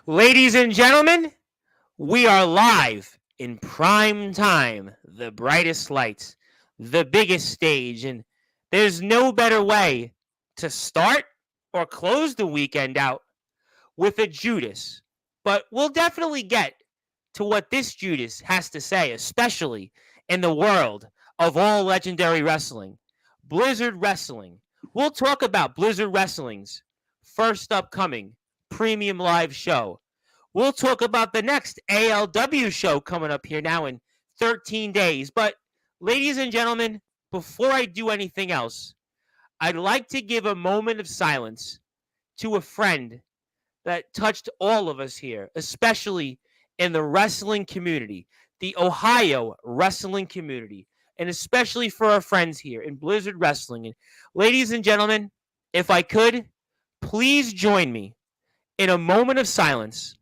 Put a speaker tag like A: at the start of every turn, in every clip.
A: Ladies and gentlemen, we are live in prime time, the brightest lights, the biggest stage, and there's no better way to start or close the weekend out with a Judas. But we'll definitely get to what this Judas has to say, especially in the world of all legendary wrestling, Blizzard Wrestling. We'll talk about Blizzard Wrestling's first upcoming premium live show. We'll talk about the next ALW show coming up here now in 13 days. But, ladies and gentlemen, before I do anything else, I'd like to give a moment of silence to a friend that touched all of us here, especially in the wrestling community, the Ohio wrestling community, and especially for our friends here in Blizzard Wrestling. And, ladies and gentlemen, if I could, please join me in a moment of silence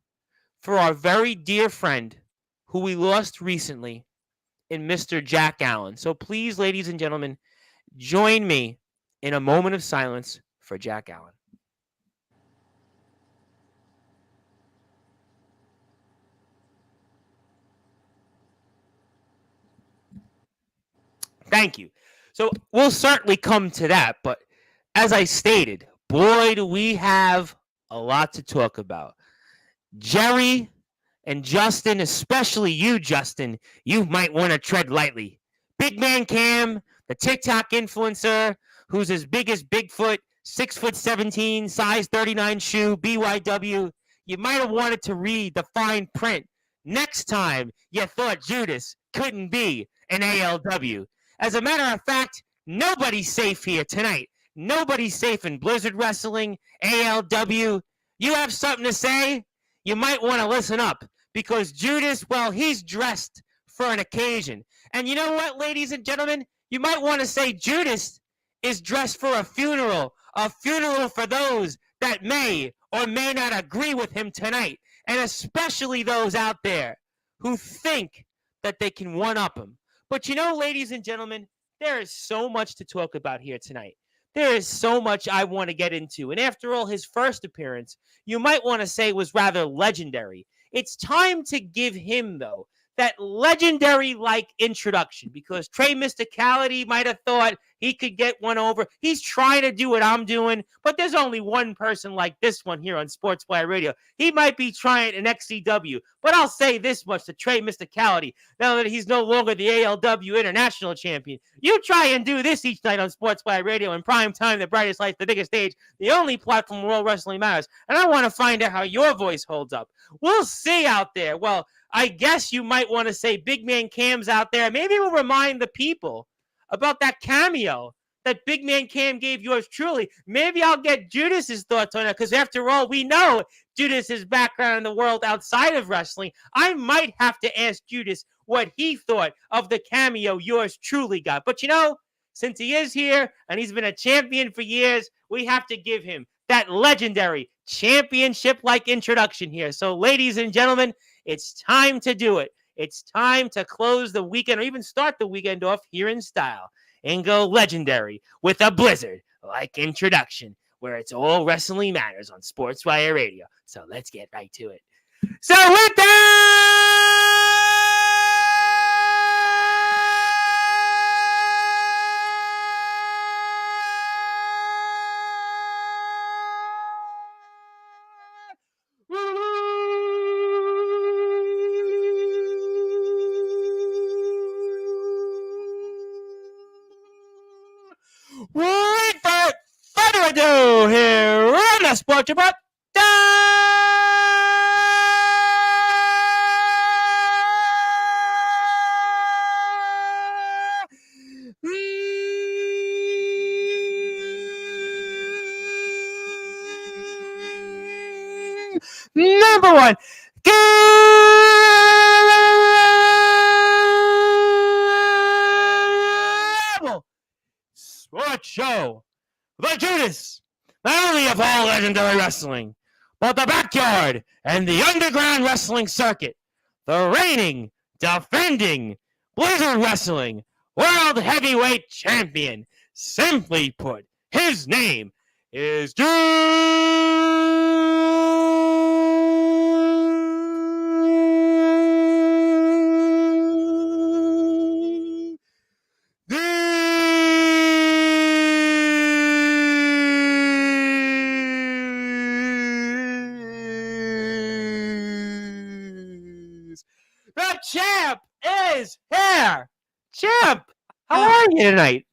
A: for our very dear friend who we lost recently in Mr. Jack Allen. So please, ladies and gentlemen, join me in a moment of silence for Jack Allen. Thank you. So we'll certainly come to that, but as I stated, boy, do we have a lot to talk about. Jerry and Justin, especially you, Justin, you might want to tread lightly. Big Man Cam, the TikTok influencer, who's as big as Bigfoot, 6'17", size 39 shoe, BYW. You might have wanted to read the fine print next time you thought Judas couldn't be an ALW. As a matter of fact, nobody's safe here tonight. Nobody's safe in Blizzard Wrestling, ALW. You have something to say? You might want to listen up, because Judas, well, he's dressed for an occasion. And you know what, ladies and gentlemen? You might want to say Judas is dressed for a funeral for those that may or may not agree with him tonight, and especially those out there who think that they can one-up him. But you know, ladies and gentlemen, there is so much to talk about here tonight. There is so much I want to get into. And after all, his first appearance, you might want to say, was rather legendary. It's time to give him, though, that legendary-like introduction, because Trey Mysticality might have thought he could get one over. He's trying to do what I'm doing, but there's only one person like this one here on Sportswire Radio. He might be trying an XCW, but I'll say this much to Trey Mysticality, now that he's no longer the ALW International Champion. You try and do this each night on Sportswire Radio in prime time, the brightest lights, the biggest stage, the only platform where all wrestling matters, and I want to find out how your voice holds up. We'll see out there. Well, I guess you might want to say Big Man Cam's out there. Maybe we'll remind the people about that cameo that Big Man Cam gave yours truly. Maybe I'll get Judas's thoughts on it, because after all, we know Judas's background in the world outside of wrestling. I might have to ask Judas what he thought of the cameo yours truly got. But you know, since he is here and he's been a champion for years, we have to give him that legendary championship-like introduction here. So, ladies and gentlemen, it's time to do it. It's time to close the weekend, or even start the weekend off here in style, and go legendary with a Blizzard-like introduction, where it's all wrestling matters on Sportswire Radio. So let's get right to it. So with that, without further ado, here on the Sports Report. Number one, Sports Show, the Judas, not only of all legendary wrestling, but the backyard and the underground wrestling circuit, the reigning, defending Blizzard Wrestling World Heavyweight Champion. Simply put, his name is Judas. champ is here. Champ, how are you tonight?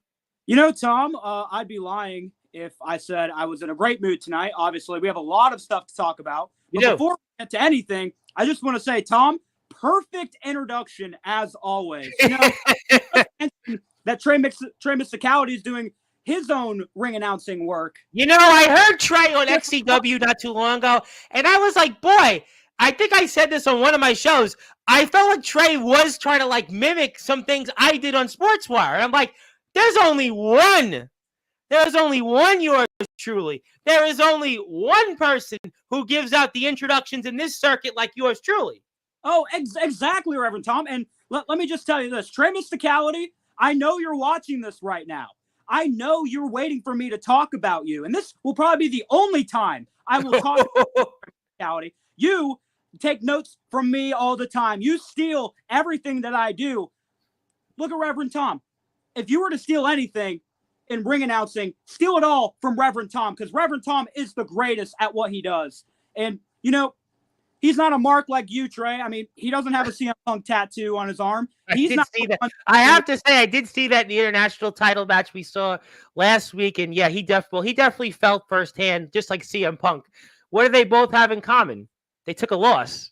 B: You know, Tom, I'd be lying if I said I was in a great mood tonight. Obviously, we have a lot of stuff to talk about. But before we get to anything, I just want to say, Tom, perfect introduction as always. You know, that Trey Mysticality is doing his own ring announcing work.
A: You know, I heard Trey on XCW not too long ago, and I was like, boy, I think I said this on one of my shows. I felt like Trey was trying to like mimic some things I did on Sportswire. And I'm like, there's only one. There's only one yours truly. There is only one person who gives out the introductions in this circuit like yours truly.
B: Oh, exactly, Reverend Tom. And let me just tell you this. Trey Mysticality, I know you're watching this right now. I know you're waiting for me to talk about you. And this will probably be the only time I will talk about Mysticality. You take notes from me all the time. You steal everything that I do. Look at Reverend Tom. If you were to steal anything in ring announcing, steal it all from Reverend Tom, because Reverend Tom is the greatest at what he does. And, you know, he's not a mark like you, Trey. I mean, he doesn't have a CM Punk tattoo on his arm.
A: I have to say, I did see that in the international title match we saw last week. And yeah, he definitely felt firsthand, just like CM Punk. What do they both have in common? They took a loss.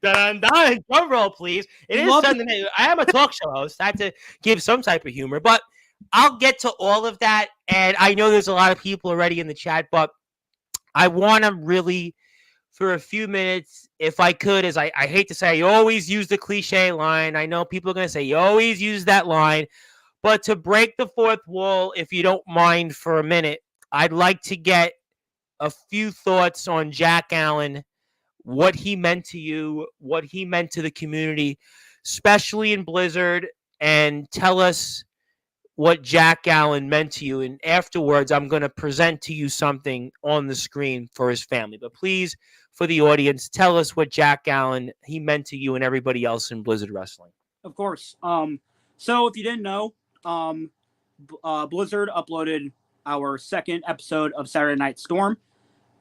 A: Dun, dun, drum roll, please. It is Sunday night. I am a talk show host. I have to give some type of humor, but I'll get to all of that. And I know there's a lot of people already in the chat, but I want to really, for a few minutes, if I could, as I hate to say, you always use the cliche line. I know people are going to say you always use that line, but to break the fourth wall, if you don't mind for a minute, I'd like to get a few thoughts on Jack Allen, what he meant to you, what he meant to the community, especially in Blizzard, and tell us what Jack Allen meant to you. And afterwards, I'm going to present to you something on the screen for his family. But please, for the audience, tell us what Jack Allen, he meant to you and everybody else in Blizzard Wrestling.
B: Of course. So if you didn't know, Blizzard uploaded our second episode of Saturday Night Storm.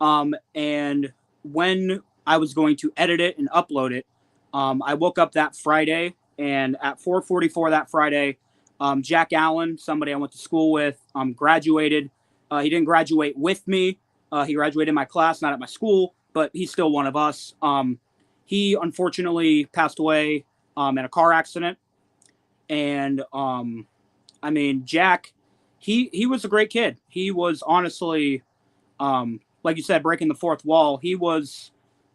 B: And when I was going to edit it and upload it, I woke up that Friday, and at 4:44 that Friday, Jack Allen, somebody I went to school with, graduated. He didn't graduate with me. He graduated in my class, not at my school, but he's still one of us. He unfortunately passed away in a car accident. And, I mean, Jack, he was a great kid. He was honestly, like you said, breaking the fourth wall. He was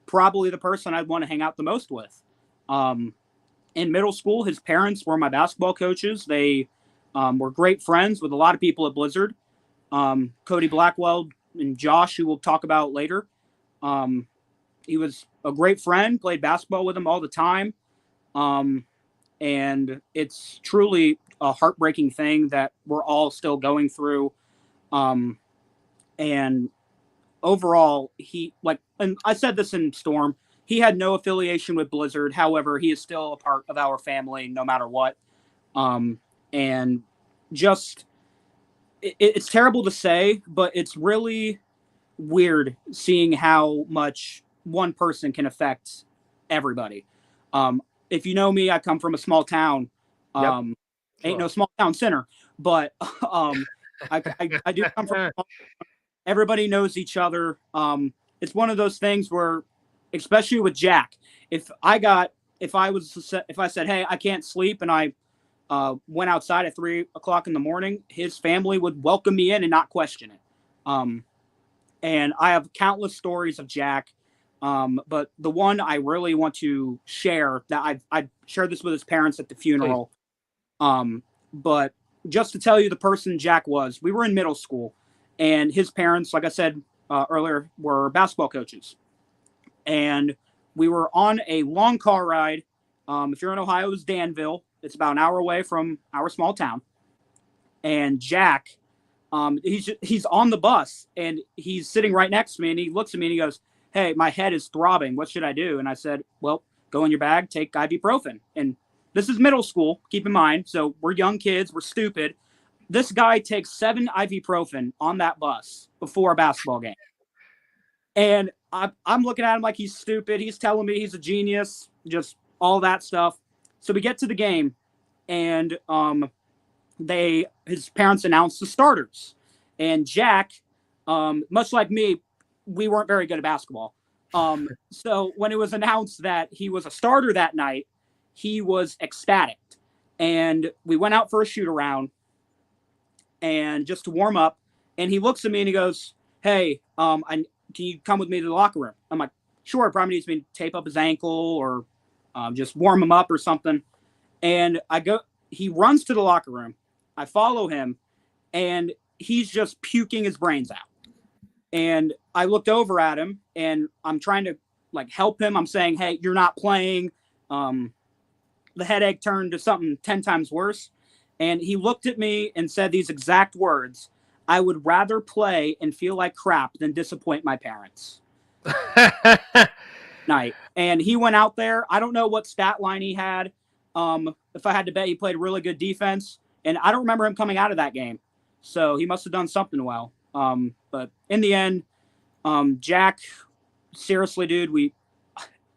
B: probably the person I'd want to hang out the most with. In middle school, his parents were my basketball coaches. They were great friends with a lot of people at Blizzard. Cody Blackwell and Josh, who we'll talk about later. He was a great friend, played basketball with him all the time. And it's truly a heartbreaking thing that we're all still going through. And overall, and I said this in Storm, he had no affiliation with Blizzard. However, he is still a part of our family no matter what. And just, it's terrible to say, but it's really weird seeing how much one person can affect everybody. If you know me, I come from a small town. Ain't no small town center, but I do come from. Everybody knows each other. It's one of those things where, especially with Jack, if I said, hey, I can't sleep, and I went outside at 3 o'clock in the morning, his family would welcome me in and not question it. And I have countless stories of Jack. But the one I really want to share, that I shared this with his parents at the funeral. But just to tell you the person Jack was, we were in middle school, and his parents, like I said earlier, were basketball coaches. And we were on a long car ride. If you're in Ohio, it's Danville. It's about an hour away from our small town. And Jack, he's on the bus, and he's sitting right next to me, and he looks at me and he goes, hey, my head is throbbing. What should I do? And I said, well, go in your bag, take ibuprofen. And this is middle school, keep in mind. So we're young kids, we're stupid. This guy takes 7 ibuprofen on that bus before a basketball game. And I'm looking at him like he's stupid. He's telling me he's a genius. just all that stuff. So we get to the game, and his parents announced the starters, and Jack, much like me, we weren't very good at basketball. So when it was announced that he was a starter that night, he was ecstatic, and we went out for a shoot around, and just to warm up, and he looks at me and he goes, "Hey, can you come with me to the locker room?" I'm like, "Sure." Probably needs me to tape up his ankle or just warm him up or something. And I go. He runs to the locker room. I follow him, and he's just puking his brains out. And I looked over at him, and I'm trying to like help him. I'm saying, "Hey, you're not playing." The headache turned to something 10 times worse. And he looked at me and said these exact words: "I would rather play and feel like crap than disappoint my parents." Night. And he went out there. I don't know what stat line he had. If I had to bet, he played really good defense. And I don't remember him coming out of that game. So he must have done something well. But in the end, Jack, seriously, dude,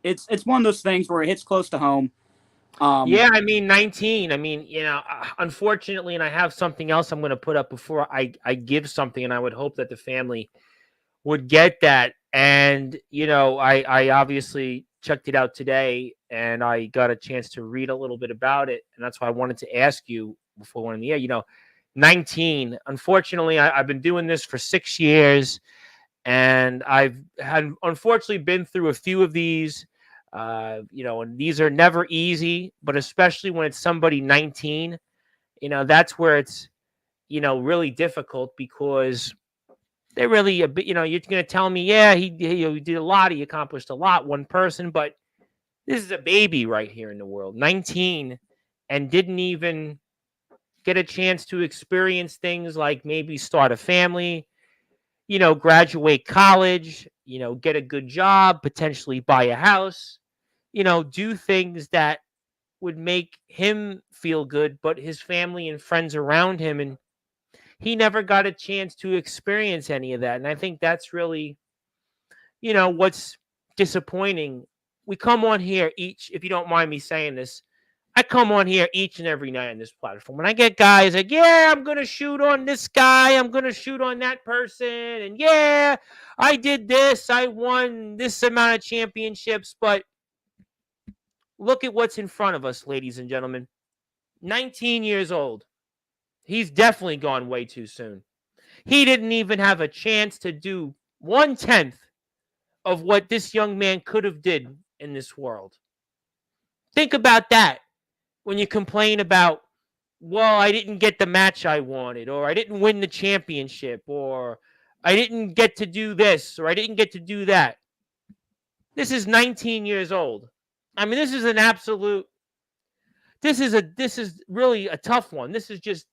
B: it's one of those things where it hits close to home.
A: Yeah, I mean, 19. I mean, unfortunately, and I have something else I'm going to put up before I give something, and I would hope that the family would get that. And, I obviously checked it out today, and I got a chance to read a little bit about it. And that's why I wanted to ask you before we went in the air, 19. Unfortunately, I've been doing this for 6 years, and I've had unfortunately been through a few of these. And these are never easy, but especially when it's somebody 19, that's where it's, really difficult because they're really a bit, you're going to tell me, yeah, he did a lot, he accomplished a lot, one person, but this is a baby right here in the world, 19, and didn't even get a chance to experience things like maybe start a family, graduate college, get a good job, potentially buy a house, do things that would make him feel good, but his family and friends around him. And he never got a chance to experience any of that. And I think that's really, what's disappointing. We come on here each, if you don't mind me saying this, I come on here each and every night on this platform. When I get guys like, yeah, I'm going to shoot on this guy, I'm going to shoot on that person. And yeah, I did this, I won this amount of championships. But look at what's in front of us, ladies and gentlemen. 19 years old. He's definitely gone way too soon. He didn't even have a chance to do 1/10 of what this young man could have did in this world. Think about that when you complain about, well, I didn't get the match I wanted, or I didn't win the championship, or I didn't get to do this, or I didn't get to do that. This is 19 years old. I mean, this is an absolute, this is really a tough one. This is just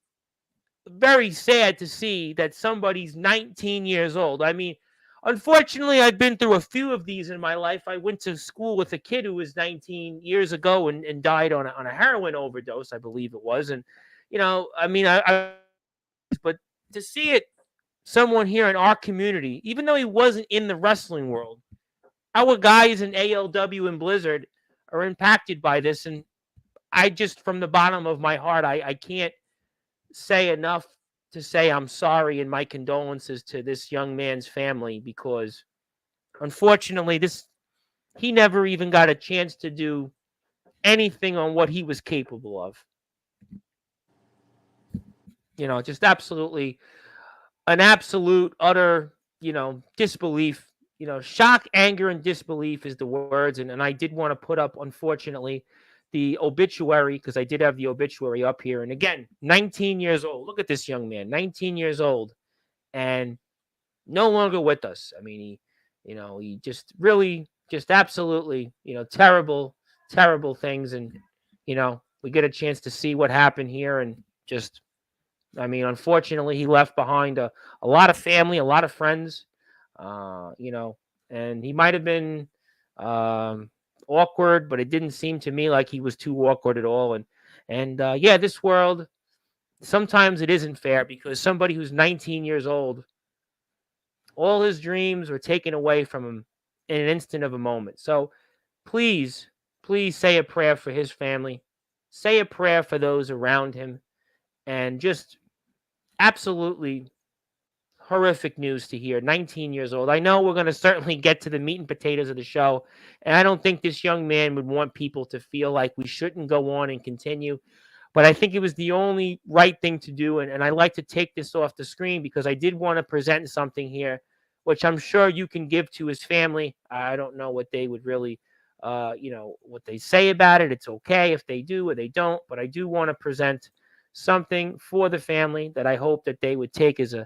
A: very sad to see that somebody's 19 years old. I mean, unfortunately, I've been through a few of these in my life. I went to school with a kid who was 19 years ago and died on a heroin overdose, I believe it was. And, I mean, but to see it, someone here in our community, even though he wasn't in the wrestling world, our guys in ALW and Blizzard are impacted by this. And I just, from the bottom of my heart, I can't say enough to say I'm sorry and my condolences to this young man's family, because unfortunately he never even got a chance to do anything on what he was capable of. Just absolutely an absolute utter, disbelief, shock, anger, and disbelief is the words. And I did want to put up, unfortunately, the obituary, because I did have the obituary up here. And again, 19 years old. Look at this young man, 19 years old, and no longer with us. I mean, he just really, just absolutely, terrible, terrible things. And, we get a chance to see what happened here. And just, I mean, unfortunately, he left behind a lot of family, a lot of friends, and he might have been awkward, but it didn't seem to me like he was too awkward at all. And yeah, this world, sometimes it isn't fair, because somebody who's 19 years old, all his dreams were taken away from him in an instant of a moment. So please, please say a prayer for his family. Say a prayer for those around him. And just absolutely horrific news to hear. 19 years old. I know we're going to certainly get to the meat and potatoes of the show. And I don't think this young man would want people to feel like we shouldn't go on and continue. But I think it was the only right thing to do. And I like to take this off the screen because I did want to present something here, which I'm sure you can give to his family. I don't know what they would really, what they say about it. It's okay if they do or they don't. But I do want to present something for the family that I hope that they would take as a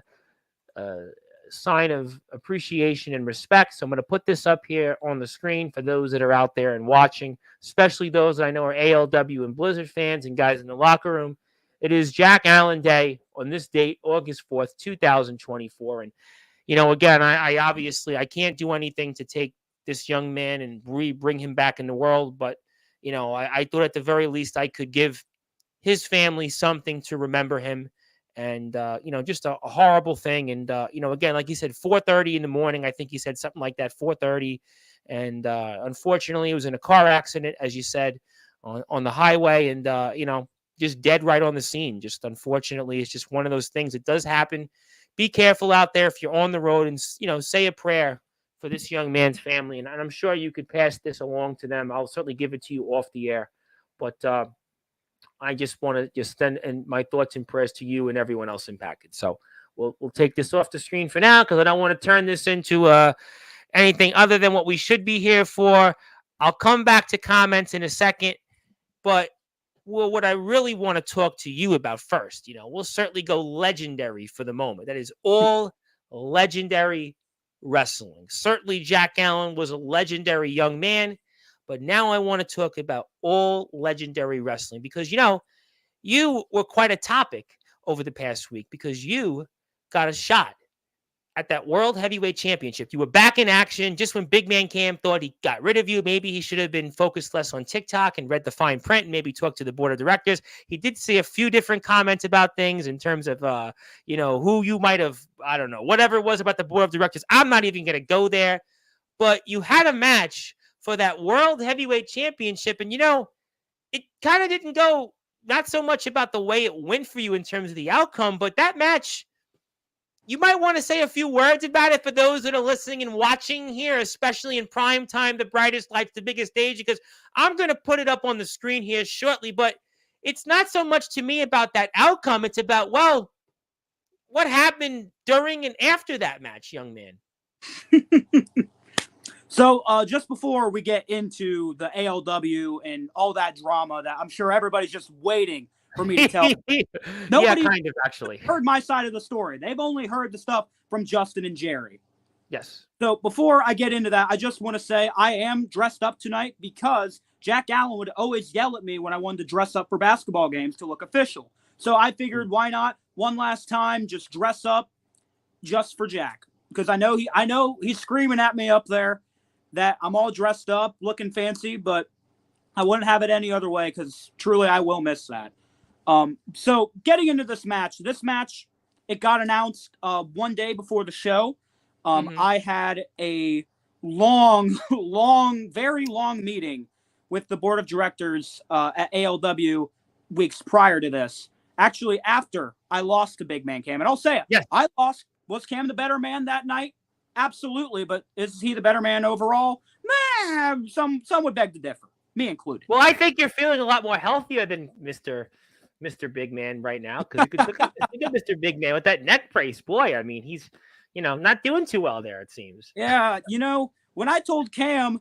A: sign of appreciation and respect. So I'm going to put this up here on the screen for those that are out there and watching, especially those that I know are ALW and Blizzard fans and guys in the locker room. It is Jack Allen Day on this date, August 4th, 2024. And, again, I obviously, I can't do anything to take this young man and bring him back in the world. But, I thought at the very least I could give his family something to remember him. And, just a horrible thing. And, again, like you said, 4:30 in the morning, I think he said something like that, 4:30. And unfortunately, it was in a car accident, as you said, on the highway. And, just dead right on the scene. Just unfortunately, it's just one of those things. It does happen. Be careful out there if you're on the road and, say a prayer for this young man's family. And I'm sure you could pass this along to them. I'll certainly give it to you off the air. But, I just want to just send my thoughts and prayers to you and everyone else impacted. So we'll take this off the screen for now because I don't want to turn this into anything other than what we should be here for. I'll come back to comments in a second, but what I really want to talk to you about first, we'll certainly go legendary for the moment. That is all legendary wrestling. Certainly Jack Allen was a legendary young man. But now I want to talk about all legendary wrestling because, you were quite a topic over the past week because you got a shot at that World Heavyweight Championship. You were back in action just when Big Man Cam thought he got rid of you. Maybe he should have been focused less on TikTok and read the fine print and maybe talk to the board of directors. He did say a few different comments about things in terms of, who you might have, I don't know, whatever it was about the board of directors. I'm not even going to go there. But you had a match for that World Heavyweight Championship. And, it kind of didn't go not so much about the way it went for you in terms of the outcome, but that match, you might want to say a few words about it for those that are listening and watching here, especially in prime time, the brightest lights, the biggest stage, because I'm going to put it up on the screen here shortly, but it's not so much to me about that outcome. It's about, well, what happened during and after that match, young man?
B: So just before we get into the ALW and all that drama that I'm sure everybody's just waiting for me to tell, nobody
A: kind of actually
B: heard my side of the story. They've only heard the stuff from Justin and Jerry.
A: Yes.
B: So before I get into that, I just want to say I am dressed up tonight because Jack Allen would always yell at me when I wanted to dress up for basketball games to look official. So I figured, why not one last time just dress up just for Jack? Because I know he's screaming at me up there that I'm all dressed up, looking fancy, but I wouldn't have it any other way because truly I will miss that. So getting into this match, it got announced one day before the show. I had a long, very long meeting with the board of directors at ALW weeks prior to this. Actually, after I lost to Big Man Cam. And I'll say it.
A: Yes.
B: I lost. Was Cam the better man that night? Absolutely, but is he the better man overall? Nah, some would beg to differ, me included.
A: Well, I think you're feeling a lot more healthier than Mr. Big Man right now because you could look at Mr. Big Man with that neck brace. Boy, I mean, he's not doing too well there, it seems.
B: Yeah, when I told Cam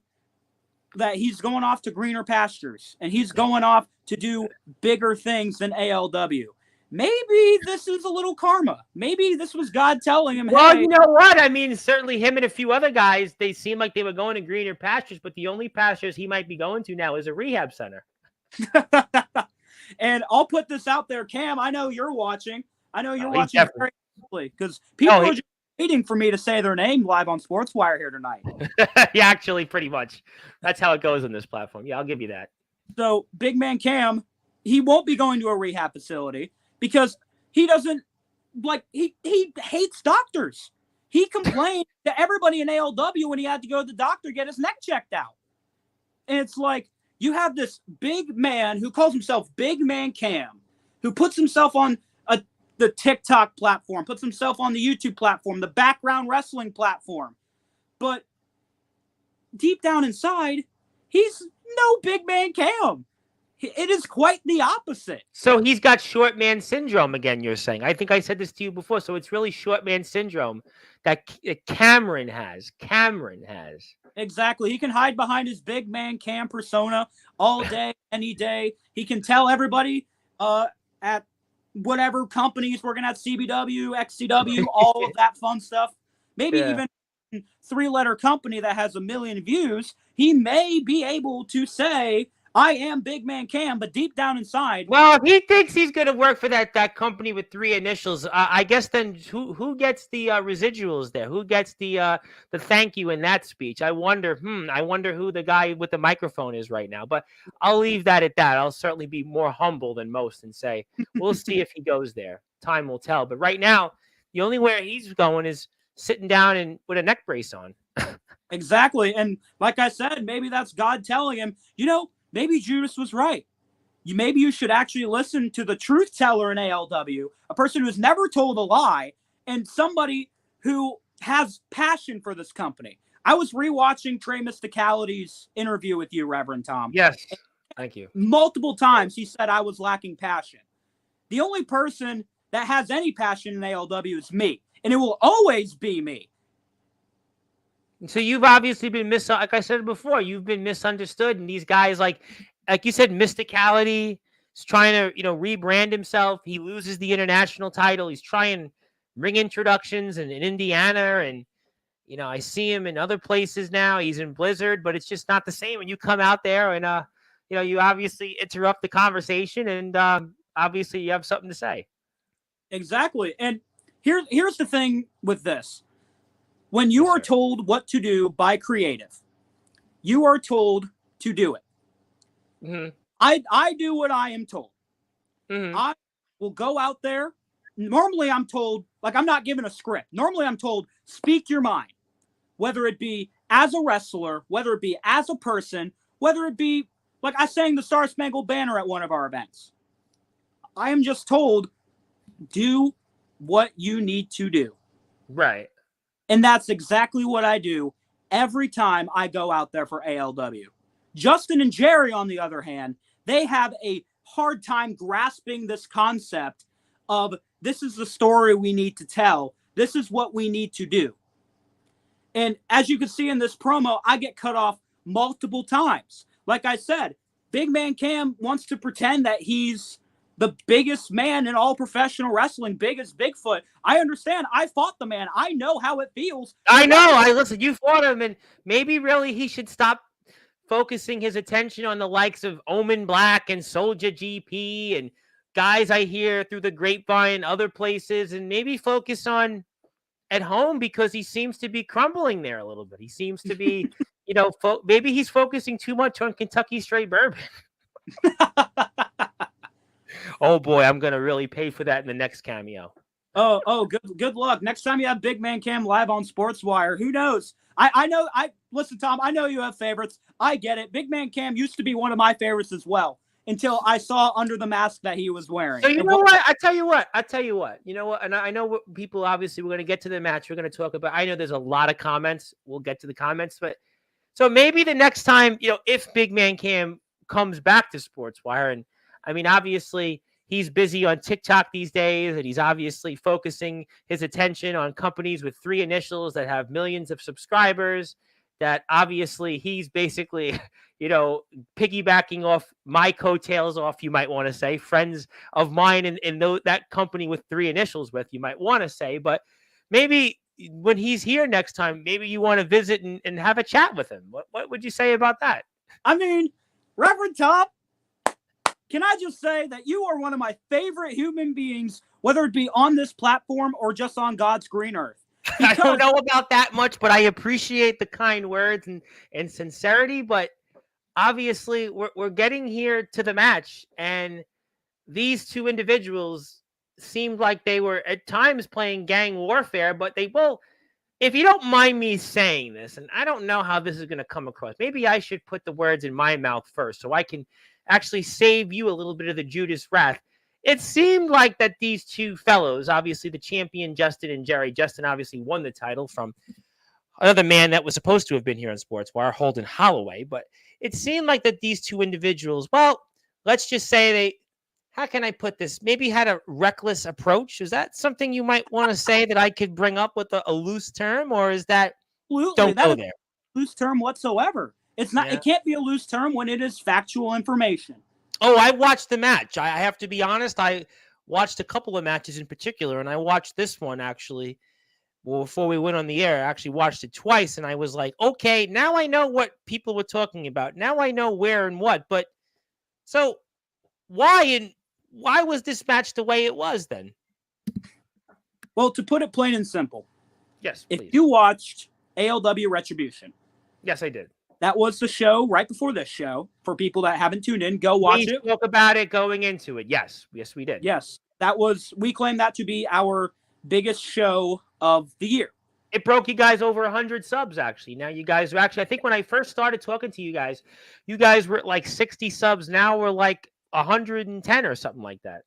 B: that he's going off to greener pastures and he's going off to do bigger things than ALW, maybe this is a little karma. Maybe this was God telling him,
A: well,
B: hey.
A: You know what? I mean, certainly him and a few other guys, they seem like they were going to greener pastures, but the only pastures he might be going to now is a rehab center.
B: And I'll put this out there, Cam. I know you're watching. I know you're watching very closely because people are just waiting for me to say their name live on Sportzwire here tonight.
A: Yeah, actually, pretty much. That's how it goes on this platform. Yeah, I'll give you that.
B: So, Big Man Cam, he won't be going to a rehab facility because he doesn't he hates doctors. He complained to everybody in ALW when he had to go to the doctor to get his neck checked out. And it's like, You have this big man who calls himself Big Man Cam, who puts himself on the TikTok platform, puts himself on the YouTube platform, the background wrestling platform. But deep down inside, he's no Big Man Cam. It is quite the opposite.
A: So he's got short man syndrome again, you're saying. I think I said this to you before. So it's really short man syndrome that Cameron has.
B: Exactly. He can hide behind his Big Man Cam persona all day, any day. He can tell everybody at whatever companies we're going to have, CBW, XCW, all of that fun stuff. Maybe even a 3-letter company that has 1 million views, he may be able to say, I am Big Man Cam, but deep down inside.
A: Well, if he thinks he's going to work for that company with 3 initials, I guess then who gets the residuals there? Who gets the thank you in that speech? I wonder who the guy with the microphone is right now. But I'll leave that at that. I'll certainly be more humble than most and say, we'll see if he goes there. Time will tell. But right now, the only way he's going is sitting down and with a neck brace on.
B: Exactly. And like I said, maybe that's God telling him, maybe Judas was right. Maybe you should actually listen to the truth teller in ALW, a person who's never told a lie, and somebody who has passion for this company. I was rewatching Trey Mysticality's interview with you, Reverend Tom.
A: Yes. Thank you.
B: Multiple times he said I was lacking passion. The only person that has any passion in ALW is me, and it will always be me.
A: So you've obviously been like I said before, you've been misunderstood, and these guys, like you said, Mysticality is trying to, rebrand himself. He loses the international title. He's trying ring introductions in Indiana, and I see him in other places now. He's in Blizzard, but it's just not the same when you come out there and you obviously interrupt the conversation, and obviously you have something to say.
B: Exactly, and here's the thing with this. When you are told what to do by creative, you are told to do it.
A: Mm-hmm.
B: I do what I am told.
A: Mm-hmm.
B: I will go out there. Normally I'm told, like, I'm not given a script. Normally I'm told, speak your mind, whether it be as a wrestler, whether it be as a person, whether it be, like I sang the Star Spangled Banner at one of our events. I am just told, do what you need to do.
A: Right.
B: And that's exactly what I do every time I go out there for ALW. Justin and Jerry, on the other hand, they have a hard time grasping this concept of this is the story we need to tell. This is what we need to do. And as you can see in this promo, I get cut off multiple times. Like I said, Big Man Cam wants to pretend that he's the biggest man in all professional wrestling, big as Bigfoot. I understand. I fought the man. I know how it feels.
A: I know. Listen, you fought him, and maybe really he should stop focusing his attention on the likes of Omen Black and Soldier GP and guys I hear through the grapevine, other places, and maybe focus on at home, because he seems to be crumbling there a little bit. He seems to be, maybe he's focusing too much on Kentucky Straight Bourbon. Oh boy, I'm gonna really pay for that in the next cameo.
B: Oh, good luck. Next time you have Big Man Cam live on Sportswire, who knows? I know. Listen, Tom. I know you have favorites. I get it. Big Man Cam used to be one of my favorites as well, until I saw under the mask that he was wearing.
A: So you know what? I tell you what. You know what? And I know what people, obviously, we're going to get to the match. We're going to talk about. I know there's a lot of comments. We'll get to the comments, but so maybe the next time, if Big Man Cam comes back to Sportswire, and I mean, obviously, he's busy on TikTok these days, and he's obviously focusing his attention on companies with 3 initials that have millions of subscribers, that obviously he's basically, piggybacking off my coattails off, you might want to say, friends of mine in that company with 3 initials with, you might want to say. But maybe when he's here next time, maybe you want to visit and have a chat with him. What would you say about that?
B: I mean, Reverend Tom, can I just say that you are one of my favorite human beings, whether it be on this platform or just on God's green earth?
A: I don't know about that much, but I appreciate the kind words and sincerity. But obviously, we're getting here to the match, and these 2 individuals seemed like they were at times playing gang warfare, but they will. if you don't mind me saying this, and I don't know how this is going to come across, maybe I should put the words in my mouth first so I can actually save you a little bit of the Judas wrath. It seemed like that these two fellows, obviously the champion Justin and Jerry, Justin obviously won the title from another man that was supposed to have been here on Sportswire, Holden Holloway, but it seemed like that these two individuals, well, let's just say they, how can I put this? Maybe had a reckless approach. Is that something you might want to say that I could bring up with a loose term, or is that
B: Absolutely,
A: don't
B: that
A: go
B: is
A: there?
B: a loose term whatsoever. It's not.
A: Yeah.
B: It can't be a loose term when it is factual information.
A: Oh, I watched the match. I have to be honest. I watched a couple of matches in particular, and I watched this one actually. Well, before we went on the air, I actually watched it twice, and I was like, okay, now I know what people were talking about. Now I know where and what. But so why was this match the way it was then?
B: Well, to put it plain and simple,
A: Yes,
B: if
A: please.
B: you watched ALW Retribution,
A: Yes, I did.
B: that was the show right before this show. For people that haven't tuned in, go watch it.
A: We spoke about it going into it. Yes, we did.
B: Yes, we claim that to be our biggest show of the year.
A: It broke you guys over 100 subs, actually. Now you guys are actually, I think when I first started talking to you guys were at like 60 subs. Now we're like 110 or something like that.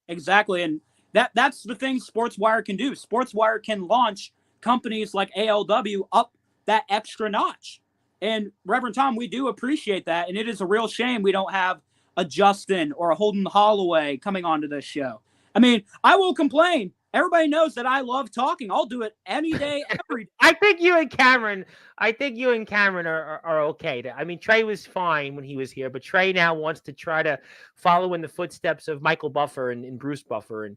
B: Exactly. And that's the thing Sportswire can do. Sportswire can launch companies like ALW up that extra notch. And Reverend Tom, we do appreciate that. And it is a real shame we don't have a Justin or a Holden Holloway coming onto this show. I mean, I will complain. Everybody knows that I love talking. I'll do it any day, every day.
A: I think you and Cameron are okay. I mean, Trey was fine when he was here, but Trey now wants to try to follow in the footsteps of Michael Buffer and Bruce Buffer and,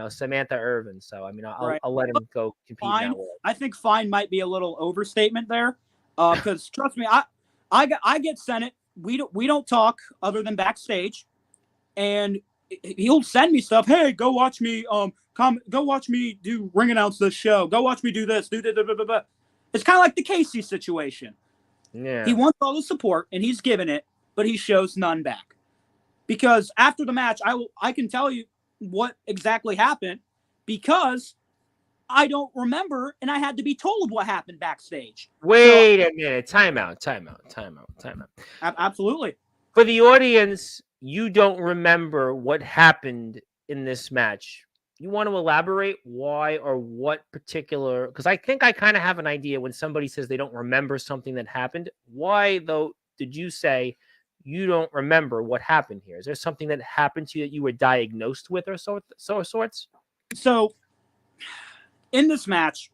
A: Samantha Irvin. So, I mean, I'll let him go compete in that way.
B: I think fine might be a little overstatement there. Because trust me, I get sent it. We don't talk other than backstage, and he'll send me stuff. Hey, go watch me. Go watch me do ring announce this show. Go watch me do this. Do that. Blah, blah, blah. It's kind of like the Casey situation.
A: Yeah.
B: He wants all the support, and he's given it, but he shows none back. Because after the match, I can tell you what exactly happened, because I don't remember, and I had to be told what happened backstage.
A: Wait a minute. Time out.
B: Absolutely.
A: For the audience, you don't remember what happened in this match. You want to elaborate why or what particular? Because I think I kind of have an idea when somebody says they don't remember something that happened. Why, though, did you say you don't remember what happened here? Is there something that happened to you that you were diagnosed with or sorts?
B: So, in this match,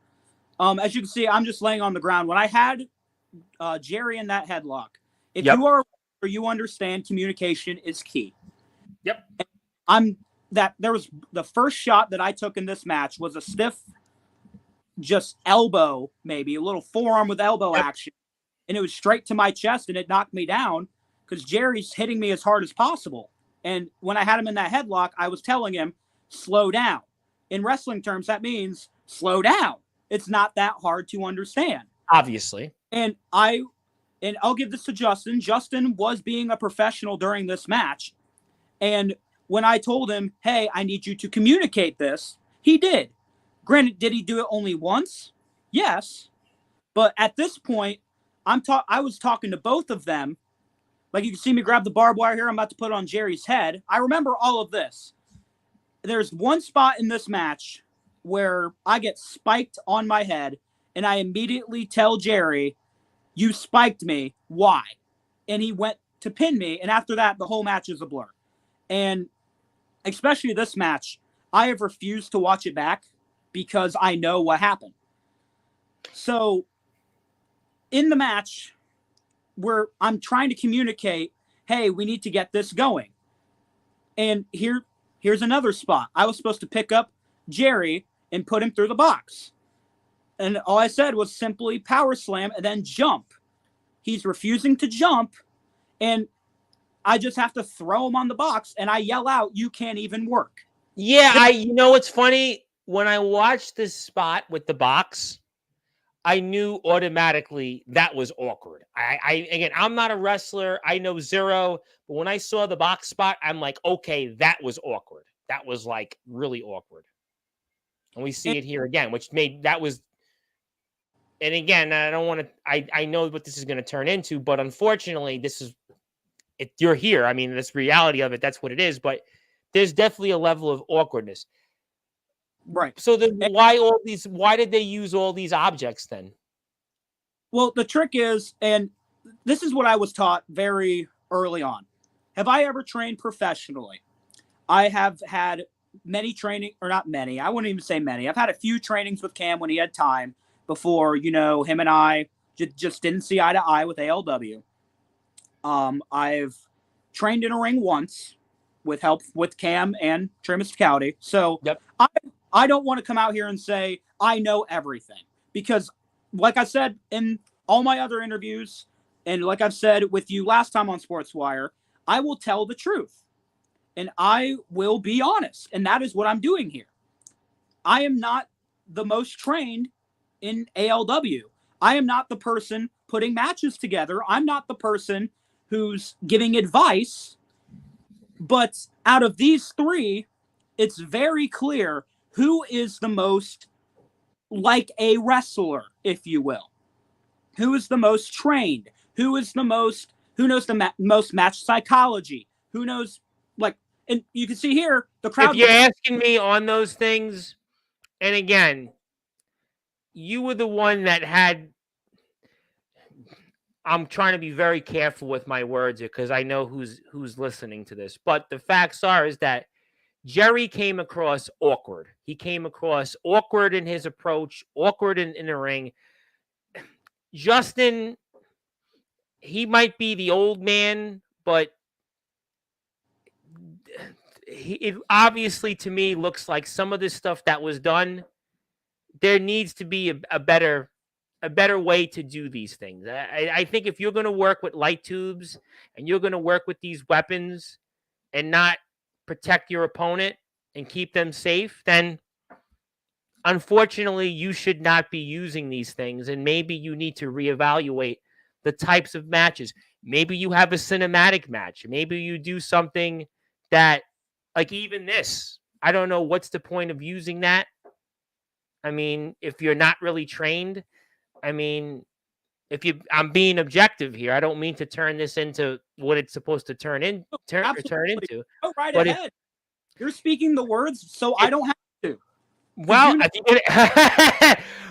B: as you can see, I'm just laying on the ground. When I had Jerry in that headlock, if you are, or you understand, communication is key.
A: Yep.
B: There was the first shot that I took in this match was a stiff, just elbow, maybe a little forearm with elbow action, and it was straight to my chest, and it knocked me down because Jerry's hitting me as hard as possible. And when I had him in that headlock, I was telling him, slow down. In wrestling terms, that means slow down. It's not that hard to understand.
A: Obviously.
B: And I'll give this to Justin. Justin was being a professional during this match. And when I told him, hey, I need you to communicate this, he did. Granted, did he do it only once? Yes. But at this point, I was talking to both of them. Like, you can see me grab the barbed wire here. I'm about to put it on Jerry's head. I remember all of this. There's one spot in this match where I get spiked on my head, and I immediately tell Jerry, you spiked me. Why? And he went to pin me, and after that, the whole match is a blur. And especially this match, I have refused to watch it back because I know what happened. So, in the match, where I'm trying to communicate, hey, we need to get this going. And here's another spot. I was supposed to pick up Jerry and put him through the box. And all I said was simply power slam and then jump. He's refusing to jump, and I just have to throw him on the box, and I yell out, you can't even work.
A: Yeah, you know what's funny? When I watched this spot with the box, I knew automatically that was awkward. Again, I'm not a wrestler. I know zero. But when I saw the box spot, I'm like, okay, that was awkward. That was like really awkward. And we see it here again, which that was and again, I don't want to. I know what this is going to turn into, but unfortunately, this is it. You're here. I mean, this reality of it. That's what it is. But there's definitely a level of awkwardness.
B: Right.
A: So then, why all these? Why did they use all these objects then?
B: Well, the trick is, and this is what I was taught very early on. Have I ever trained professionally? I have had many training, or not many. I wouldn't even say many. I've had a few trainings with Cam when he had time before, him and I just didn't see eye to eye with ALW. I've trained in a ring once with help with Cam and Trey Mysticality. So
A: Yep.
B: I don't want to come out here and say I know everything because, like I said in all my other interviews, and like I've said with you last time on Sportswire, I will tell the truth and I will be honest. And that is what I'm doing here. I am not the most trained in ALW. I am not the person putting matches together. I'm not the person who's giving advice. But out of these three, it's very clear who is the most like a wrestler, if you will. Who is the most trained? Who knows the most match psychology? Who knows, and you can see here, the crowd.
A: If you're asking me on those things, and again, you were the one that had. I'm trying to be very careful with my words here because I know who's listening to this. But the facts are is that Jerry came across awkward. He came across awkward in his approach, awkward in the ring. Justin, he might be the old man, but it obviously to me looks like some of the stuff that was done, there needs to be a better way to do these things. I think if you're going to work with light tubes and you're going to work with these weapons and not protect your opponent and keep them safe, then unfortunately you should not be using these things. And maybe you need to reevaluate the types of matches. Maybe you have a cinematic match. Maybe you do something that, like even this, I don't know what's the point of using that. I mean, if you're not really trained, I mean, I'm being objective here. I don't mean to turn this into what it's supposed to turn into.
B: Go right
A: But
B: ahead. You're speaking the words, so I don't have to.
A: Well, I think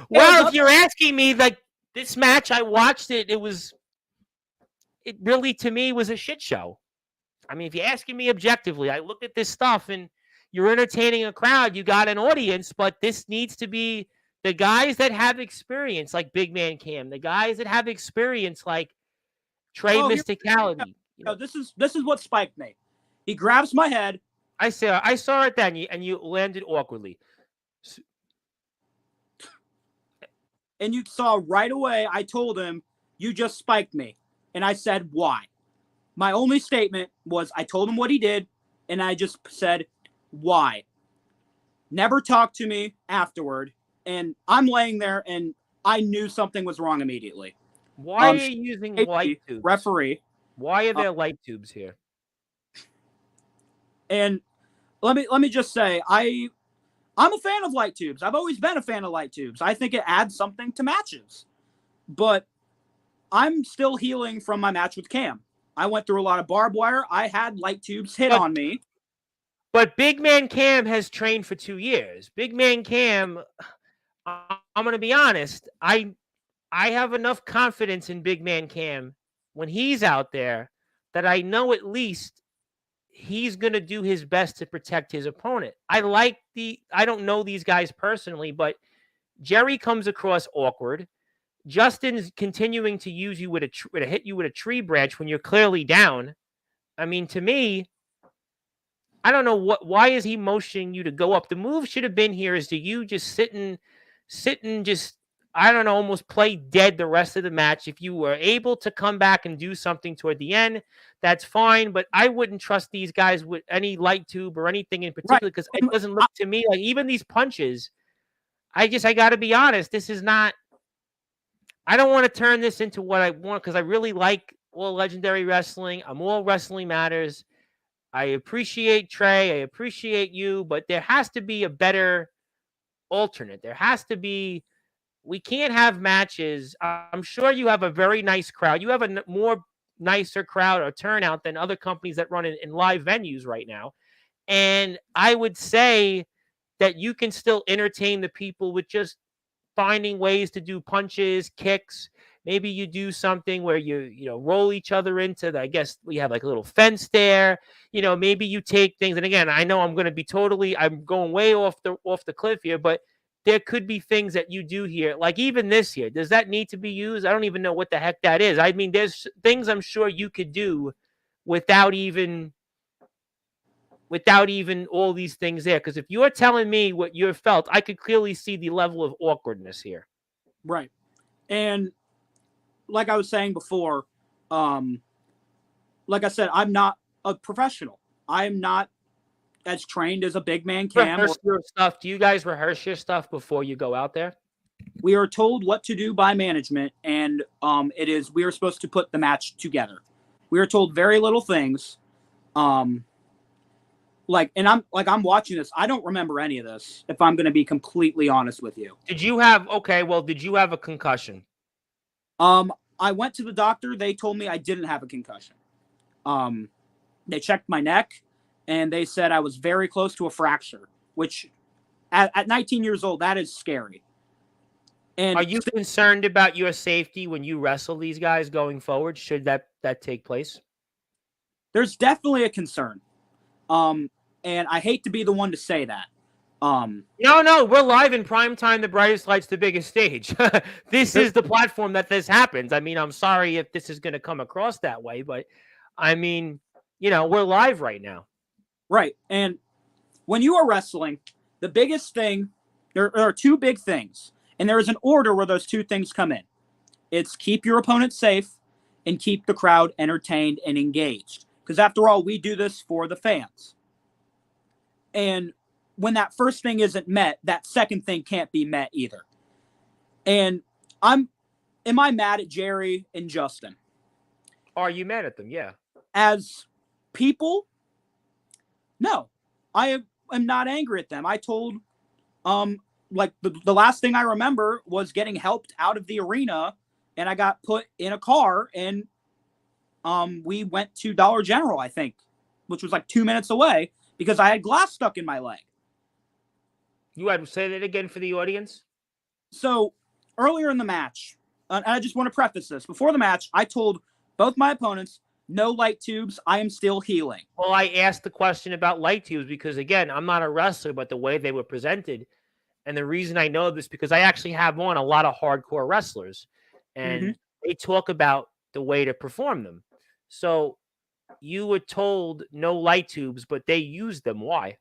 A: if you're asking me, like this match, I watched it. It really to me was a shit show. I mean, if you're asking me objectively, I look at this stuff and you're entertaining a crowd. You got an audience, but this needs to be the guys that have experience, like Big Man Cam, the guys that have experience, like Trey Mysticality.
B: This is what spiked me. He grabs my head.
A: I saw it then, and you landed awkwardly.
B: And you saw right away, I told him, you just spiked me. And I said, why? My only statement was, I told him what he did, and I just said, why? Never talked to me afterward. And I'm laying there, and I knew something was wrong immediately.
A: Why are you using light tubes?
B: Referee.
A: Why are there light tubes here?
B: And let me just say, I'm a fan of light tubes. I've always been a fan of light tubes. I think it adds something to matches. But I'm still healing from my match with Cam. I went through a lot of barbed wire. I had light tubes hit on me.
A: But Big Man Cam has trained for 2 years. Big Man Cam, I'm going to be honest, I have enough confidence in Big Man Cam when he's out there that I know at least he's going to do his best to protect his opponent. I don't know these guys personally, but Jerry comes across awkward. Justin's continuing to use you to hit you with a tree branch when you're clearly down. I mean, to me, I don't know why is he motioning you to go up? The move should have been here is to you just sit and just, I don't know, almost play dead the rest of the match. If you were able to come back and do something toward the end, that's fine. But I wouldn't trust these guys with any light tube or anything in particular because it doesn't look to me like even these punches. I got to be honest. This is not. I don't want to turn this into what I want because I really like all legendary wrestling. I'm all Wrestling Matters. I appreciate Trey. I appreciate you, but there has to be a better alternate. There has to be we can't have matches. I'm sure you have a very nice crowd. You have a more nicer crowd or turnout than other companies that run in live venues right now. And I would say that you can still entertain the people with just finding ways to do punches, kicks. Maybe you do something where you roll each other into the, I guess we have like a little fence there. Maybe you take things. And again, I know I'm going way off the cliff here, but there could be things that you do here. Like even this here, does that need to be used? I don't even know what the heck that is. I mean, there's things I'm sure you could do without even all these things there. Because if you're telling me what you felt, I could clearly see the level of awkwardness here.
B: Right. And like I was saying before, like I said, I'm not a professional. I'm not as trained as a big man can.
A: Rehearse your stuff. Do you guys rehearse your stuff before you go out there?
B: We are told what to do by management, and we are supposed to put the match together. We are told very little things. I'm watching this. I don't remember any of this, if I'm going to be completely honest with you.
A: Did you have a concussion?
B: I went to the doctor. They told me I didn't have a concussion. They checked my neck, and they said I was very close to a fracture, which at 19 years old, that is scary. And
A: are you concerned about your safety when you wrestle these guys going forward? Should that take place?
B: There's definitely a concern. And I hate to be the one to say that.
A: No, we're live in prime time, the brightest lights, the biggest stage. This is the platform that this happens. I mean, I'm sorry if this is going to come across that way, but I mean, we're live right now.
B: Right. And when you are wrestling, the biggest thing, there are two big things, and there is an order where those two things come in. It's keep your opponent safe and keep the crowd entertained and engaged. Because after all, we do this for the fans. And when that first thing isn't met, that second thing can't be met either. And am I mad at Jerry and Justin?
A: Are you mad at them? Yeah.
B: As people, no. I am not angry at them. I told, the last thing I remember was getting helped out of the arena, and I got put in a car, and we went to Dollar General, I think, which was like 2 minutes away, because I had glass stuck in my leg.
A: You had to say that again for the audience?
B: So, earlier in the match, and I just want to preface this, before the match, I told both my opponents, no light tubes, I am still healing.
A: Well, I asked the question about light tubes because, again, I'm not a wrestler, but the way they were presented, and the reason I know this because I actually have on a lot of hardcore wrestlers, and they talk about the way to perform them. So, you were told no light tubes, but they used them. Why?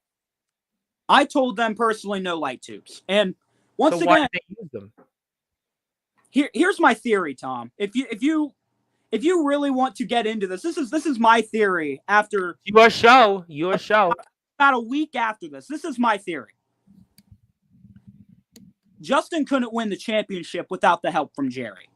B: I told them personally no light tubes. And once
A: why
B: again,
A: did they use them?
B: Here's my theory, Tom. If you really want to get into this is my theory after
A: your show.
B: About a week after this is my theory. Justin couldn't win the championship without the help from Jerry.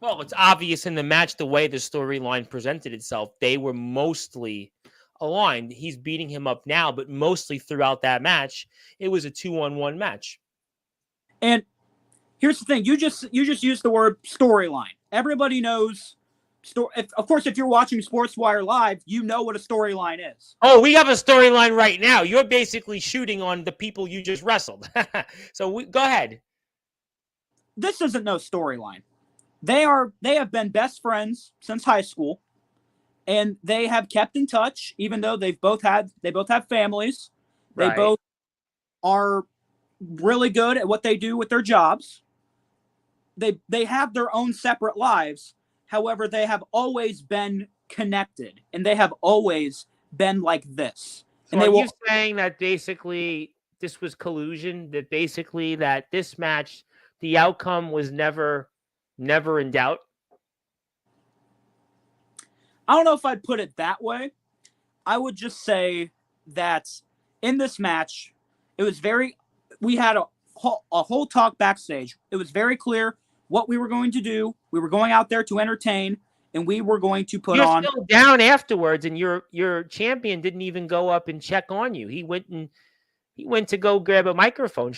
A: Well, it's obvious in the match the way the storyline presented itself. They were mostly aligned. He's beating him up now, but mostly throughout that match, it was a 2-on-1 match.
B: And here's the thing: you just used the word storyline. Everybody knows. Of course, if you're watching Sportzwire live, you know what a storyline is.
A: Oh, we have a storyline right now. You're basically shooting on the people you just wrestled. So go ahead.
B: This isn't no storyline. They have been best friends since high school, and they have kept in touch, even though they both have families. They both are really good at what they do with their jobs. They have their own separate lives. However, they have always been connected, and they have always been like this.
A: So are you saying that basically this was collusion? That basically that this match, the outcome was never in doubt?
B: I don't know if I'd put it that way. I would just say that in this match, we had a whole talk backstage. It was very clear what we were going to do. We were going out there to entertain, and we were going to put on.
A: You're still down afterwards, and your champion didn't even go up and check on you. He went to go grab a microphone.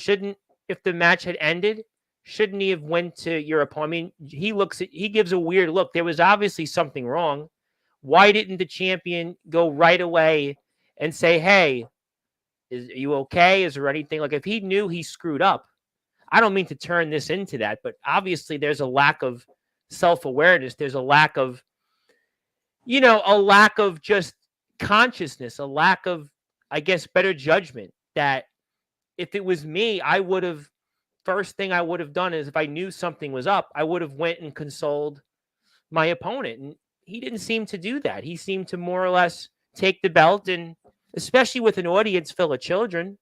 A: If the match had ended, Shouldn't he have went to your opponent? I mean, he gives a weird look. There was obviously something wrong. Why didn't the champion go right away and say, "Hey, are you okay? Is there anything?" Like, if he knew he screwed up, I don't mean to turn this into that, but obviously there's a lack of self-awareness. There's a lack of, a lack of just consciousness, a lack of, I guess, better judgment. That if it was me, first thing I would have done is, if I knew something was up, I would have went and consoled my opponent. And he didn't seem to do that. He seemed to more or less take the belt, and especially with an audience full of children,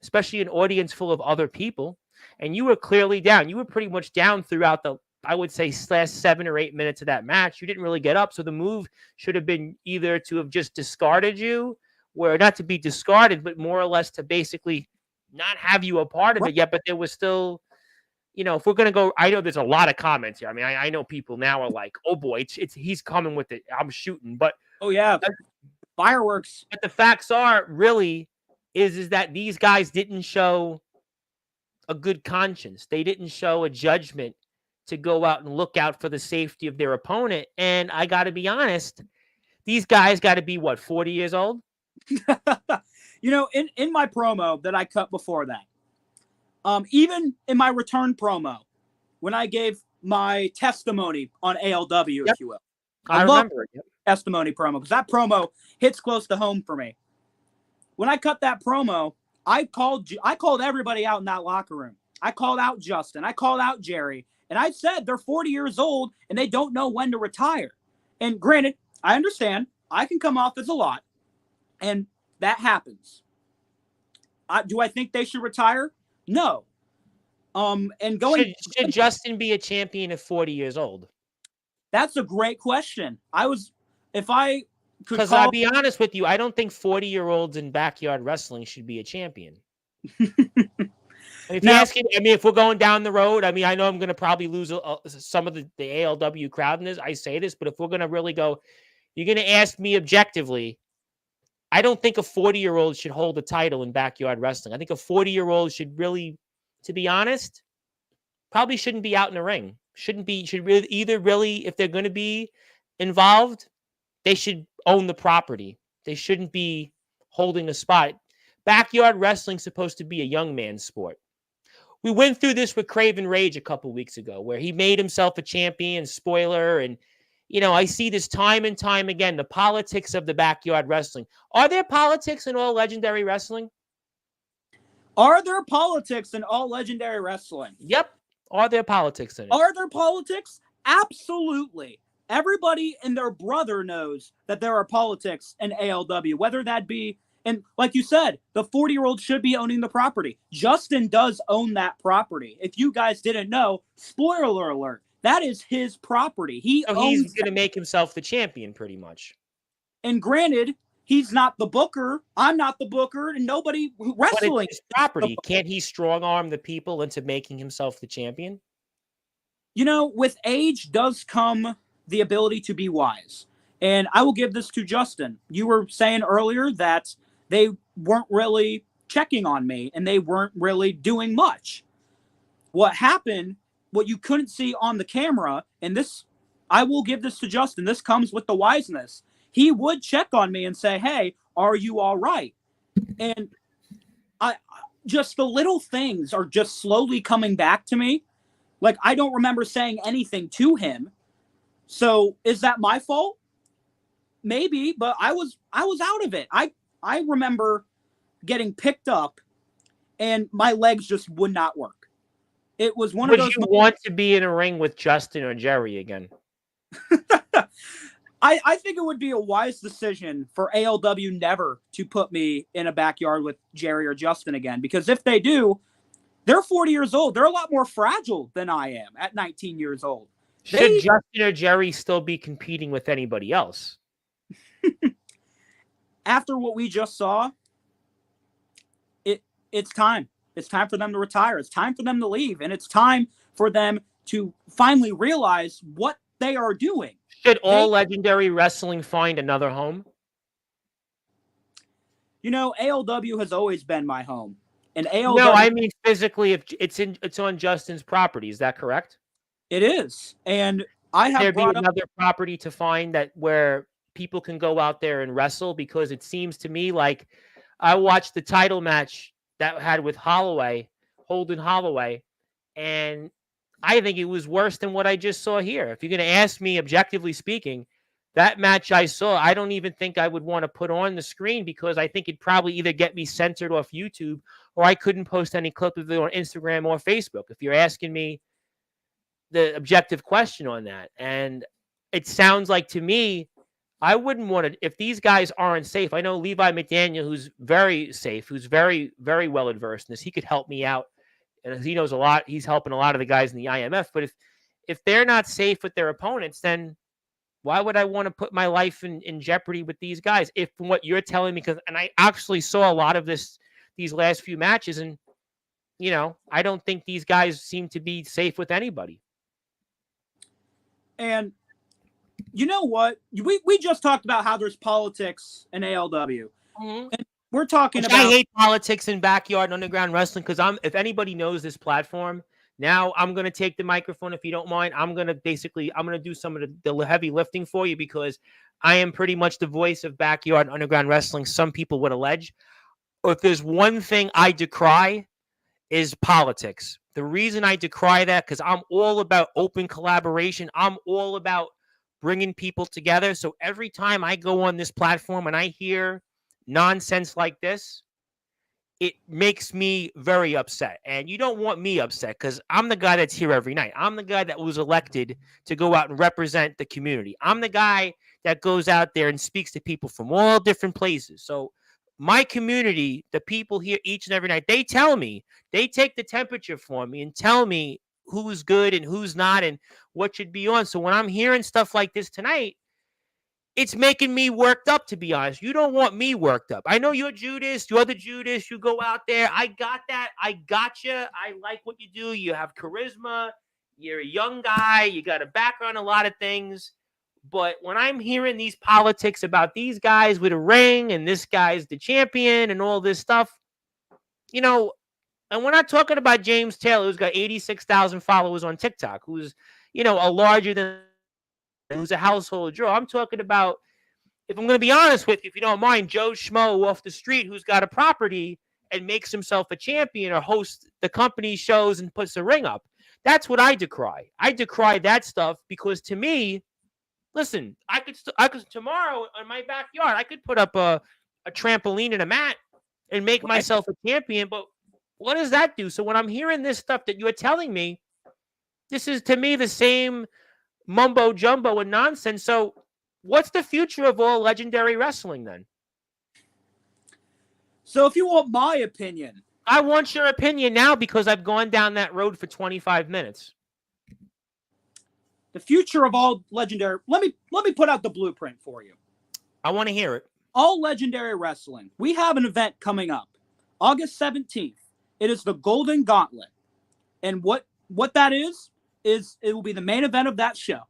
A: especially an audience full of other people. And you were clearly down. You were pretty much down throughout I would say, last 7 or 8 minutes of that match. You didn't really get up. So the move should have been either to have just discarded you, or not to be discarded, but more or less to basically not have you a part of it yet. But there was still, if we're going to go, I know there's a lot of comments here. I mean, I know people now are like, oh boy, he's coming with it. I'm shooting. But
B: oh yeah, fireworks.
A: But the facts are really is that these guys didn't show a good conscience. They didn't show a judgment to go out and look out for the safety of their opponent. And I got to be honest, these guys got to be, 40 years old?
B: In my promo that I cut before that, even in my return promo, when I gave my testimony on ALW, if you will,
A: I remember it.
B: Testimony promo, because that promo hits close to home for me. When I cut that promo, I called everybody out in that locker room. I called out Justin. I called out Jerry. And I said they're 40 years old and they don't know when to retire. And granted, I understand. I can come off as a lot. And that happens. Do I think they should retire? No.
A: Should Justin be a champion at 40 years old?
B: That's a great question.
A: Because I'll be honest with you, I don't think 40-year-olds in backyard wrestling should be a champion. If you ask me, if we're going down the road, I know I'm going to probably lose some of the ALW crowd in this. I say this, but if we're going to really go, you're going to ask me objectively, I don't think a 40-year-old should hold a title in backyard wrestling. I think a 40-year-old should really, to be honest, probably shouldn't be out in the ring. Should really, if they're going to be involved, they should own the property. They shouldn't be holding a spot. Backyard wrestling's supposed to be a young man's sport. We went through this with Craven Rage a couple weeks ago, where he made himself a champion, spoiler, and I see this time and time again, the politics of the backyard wrestling. Are there politics in all legendary wrestling?
B: Are there politics in all legendary wrestling?
A: Yep. Are there politics in it?
B: Are there politics? Absolutely. Everybody and their brother knows that there are politics in ALW, whether that be, and like you said, the 40-year-old should be owning the property. Justin does own that property. If you guys didn't know, spoiler alert, that is his property. He's going
A: to make himself the champion pretty much.
B: And granted, he's not the booker. I'm not the booker, and nobody wrestling.
A: But it's his property. Can't he strong arm the people into making himself the champion?
B: With age does come the ability to be wise. And I will give this to Justin. You were saying earlier that they weren't really checking on me and they weren't really doing much. What happened, what you couldn't see on the camera, and this, I will give this to Justin. This comes with the wiseness. He would check on me and say, hey, are you all right? And just the little things are just slowly coming back to me. Like, I don't remember saying anything to him. So is that my fault? Maybe, but I was out of it. I remember getting picked up and my legs just would not work. It was one of those.
A: Would you want to be in a ring with Justin or Jerry again?
B: I think it would be a wise decision for ALW never to put me in a backyard with Jerry or Justin again, because if they do, they're 40 years old. They're a lot more fragile than I am at 19 years old.
A: Should Justin or Jerry still be competing with anybody else?
B: After what we just saw, it's time. It's time for them to retire. It's time for them to leave. And it's time for them to finally realize what they are doing.
A: Should all legendary wrestling find another home?
B: ALW has always been my home. And ALW,
A: No, I mean physically. If it's on Justin's property, is that correct?
B: it is. And I
A: Could
B: have
A: there be
B: brought up.
A: another property to find that where people can go out there and wrestle? Because it seems to me like I watched the title match that had with Holden Holloway, and I think it was worse than what I just saw here. If you're going to ask me objectively speaking, that match I saw, I don't even think I would want to put on the screen because I think it'd probably either get me censored off YouTube or I couldn't post any clip of it on Instagram or Facebook. If you're asking me the objective question on that. And it sounds like to me, I wouldn't want to, if these guys aren't safe. I know Levi McDaniel, who's very safe, who's very, very well adversed in this. He could help me out. And he knows a lot. He's helping a lot of the guys in the IMF. But if they're not safe with their opponents, then why would I want to put my life in jeopardy with these guys? If from what you're telling me, and I actually saw a lot of these last few matches, and I don't think these guys seem to be safe with anybody.
B: And you know what? We just talked about how there's politics in ALW.
A: Mm-hmm.
B: And we're talking about.
A: I hate politics in backyard underground wrestling because if anybody knows this platform, now I'm going to take the microphone if you don't mind. I'm going to do some of the heavy lifting for you because I am pretty much the voice of backyard underground wrestling. Some people would allege. Or if there's one thing I decry is politics. The reason I decry that because I'm all about open collaboration. I'm all about bringing people together. So every time I go on this platform and I hear nonsense like this, it makes me very upset. And you don't want me upset because I'm the guy that's here every night. I'm the guy that was elected to go out and represent the community. I'm the guy that goes out there and speaks to people from all different places. So my community, the people here each and every night, they tell me, they take the temperature for me and tell me who's good and who's not and what should be on. So when I'm hearing stuff like this tonight, it's making me worked up, to be honest. You don't want me worked up. I know you're Judas. You're the Judas. You go out there. I got that. I got you. I like what you do. You have charisma. You're a young guy. You got a background in a lot of things. But when I'm hearing these politics about these guys with a ring and this guy's the champion and all this stuff, and we're not talking about James Taylor, who's got 86,000 followers on TikTok, who's, a larger than, who's a household draw. I'm talking about, if I'm going to be honest with you, if you don't mind, Joe Schmo off the street who's got a property and makes himself a champion or hosts the company shows and puts a ring up. That's what I decry. I decry that stuff because to me, listen, I could tomorrow in my backyard, I could put up a trampoline and a mat and make myself a champion. But what does that do? So when I'm hearing this stuff that you're telling me, this is to me the same mumbo jumbo and nonsense. So what's the future of all legendary wrestling then?
B: So if you want my opinion,
A: I want your opinion now because I've gone down that road for 25 minutes.
B: The future of all legendary. Let me put out the blueprint for you.
A: I want to hear it.
B: All legendary wrestling. We have an event coming up, August 17th. It is the Golden Gauntlet, and what that is it will be the main event of that show.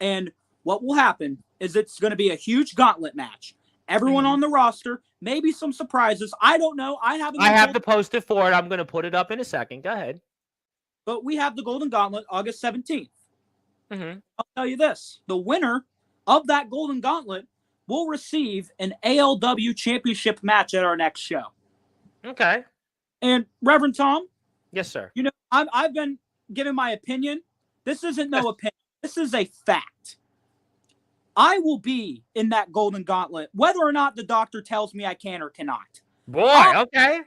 B: And what will happen is it's going to be a huge gauntlet match. Everyone on the roster, maybe some surprises. I don't know. I have
A: the poster for it. I'm going to put it up in a second. Go ahead.
B: But we have the Golden Gauntlet August 17th.
A: Mm-hmm.
B: I'll tell you this. The winner of that Golden Gauntlet will receive an ALW championship match at our next show.
A: Okay.
B: And Reverend Tom?
A: Yes, sir.
B: I've been giving my opinion. This isn't no opinion. This is a fact. I will be in that Golden Gauntlet, whether or not the doctor tells me I can or cannot.
A: Boy, okay.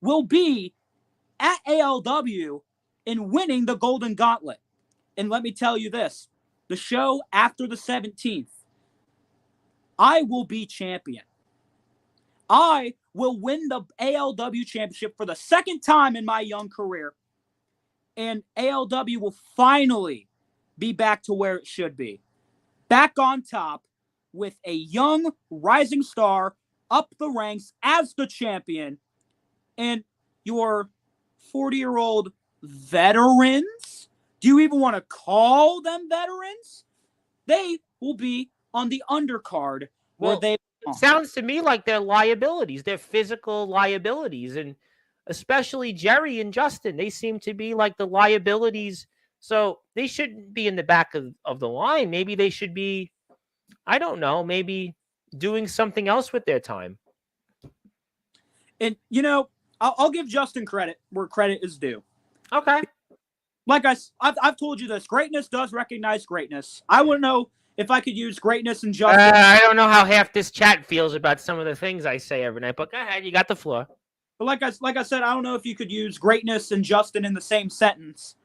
B: Will be at ALW in winning the Golden Gauntlet. And let me tell you this, the show after the 17th, I will be champion. I will win the ALW championship for the second time in my young career. And ALW will finally be back to where it should be. Back on top with a young rising star up the ranks as the champion. And your 40-year-old veterans, do you even want to call them veterans? They will be on the undercard where they
A: it sounds to me like they're liabilities. They're physical liabilities. And especially Jerry and Justin. They seem to be like the liabilities. So they shouldn't be in the back of the line. Maybe they should be, I don't know, maybe doing something else with their time.
B: And, I'll give Justin credit where credit is due.
A: Okay.
B: Like I've told you this, greatness does recognize greatness. I wouldn't know if I could use greatness and Justin.
A: I don't know how half this chat feels about some of the things I say every night, but go ahead. You got the floor.
B: But like I said, I don't know if you could use greatness and Justin in the same sentence.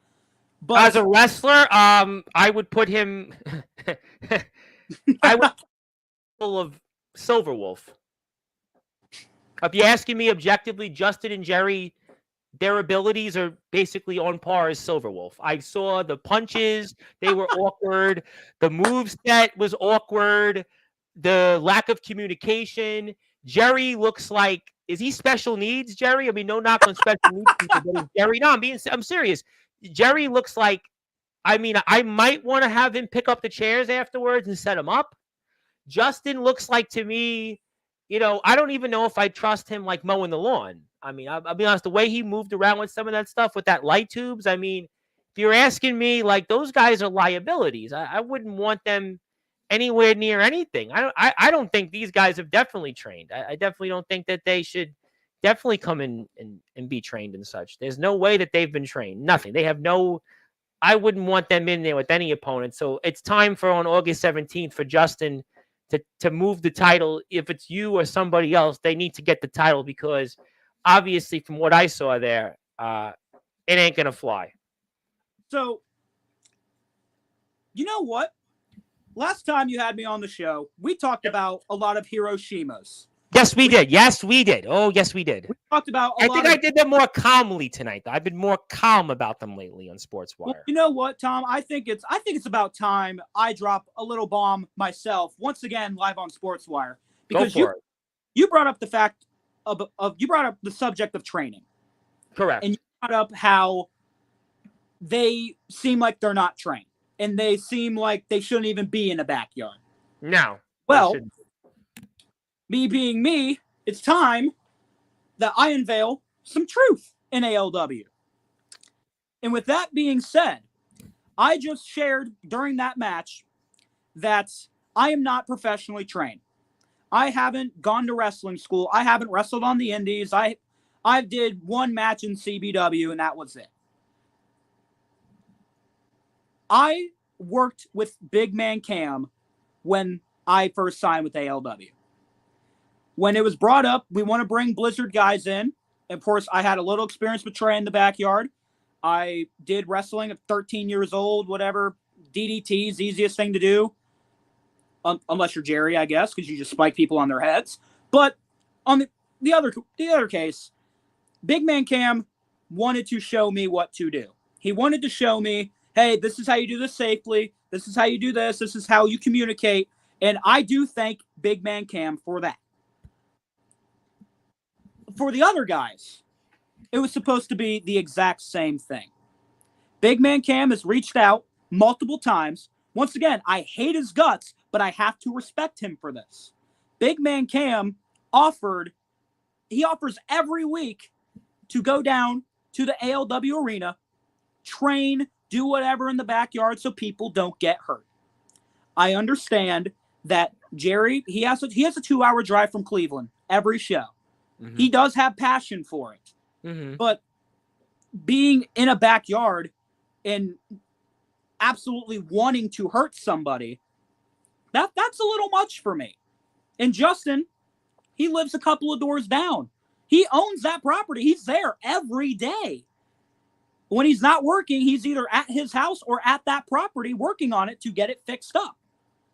A: But as a wrestler, I would put him. I would full of Silverwolf. If you're asking me objectively, Justin and Jerry, their abilities are basically on par as Silverwolf. I saw the punches; they were awkward. The move set was awkward. The lack of communication. Jerry looks like. Is he special needs, Jerry? I mean, no knock on special needs people, but is Jerry? No, I'm serious. Jerry looks like. I mean, I might want to have him pick up the chairs afterwards and set him up. Justin looks like to me, I don't even know if I trust him like mowing the lawn. I mean, I'll be honest, the way he moved around with some of that stuff with that light tubes, I mean, if you're asking me, like, those guys are liabilities. I wouldn't want them anywhere near anything. I don't think these guys have definitely trained. I definitely don't think that they should definitely come in and be trained and such. There's no way that they've been trained. Nothing. They have no, I wouldn't want them in there with any opponent. So it's time for on August 17th for Justin to move the title. If it's you or somebody else, they need to get the title because obviously from what I saw there, it ain't going to fly.
B: So, you know what? Last time you had me on the show, we talked about a lot of Hiroshimas.
A: Yes, we did. Yes, we did. Oh, yes, we did.
B: We talked about
A: I did them more calmly tonight. I've been more calm about them lately on Sportswire.
B: Well, you know what, Tom? I think it's about time I drop a little bomb myself once again live on Sportswire because you brought up the fact of you brought up the subject of training.
A: Correct.
B: And you brought up how they seem like they're not trained and they seem like they shouldn't even be in the backyard.
A: No.
B: Well, me being me, it's time that I unveil some truth in ALW. And with that being said, I just shared during that match that I am not professionally trained. I haven't gone to wrestling school. I haven't wrestled on the indies. I did one match in CBW, and that was it. I worked with Big Man Cam when I first signed with ALW. When it was brought up, we want to bring Blizzard guys in. Of course, I had a little experience with Trey in the backyard. I did wrestling at 13 years old, whatever. DDT's easiest thing to do. Unless you're Jerry, I guess, because you just spike people on their heads. But on the other case, Big Man Cam wanted to show me what to do. He wanted to show me, hey, this is how you do this safely. This is how you do this. This is how you communicate. And I do thank Big Man Cam for that. For the other guys, it was supposed to be the exact same thing. Big Man Cam has reached out multiple times. Once again, I hate his guts, but I have to respect him for this. Big Man Cam offers every week to go down to the ALW arena, train, do whatever in the backyard so people don't get hurt. I understand that Jerry, he has a 2-hour drive from Cleveland every show. Mm-hmm. He does have passion for it. Mm-hmm. But being in a backyard and absolutely wanting to hurt somebody, that's a little much for me. And Justin, he lives a couple of doors down. He owns that property. He's there every day. When he's not working, he's either at his house or at that property working on it to get it fixed up.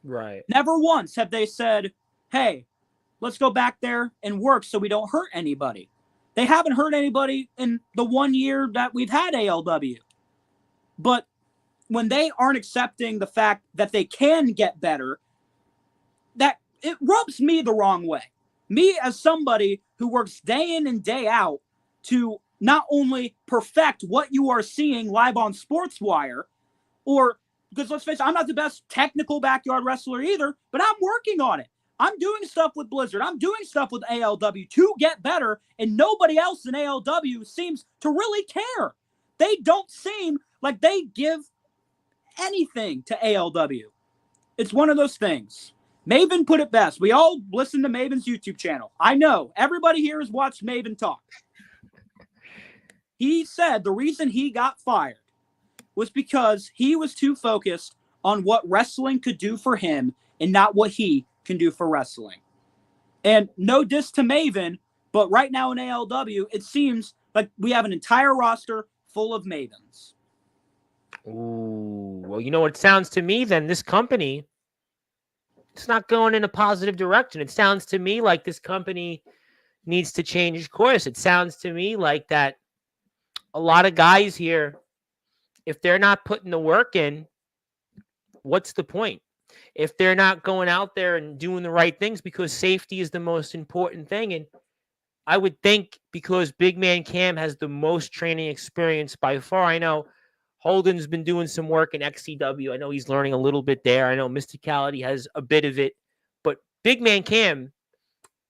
A: Right.
B: Never once have they said, hey, let's go back there and work so we don't hurt anybody. They haven't hurt anybody in the 1 year that we've had ALW. But when they aren't accepting the fact that they can get better, that it rubs me the wrong way. Me as somebody who works day in and day out to not only perfect what you are seeing live on Sportswire, or because let's face it, I'm not the best technical backyard wrestler either, but I'm working on it. I'm doing stuff with Blizzard. I'm doing stuff with ALW to get better, and nobody else in ALW seems to really care. They don't seem like they give anything to ALW. It's one of those things. Maven put it best. We all listen to Maven's YouTube channel. I know. Everybody here has watched Maven talk. He said the reason he got fired was because he was too focused on what wrestling could do for him and not what he can do for wrestling. And no diss to Maven, but right now in ALW, it seems like we have an entire roster full of Mavens.
A: Ooh, well, you know what it sounds to me then? This company, it's not going in a positive direction. It sounds to me like this company needs to change course. It sounds to me like that a lot of guys here, if they're not putting the work in, what's the point? If they're not going out there and doing the right things, because safety is the most important thing. And I would think because Big Man Cam has the most training experience by far. I know Holden's been doing some work in XCW. I know he's learning a little bit there. I know Mysticality has a bit of it. But Big Man Cam,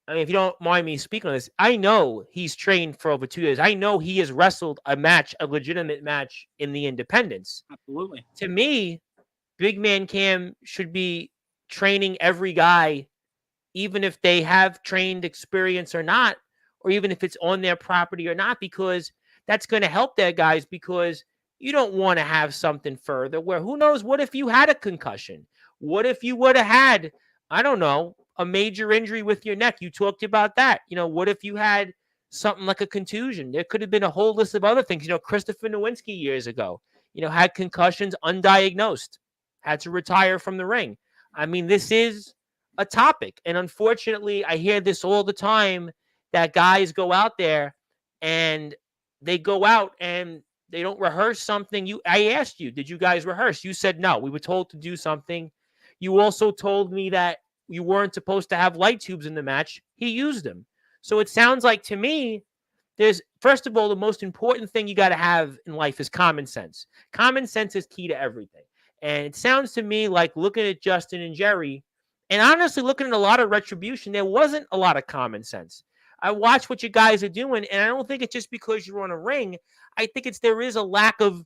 A: I mean, if you don't mind me speaking on this, I know he's trained for over 2 years. I know he has wrestled a match, a legitimate match in the independents.
B: Absolutely.
A: To me, Big Man Cam should be training every guy, even if they have trained experience or not, or even if it's on their property or not, because that's going to help their guys, because you don't want to have something further where who knows, what if you had a concussion? What if you would have had, I don't know, a major injury with your neck? You talked about that. You know, what if you had something like a contusion? There could have been a whole list of other things. You know, Christopher Nowinski years ago, you know, had concussions undiagnosed, had to retire from the ring. I mean, this is a topic. And unfortunately, I hear this all the time, that guys go out there and they go out and they don't rehearse something. I asked you, did you guys rehearse? You said no. We were told to do something. You also told me that you weren't supposed to have light tubes in the match. He used them. So it sounds like to me, there's, first of all, the most important thing you got to have in life is common sense. Common sense is key to everything. And it sounds to me like, looking at Justin and Jerry, and honestly looking at a lot of Retribution, there wasn't a lot of common sense. I watch what you guys are doing, and I don't think it's just because you're on a ring. I think there is a lack of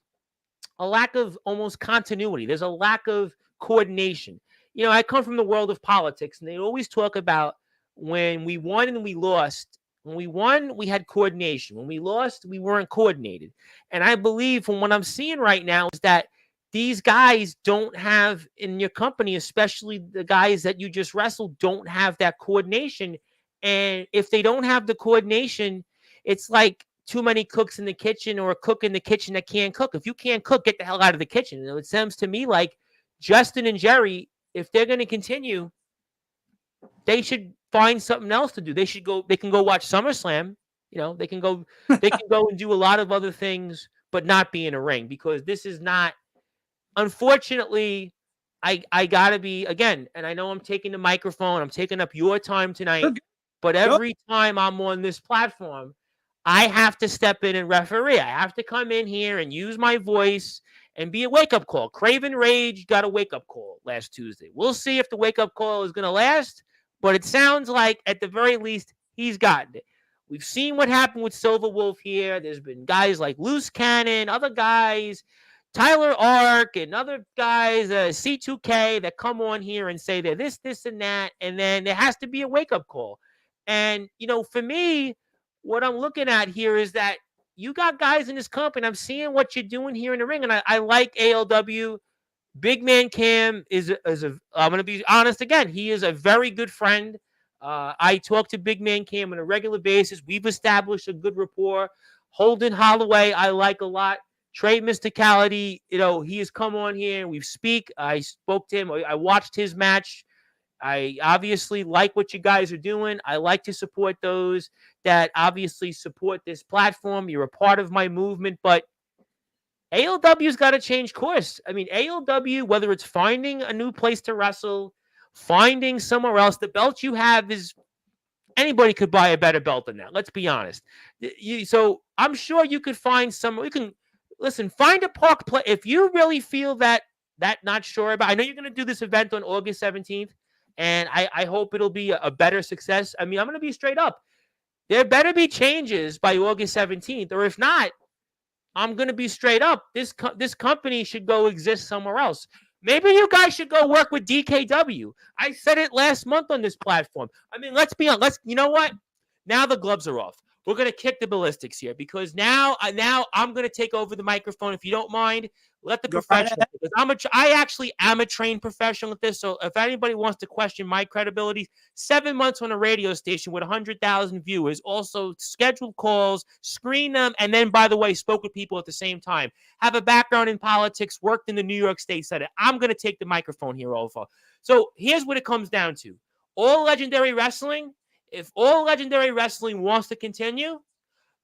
A: almost continuity. There's a lack of coordination. You know, I come from the world of politics, and they always talk about when we won and we lost. When we won, we had coordination. When we lost, we weren't coordinated. And I believe from what I'm seeing right now is that these guys don't have, in your company, especially the guys that you just wrestled, don't have that coordination. And if they don't have the coordination, it's like too many cooks in the kitchen, or a cook in the kitchen that can't cook. If you can't cook, get the hell out of the kitchen. And it sounds to me like Justin and Jerry, if they're going to continue, they should find something else to do. They can go watch SummerSlam. You know, they can go and do a lot of other things, but not be in a ring, because this is not, unfortunately, I gotta be, again, and I know I'm taking the microphone, I'm taking up your time tonight, but every time I'm on this platform, I have to step in and referee. I have to come in here and use my voice and be a wake-up call. Craven Rage got a wake-up call last Tuesday. We'll see if the wake-up call is going to last, but it sounds like, at the very least, he's gotten it. We've seen what happened with Silver Wolf here. There's been guys like Loose Cannon, other guys, Tyler Ark, and other guys, C2K, that come on here and say they're this, and that, and then there has to be a wake-up call. And, you know, for me, what I'm looking at here is that you got guys in this company. I'm seeing what you're doing here in the ring, and I like ALW. Big Man Cam is I'm going to be honest again, he is a very good friend. I talk to Big Man Cam on a regular basis. We've established a good rapport. Holden Holloway, I like a lot. Trey Mysticality, you know, he has come on here. I spoke to him. I watched his match. I obviously like what you guys are doing. I like to support those that obviously support this platform. You're a part of my movement, but ALW's got to change course. I mean, ALW, whether it's finding a new place to wrestle, finding somewhere else, the belt you have is, anybody could buy a better belt than that. Let's be honest. So I'm sure you could find somewhere. You can, listen, find a park play. If you really feel that not sure about, I know you're going to do this event on August 17th. And I hope it'll be a better success. I mean, I'm going to be straight up. There better be changes by August 17th, or if not, I'm going to be straight up. This company should go exist somewhere else. Maybe you guys should go work with DKW. I said it last month on this platform. I mean, let's be honest. You know what? Now the gloves are off. We're going to kick the ballistics here because now I'm going to take over the microphone. If you don't mind, let the
B: Go right
A: professional. Because I actually am a trained professional at this. So if anybody wants to question my credibility, 7 months on a radio station with 100,000 viewers, also scheduled calls, screen them, and then, by the way, spoke with people at the same time. Have a background in politics, worked in the New York State Senate. I'm going to take the microphone here, over. So here's what it comes down to. All Legendary Wrestling, if All Legendary Wrestling wants to continue,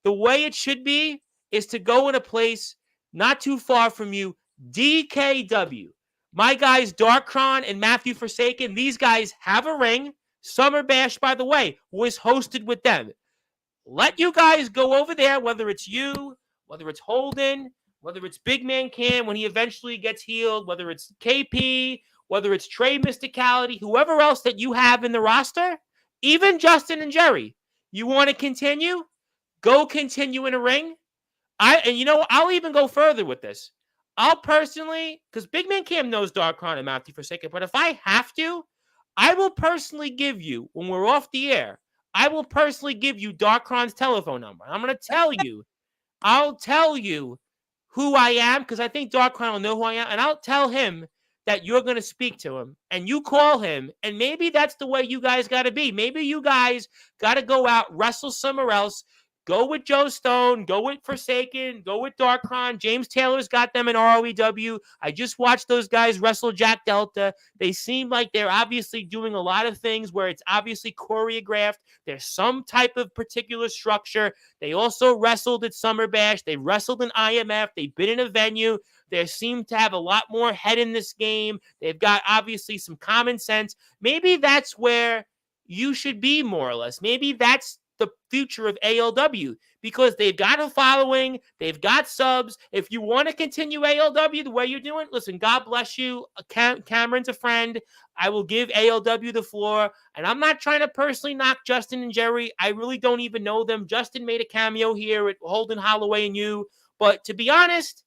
A: the way it should be is to go in a place not too far from you, DKW. My guys, Darkron and Matthew Forsaken, these guys have a ring. Summer Bash, by the way, was hosted with them. Let you guys go over there, whether it's you, whether it's Holden, whether it's Big Man Cam when he eventually gets healed, whether it's KP, whether it's Trey Mysticality, whoever else that you have in the roster, even Justin and Jerry. You want to continue? Go continue in a ring. And you know, I'll even go further with this. I'll personally, because Big Man Cam knows Darkron and Matthew Forsaken, but if I have to, I will personally give you, when we're off the air, I will personally give you Darkron's telephone number. I'm going to tell you, I'll tell you who I am, because I think Darkron will know who I am, and I'll tell him that you're going to speak to him, and you call him, and maybe that's the way you guys got to be. Maybe you guys got to go out, wrestle somewhere else, go with Joe Stone, go with Forsaken, go with Darkron. James Taylor's got them in ROEW. I just watched those guys wrestle Jack Delta. They seem like they're obviously doing a lot of things where it's obviously choreographed. There's some type of particular structure. They also wrestled at Summer Bash. They wrestled in IMF. They've been in a venue. They seem to have a lot more head in this game. They've got obviously some common sense. Maybe that's where you should be, more or less. Maybe that's the future of ALW, because they've got a following, they've got subs. If you want to continue ALW the way you're doing, listen, God bless you. Cameron's a friend. I will give ALW the floor, and I'm not trying to personally knock Justin and Jerry. I really don't even know them. Justin made a cameo here at Holden Holloway and you, but to be honest,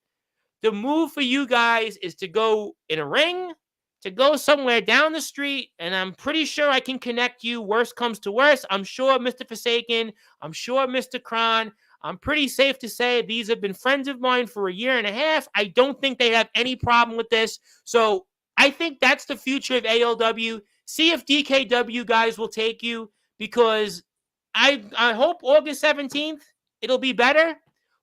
A: the move for you guys is to go in a ring, to go somewhere down the street, and I'm pretty sure I can connect you. Worst comes to worst, I'm sure Mr. Forsaken, I'm sure Mr. Kron, I'm pretty safe to say these have been friends of mine for a year and a half. I don't think they have any problem with this. So I think that's the future of ALW. See if DKW guys will take you, because I hope August 17th it'll be better.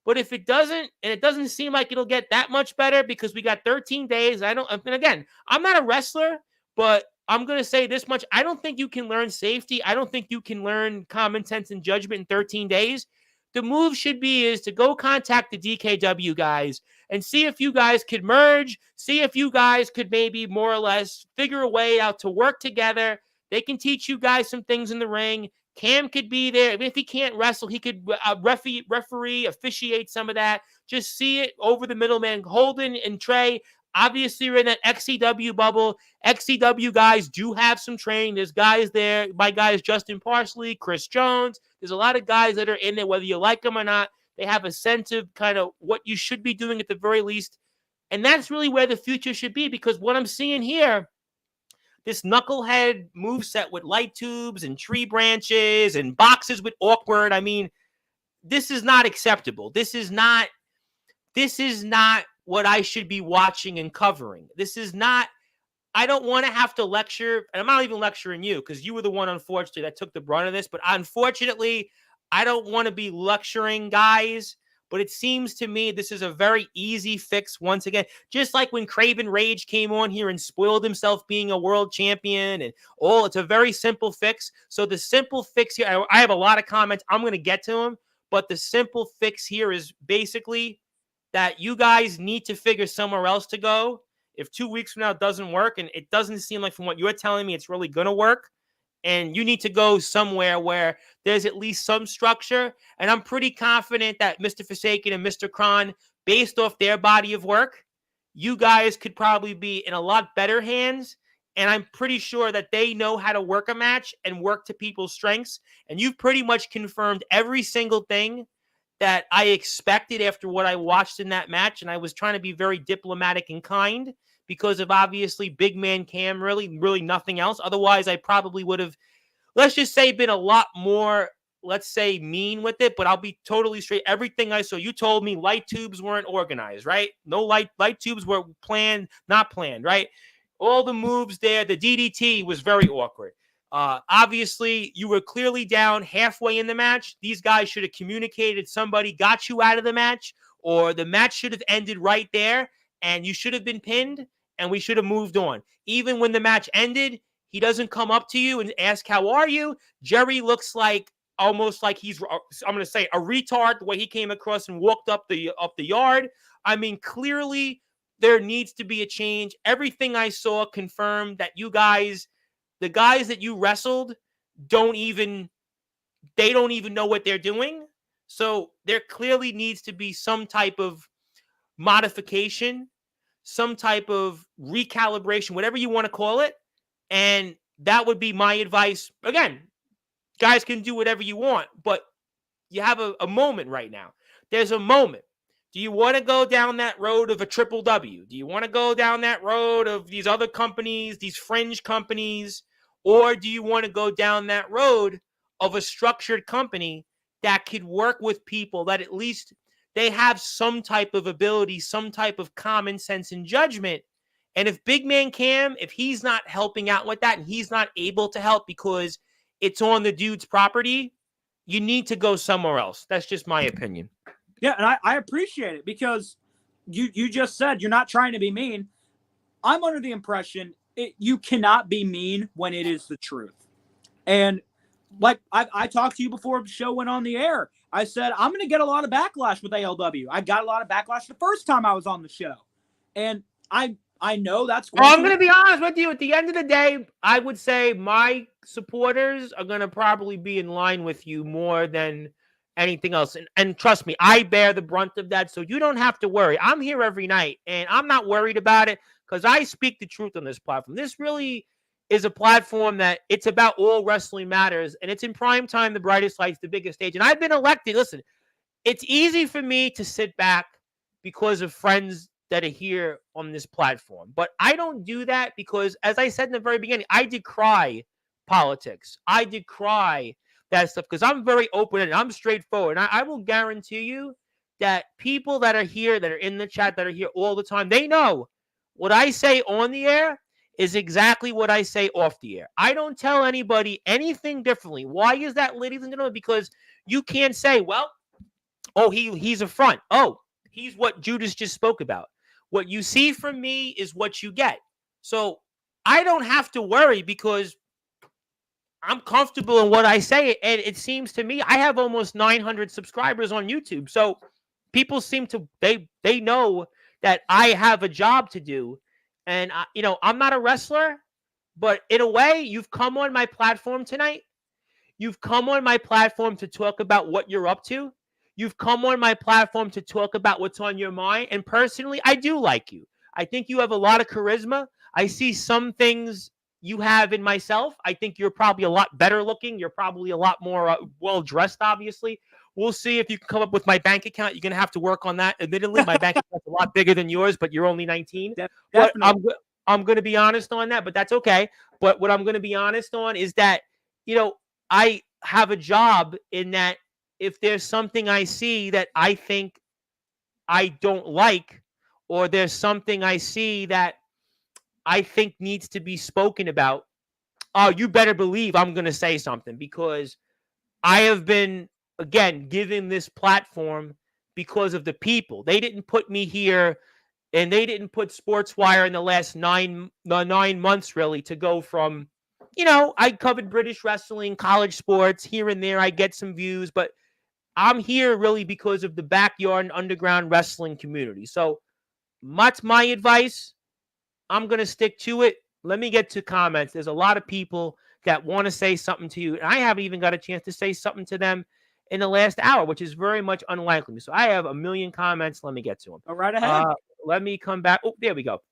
A: But if it doesn't, and it doesn't seem like it'll get that much better because we got 13 days, and again, I'm not a wrestler, but I'm going to say this much. I don't think you can learn safety. I don't think you can learn common sense and judgment in 13 days. The move should be is to go contact the DKW guys and see if you guys could merge, see if you guys could maybe more or less figure a way out to work together. They can teach you guys some things in the ring. Cam could be there. Even if he can't wrestle, he could referee, officiate some of that. Just see it over the middleman. Holden and Trey, obviously, we're in that XCW bubble. XCW guys do have some training. There's guys there. My guys, Justin Parsley, Chris Jones. There's a lot of guys that are in there, whether you like them or not. They have a sense of kind of what you should be doing at the very least. And that's really where the future should be, because what I'm seeing here, this knucklehead moveset with light tubes and tree branches and boxes with awkward. I mean, this is not acceptable. This is not what I should be watching and covering. This is not, I don't want to have to lecture, and I'm not even lecturing you because you were the one, unfortunately, that took the brunt of this. But unfortunately, I don't want to be lecturing guys. But it seems to me this is a very easy fix once again. Just like when Craven Rage came on here and spoiled himself being a world champion and all, it's a very simple fix. So the simple fix here, I have a lot of comments. I'm going to get to them. But the simple fix here is basically that you guys need to figure somewhere else to go. If 2 weeks from now it doesn't work, and it doesn't seem like from what you're telling me it's really going to work, and you need to go somewhere where there's at least some structure. And I'm pretty confident that Mr. Forsaken and Mr. Kron, based off their body of work, you guys could probably be in a lot better hands And I'm pretty sure that they know how to work a match and work to people's strengths. And you've pretty much confirmed every single thing that I expected after what I watched in that match. And I was trying to be very diplomatic and kind because of obviously big man Cam, really nothing else. Otherwise, I probably would have, let's just say, been a lot more, let's say, mean with it. But I'll be totally straight. Everything I saw, you told me light tubes weren't organized, right? No light tubes were planned, not planned, right? All the moves there, the DDT was very awkward. Obviously, you were clearly down halfway in the match. These guys should have communicated. Somebody got you out of the match, or the match should have ended right there, and you should have been pinned, and we should have moved on. Even when the match ended, he doesn't come up to you and ask, how are you? Jerry looks like almost like he's, I'm going to say, a retard, the way he came across and walked up the yard. I mean, clearly, there needs to be a change. Everything I saw confirmed that you guys, the guys that you wrestled, don't even know what they're doing. So there clearly needs to be some type of modification, some type of recalibration, whatever you want to call it. And that would be my advice. Again, guys can do whatever you want, but you have a moment right now. There's a moment. Do you want to go down that road of a triple W? Do you want to go down that road of these other companies, these fringe companies? Or do you want to go down that road of a structured company that could work with people that at least they have some type of ability, some type of common sense and judgment? And if Big Man Cam, if he's not helping out with that and he's not able to help because it's on the dude's property, you need to go somewhere else. That's just my opinion.
B: Yeah, and I appreciate it because you just said you're not trying to be mean. I'm under the impression you cannot be mean when it is the truth. And like I talked to you before the show went on the air. I said, I'm going to get a lot of backlash with ALW. I got a lot of backlash the first time I was on the show. And I know that's
A: going I'm going to be honest with you. At the end of the day, I would say my supporters are going to probably be in line with you more than anything else. And trust me, I bear the brunt of that. So you don't have to worry. I'm here every night and I'm not worried about it because I speak the truth on this platform. This really is a platform that it's about all wrestling matters. And it's in prime time, the brightest lights, the biggest stage. And I've been elected. Listen, it's easy for me to sit back because of friends that are here on this platform. But I don't do that because, as I said in the very beginning, I decry politics. I decry that stuff because I'm very open and I'm straightforward. And I will guarantee you that people that are here, that are in the chat, that are here all the time, they know what I say on the air is exactly what I say off the air. I don't tell anybody anything differently. Why is that, ladies and gentlemen? Because you can't say, well, oh, he's a front. Oh, he's what Judas just spoke about. What you see from me is what you get. So I don't have to worry because I'm comfortable in what I say. And it seems to me, I have almost 900 subscribers on YouTube. So people seem to, they know that I have a job to do. And, I'm not a wrestler, but in a way, you've come on my platform tonight. You've come on my platform to talk about what you're up to. You've come on my platform to talk about what's on your mind. And personally, I do like you. I think you have a lot of charisma. I see some things you have in myself. I think you're probably a lot better looking. You're probably a lot more well-dressed, obviously. We'll see if you can come up with my bank account. You're going to have to work on that. Admittedly, my bank account's a lot bigger than yours, but you're only 19. But I'm going to be honest on that, but that's okay. But what I'm going to be honest on is that, I have a job in that if there's something I see that I think I don't like, or there's something I see that I think needs to be spoken about, oh, you better believe I'm going to say something because I have been, again, given this platform because of the people. They didn't put me here and they didn't put Sportzwire in the last 9 months really to go from, I covered British wrestling, college sports here and there. I get some views, but I'm here really because of the backyard and underground wrestling community. So that's my advice. I'm going to stick to it. Let me get to comments. There's a lot of people that want to say something to you. And I haven't even got a chance to say something to them in the last hour, which is very much unlikely. So I have a million comments. Let me get to them.
B: All right ahead.
A: Let me come back. Oh, there we go.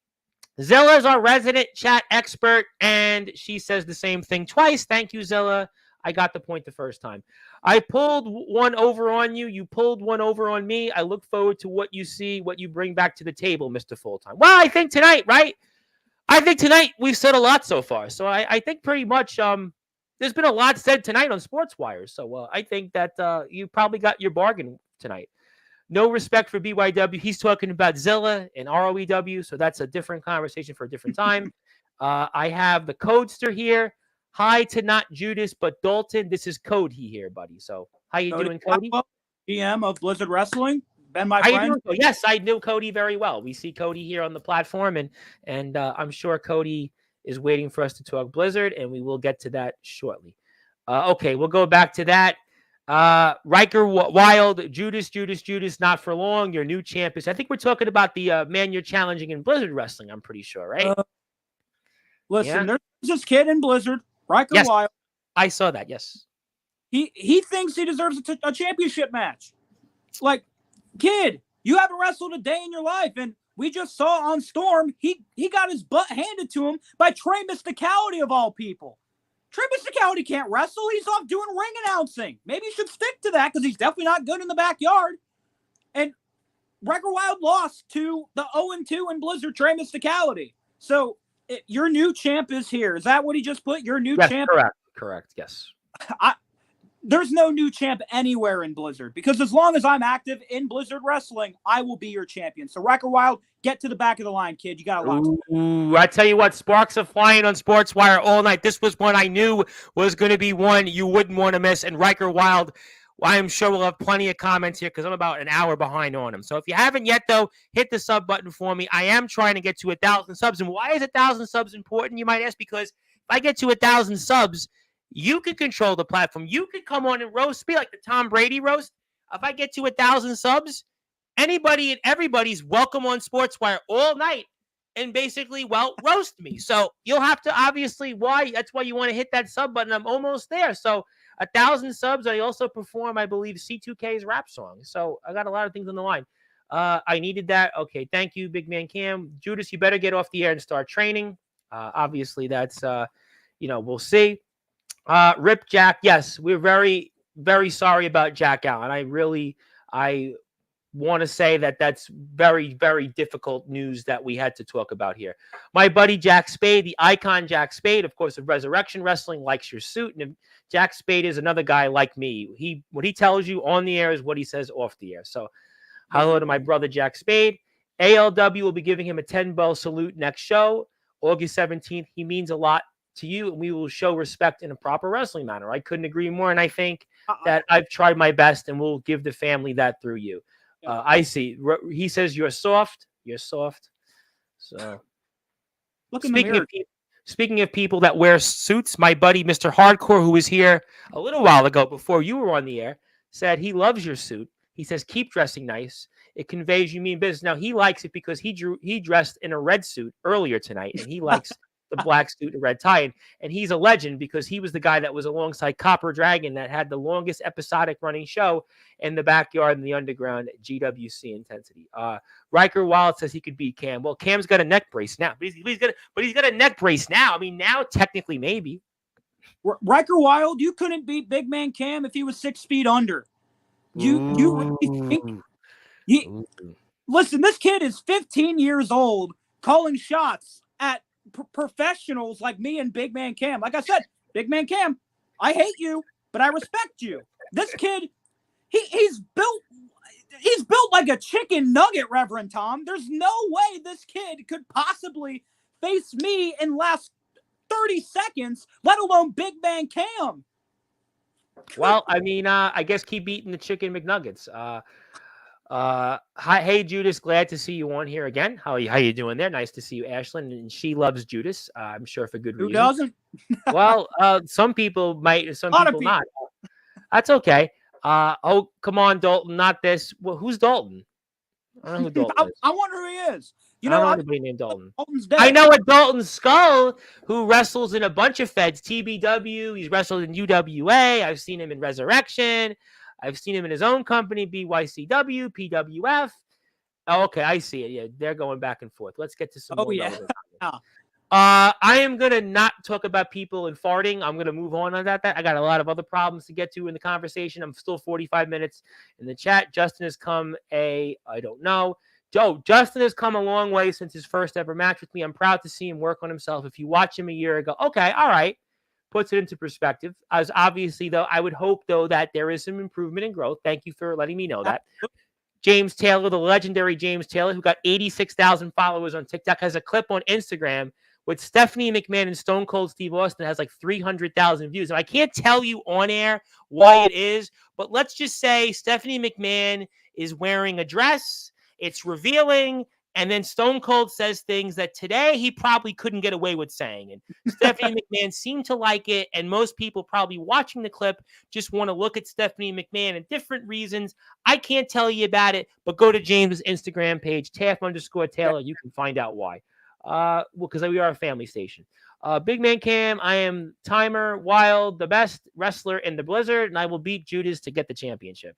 A: Zilla's our resident chat expert, and she says the same thing twice. Thank you, Zilla. I got the point the first time. I pulled one over on you. You pulled one over on me. I look forward to what you see, what you bring back to the table, Mr. Fulltime. Well, I think tonight, right? I think tonight we've said a lot so far. So I think pretty much there's been a lot said tonight on Sportswire. So I think that you probably got your bargain tonight. No respect for BYW. He's talking about Zilla and ROEW, so that's a different conversation for a different time. I have the Codester here. Hi to not Judas, but Dalton. This is Cody here, buddy. So how you doing, Cody?
B: GM of Blizzard Wrestling. Ben, my
A: how
B: friend.
A: You doing? Yes, I knew Cody very well. We see Cody here on the platform, and I'm sure Cody is waiting for us to talk Blizzard, and we will get to that shortly. Okay, we'll go back to that. Riker Wild, Judas, not for long. Your new champ is. I think we're talking about the man you're challenging in Blizzard Wrestling. I'm pretty sure, right?
B: Listen, there's this kid in Blizzard, Riker Wild.
A: I saw that. Yes,
B: he thinks he deserves a championship match. Like, kid, you haven't wrestled a day in your life, and we just saw on Storm he got his butt handed to him by Trey Mysticality of all people. Trey Mysticality can't wrestle. He's off doing ring announcing. Maybe he should stick to that because he's definitely not good in the backyard. And Riker Wild lost to the 0-2 in Blizzard, Trey Mysticality. So your new champ is here. Is that what he just put? Your new champ?
A: Correct. Yes.
B: There's no new champ anywhere in Blizzard because as long as I'm active in Blizzard Wrestling, I will be your champion. So Riker Wild, get to the back of the line, kid. You got a lot.
A: Ooh, I tell you what, sparks are flying on Sportswire all night. This was one I knew was going to be one you wouldn't want to miss. And Riker Wild, I am sure we'll have plenty of comments here because I'm about an hour behind on him. So if you haven't yet, though, hit the sub button for me. I am trying to get to 1,000 subs. And why is 1,000 subs important, you might ask? Because if I get to 1,000 subs, you can control the platform. You can come on and roast me like the Tom Brady roast. If I get to 1,000 subs, anybody and everybody's welcome on Sportswire all night and basically, roast me. So you'll have to obviously that's why you want to hit that sub button. I'm almost there. So 1,000 subs. I also perform, I believe, C2K's rap song. So I got a lot of things on the line. I needed that. Okay, thank you, Big Man Cam. Judas, you better get off the air and start training. Obviously, that's we'll see. Rip Jack, yes, we're very, very sorry about Jack Allen. I want to say that that's very, very difficult news that we had to talk about here. My buddy Jack Spade, the icon Jack Spade, of course, of Resurrection Wrestling, likes your suit. And Jack Spade is another guy like me. What he tells you on the air is what he says off the air. So hello to my brother Jack Spade. ALW will be giving him a 10-bell salute next show, August 17th. He means a lot to you, and we will show respect in a proper wrestling manner. I couldn't agree more, and I think that I've tried my best, and we'll give the family that through you. I see. He says you're soft. You're soft. So, speaking of people that wear suits, my buddy Mr. Hardcore, who was here a little while ago before you were on the air, said he loves your suit. He says keep dressing nice. It conveys you mean business. Now he likes it because he dressed in a red suit earlier tonight, and he likes the black suit and red tie. And he's a legend because he was the guy that was alongside Copper Dragon that had the longest episodic running show in the backyard in the underground at GWC Intensity. Riker Wild says he could beat Cam. Well, Cam's got a neck brace now, but he's got a neck brace now. I mean, now technically maybe.
B: Riker Wild, you couldn't beat Big Man Cam if he was 6 feet under. You listen, this kid is 15 years old calling shots at professionals like me and Big Man Cam. Like I said, Big Man Cam, I hate you, but I respect you. This kid, he's built like a chicken nugget, Reverend Tom. There's no way this kid could possibly face me in last 30 seconds, let alone Big Man Cam.
A: Well, I mean, I guess keep eating the chicken McNuggets. Hey Judas, glad to see you on here again. How you doing there? Nice to see you, Ashlyn. And she loves Judas. I'm sure for good reason.
B: Who doesn't?
A: Well, some people might, some people not. That's okay. Oh, come on, Dalton. Not this. Well, who's Dalton? I don't know who Dalton is.
B: I wonder who he is.
A: I don't know anybody named Dalton.
B: Dalton's dead.
A: I know a Dalton Skull who wrestles in a bunch of feds. TBW. He's wrestled in UWA. I've seen him in Resurrection. I've seen him in his own company, BYCW, PWF. Oh, okay, I see it. Yeah, they're going back and forth. Let's get to some more.
B: Yeah.
A: I am going to not talk about people and farting. I'm going to move on that. I got a lot of other problems to get to in the conversation. I'm still 45 minutes in the chat. Justin has come I don't know. Justin has come a long way since his first ever match with me. I'm proud to see him work on himself. If you watch him a year ago, okay, all right. Puts it into perspective. As obviously, though, I would hope, though, that there is some improvement and growth. Thank you for letting me know that. James Taylor, the legendary James Taylor, who got 86,000 followers on TikTok, has a clip on Instagram with Stephanie McMahon and Stone Cold Steve Austin. Has like 300,000 views. And I can't tell you on air why it is, but let's just say Stephanie McMahon is wearing a dress. It's revealing. And then Stone Cold says things that today he probably couldn't get away with saying. And Stephanie McMahon seemed to like it. And most people probably watching the clip just want to look at Stephanie McMahon and different reasons. I can't tell you about it, but go to James' Instagram page, Taff_Taylor. You can find out why. Because we are a family station. Big Man Cam, I am Timer Wild, the best wrestler in the Blizzard, and I will beat Judas to get the championship.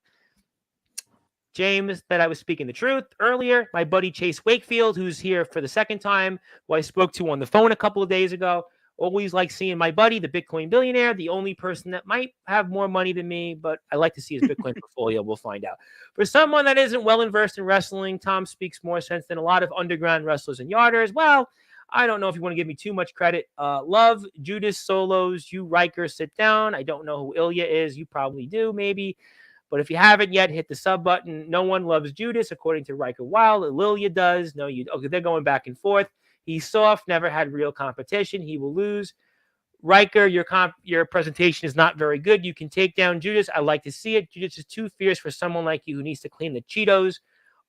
A: James, that I was speaking the truth earlier. My buddy Chase Wakefield, who's here for the second time, who I spoke to on the phone a couple of days ago. Always like seeing my buddy, the Bitcoin billionaire, the only person that might have more money than me, but I like to see his Bitcoin portfolio. We'll find out. For someone that isn't well versed in wrestling, Tom speaks more sense than a lot of underground wrestlers and yarders. Well, I don't know if you want to give me too much credit. Love Judas solos. You Riker, sit down. I don't know who Ilya is. You probably do, maybe. But if you haven't yet, hit the sub button. No one loves Judas, according to Riker Wild. Lilia does. No, you. Okay, they're going back and forth. He's soft, never had real competition. He will lose. Riker, your presentation is not very good. You can take down Judas. I like to see it. Judas is too fierce for someone like you who needs to clean the Cheetos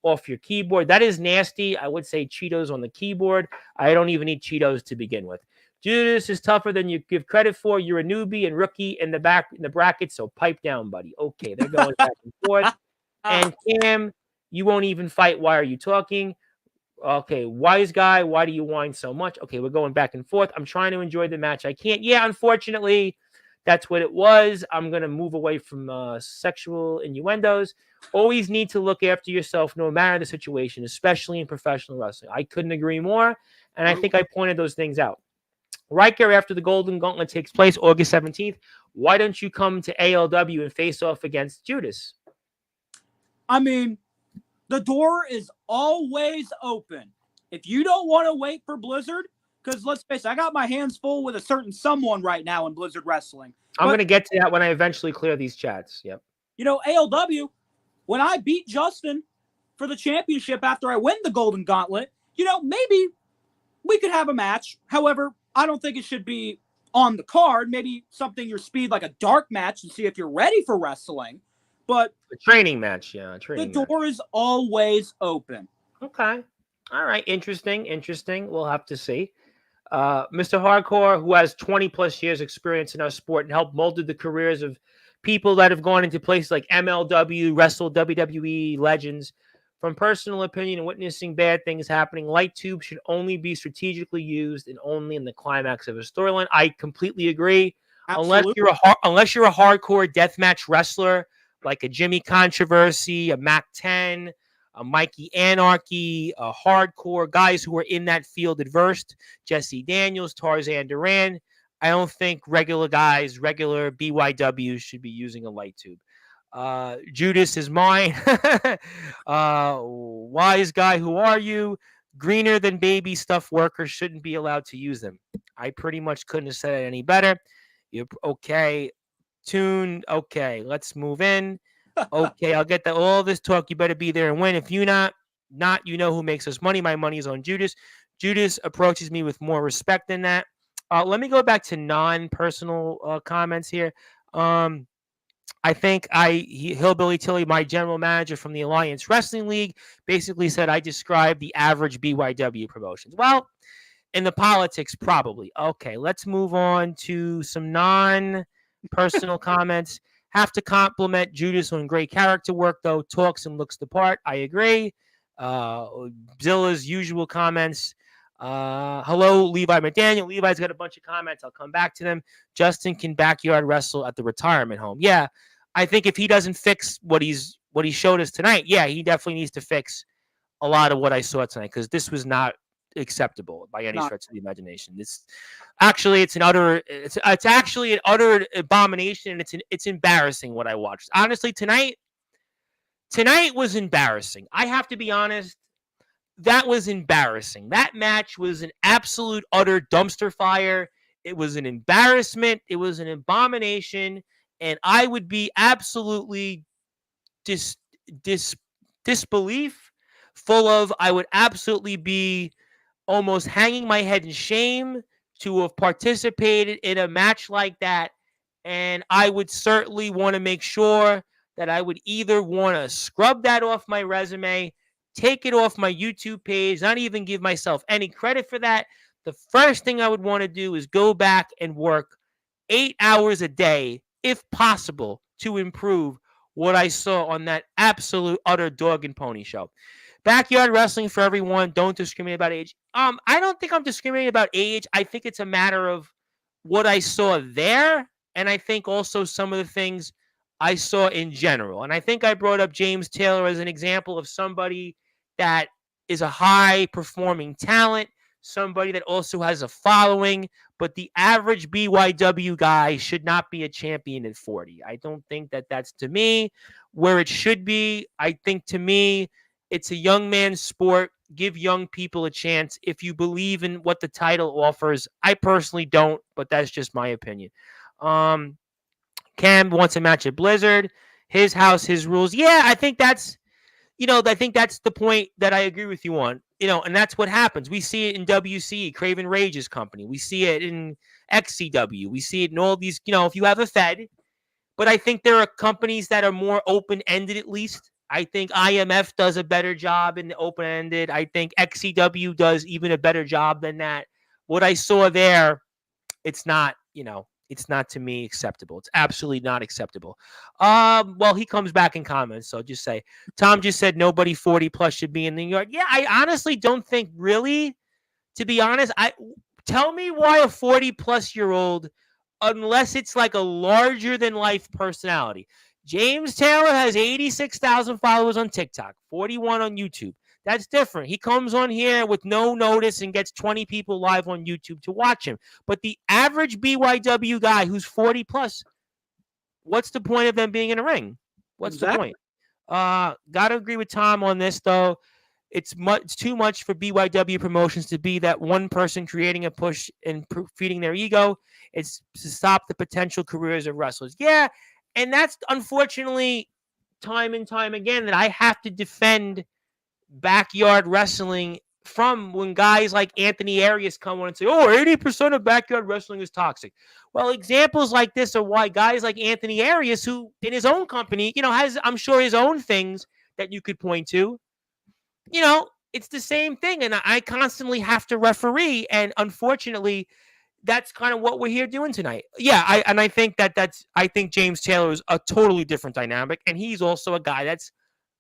A: off your keyboard. That is nasty. I would say Cheetos on the keyboard. I don't even eat Cheetos to begin with. Judas is tougher than you give credit for. You're a newbie and rookie in the bracket, so pipe down, buddy. Okay, they're going back and forth. And Cam, you won't even fight. Why are you talking? Okay, wise guy, why do you whine so much? Okay, we're going back and forth. I'm trying to enjoy the match. I can't. Yeah, unfortunately, that's what it was. I'm going to move away from sexual innuendos. Always need to look after yourself no matter the situation, especially in professional wrestling. I couldn't agree more, and I think I pointed those things out. Riker, after the Golden Gauntlet takes place August 17th, why don't you come to ALW and face off against Judas?
B: I mean, the door is always open. If you don't want to wait for Blizzard, because let's face it, I got my hands full with a certain someone right now in Blizzard Wrestling.
A: I'm going to get to that when I eventually clear these chats. Yep.
B: You know, ALW, when I beat Justin for the championship after I win the Golden Gauntlet, you know, maybe we could have a match. However, I don't think it should be on the card. Maybe something your speed, like a dark match, to see if you're ready for wrestling. But
A: a training match, yeah.
B: The door is always open.
A: Okay. All right. Interesting. We'll have to see. Mr. Hardcore, who has 20 plus years experience in our sport and helped molded the careers of people that have gone into places like MLW, Wrestle, WWE, Legends. From personal opinion and witnessing bad things happening, light tubes should only be strategically used and only in the climax of a storyline. I completely agree. Absolutely. Unless you're a hardcore deathmatch wrestler, like a Jimmy Controversy, a Mac 10, a Mikey Anarchy, a hardcore guys who are in that field adversed, Jesse Daniels, Tarzan Duran. I don't think regular guys, regular BYWs should be using a light tube. Judas is mine. Wise guy, who are you? Greener than baby stuff workers shouldn't be allowed to use them. I pretty much couldn't have said it any better. Okay. Tune. Okay, let's move in. Okay, I'll get all this talk. You better be there and win. If you not, you know who makes us money. My money is on Judas. Judas approaches me with more respect than that. Let me go back to non-personal comments here. I think Hillbilly Tilly, my general manager from the Alliance Wrestling League, basically said I described the average BYW promotions. Well, in the politics, probably. Okay, let's move on to some non-personal comments. Have to compliment Judas on great character work, though. Talks and looks the part. I agree. Zilla's usual comments. Hello, Levi McDaniel. Levi's got a bunch of comments. I'll come back to them. Justin can backyard wrestle at the retirement home. Yeah, I think if he doesn't fix what he showed us tonight, yeah, he definitely needs to fix a lot of what I saw tonight, because this was not acceptable by any stretch of the imagination. It's actually it's actually an utter abomination, and it's embarrassing what I watched. Honestly, tonight was embarrassing. I have to be honest. That was embarrassing. That match was an absolute utter dumpster fire. It was an embarrassment. It was an abomination, and I would be absolutely disbelief full of. I would absolutely be almost hanging my head in shame to have participated in a match like that. And I would certainly want to make sure that I would either want to scrub that off my resume, take it off my YouTube page, not even give myself any credit for that. The first thing I would want to do is go back and work 8 hours a day, if possible, to improve what I saw on that absolute utter dog and pony show. Backyard wrestling for everyone. Don't discriminate about age. I don't think I'm discriminating about age. I think it's a matter of what I saw there, and I think also some of the things I saw in general. And I think I brought up James Taylor as an example of somebody that is a high-performing talent, somebody that also has a following, but the average BYW guy should not be a champion at 40. I don't think that that's, to me, where it should be. I think, to me, it's a young man's sport. Give young people a chance if you believe in what the title offers. I personally don't, but that's just my opinion. Cam wants a match at Blizzard. His house, his rules. Yeah, I think that's the point that I agree with you on. And that's what happens. We see it in WCE, Craven Rage's company. We see it in XCW. We see it in all these, if you have a Fed. But I think there are companies that are more open-ended, at least. I think IMF does a better job in the open-ended. I think XCW does even a better job than that. What I saw there, it's not to me acceptable. It's absolutely not acceptable. Well, he comes back in comments, so just say, Tom just said nobody 40 plus should be in the yard. Yeah, I honestly don't think, really, to be honest, tell me why a 40 plus year old, unless it's like a larger than life personality. James Taylor has 86,000 followers on TikTok, 41 on YouTube. That's different. He comes on here with no notice and gets 20 people live on YouTube to watch him. But the average BYW guy who's 40 plus, what's the point of them being in a ring? What's the point? Gotta agree with Tom on this, though. It's too much for BYW promotions to be that one person creating a push and feeding their ego. It's to stop the potential careers of wrestlers. Yeah, and that's unfortunately time and time again that I have to defend backyard wrestling from when guys like Anthony Arias come on and say, 80% of backyard wrestling is toxic. Well, examples like this are why guys like Anthony Arias, who in his own company, has, I'm sure, his own things that you could point to. It's the same thing. And I constantly have to referee. And unfortunately, that's kind of what we're here doing tonight. Yeah, I think I think James Taylor is a totally different dynamic. And he's also a guy that's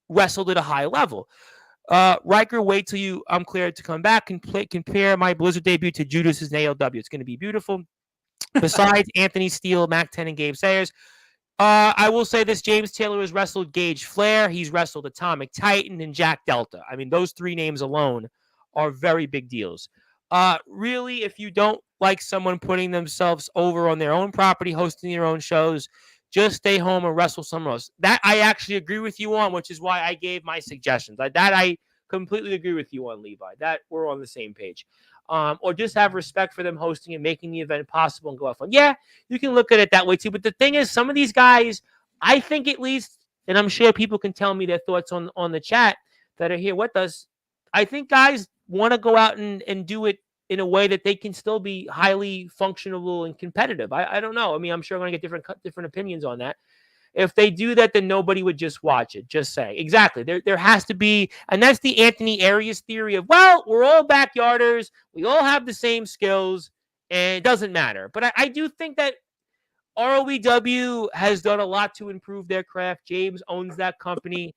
A: wrestled at a high level. Riker, wait till I'm cleared to come back and compare my Blizzard debut to Judas's ALW. It's going to be beautiful. Besides Anthony Steele, Mac 10, and Gabe Sayers, I will say this: James Taylor has wrestled Gage Flair, he's wrestled Atomic Titan, and Jack Delta. I mean, those three names alone are very big deals. Really, if you don't like someone putting themselves over on their own property, hosting their own shows, just stay home and wrestle somewhere else. That I actually agree with you on, which is why I gave my suggestions. That I completely agree with you on, Levi. That we're on the same page. Or just have respect for them hosting and making the event possible and go have fun. Yeah, you can look at it that way too. But the thing is, some of these guys, I think at least, and I'm sure people can tell me their thoughts on the chat that are here with us, I think guys want to go out and do it in a way that they can still be highly functional and competitive. I don't know. I mean, I'm sure I'm going to get different opinions on that. If they do that, then nobody would just watch it. Just say. Exactly. There has to be, and that's the Anthony Arias theory of, well, we're all backyarders. We all have the same skills, and it doesn't matter. But I do think that ROEW has done a lot to improve their craft. James owns that company.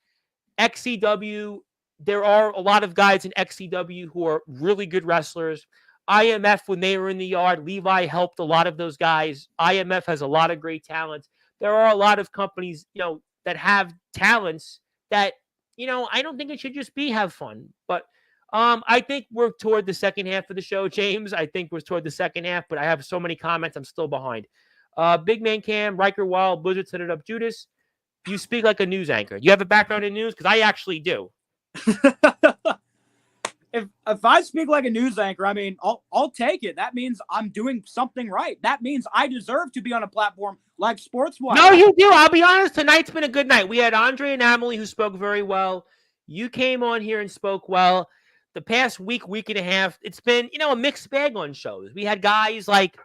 A: XCW, there are a lot of guys in XCW who are really good wrestlers. IMF, when they were in the yard, Levi helped a lot of those guys. IMF has a lot of great talents. There are a lot of companies, that have talents that, I don't think it should just be have fun. But I think we're toward the second half of the show, James. I think we're toward the second half, but I have so many comments, I'm still behind. Big Man Cam, Riker Wild, Blizzard set it up. Judas, you speak like a news anchor. You have a background in news? Because I actually do.
B: If I speak like a news anchor, I mean, I'll take it. That means I'm doing something right. That means I deserve to be on a platform like Sportswire.
A: No, you do. I'll be honest. Tonight's been a good night. We had Andre and Emily who spoke very well. You came on here and spoke well. The past week and a half, it's been, a mixed bag on shows. We had guys like,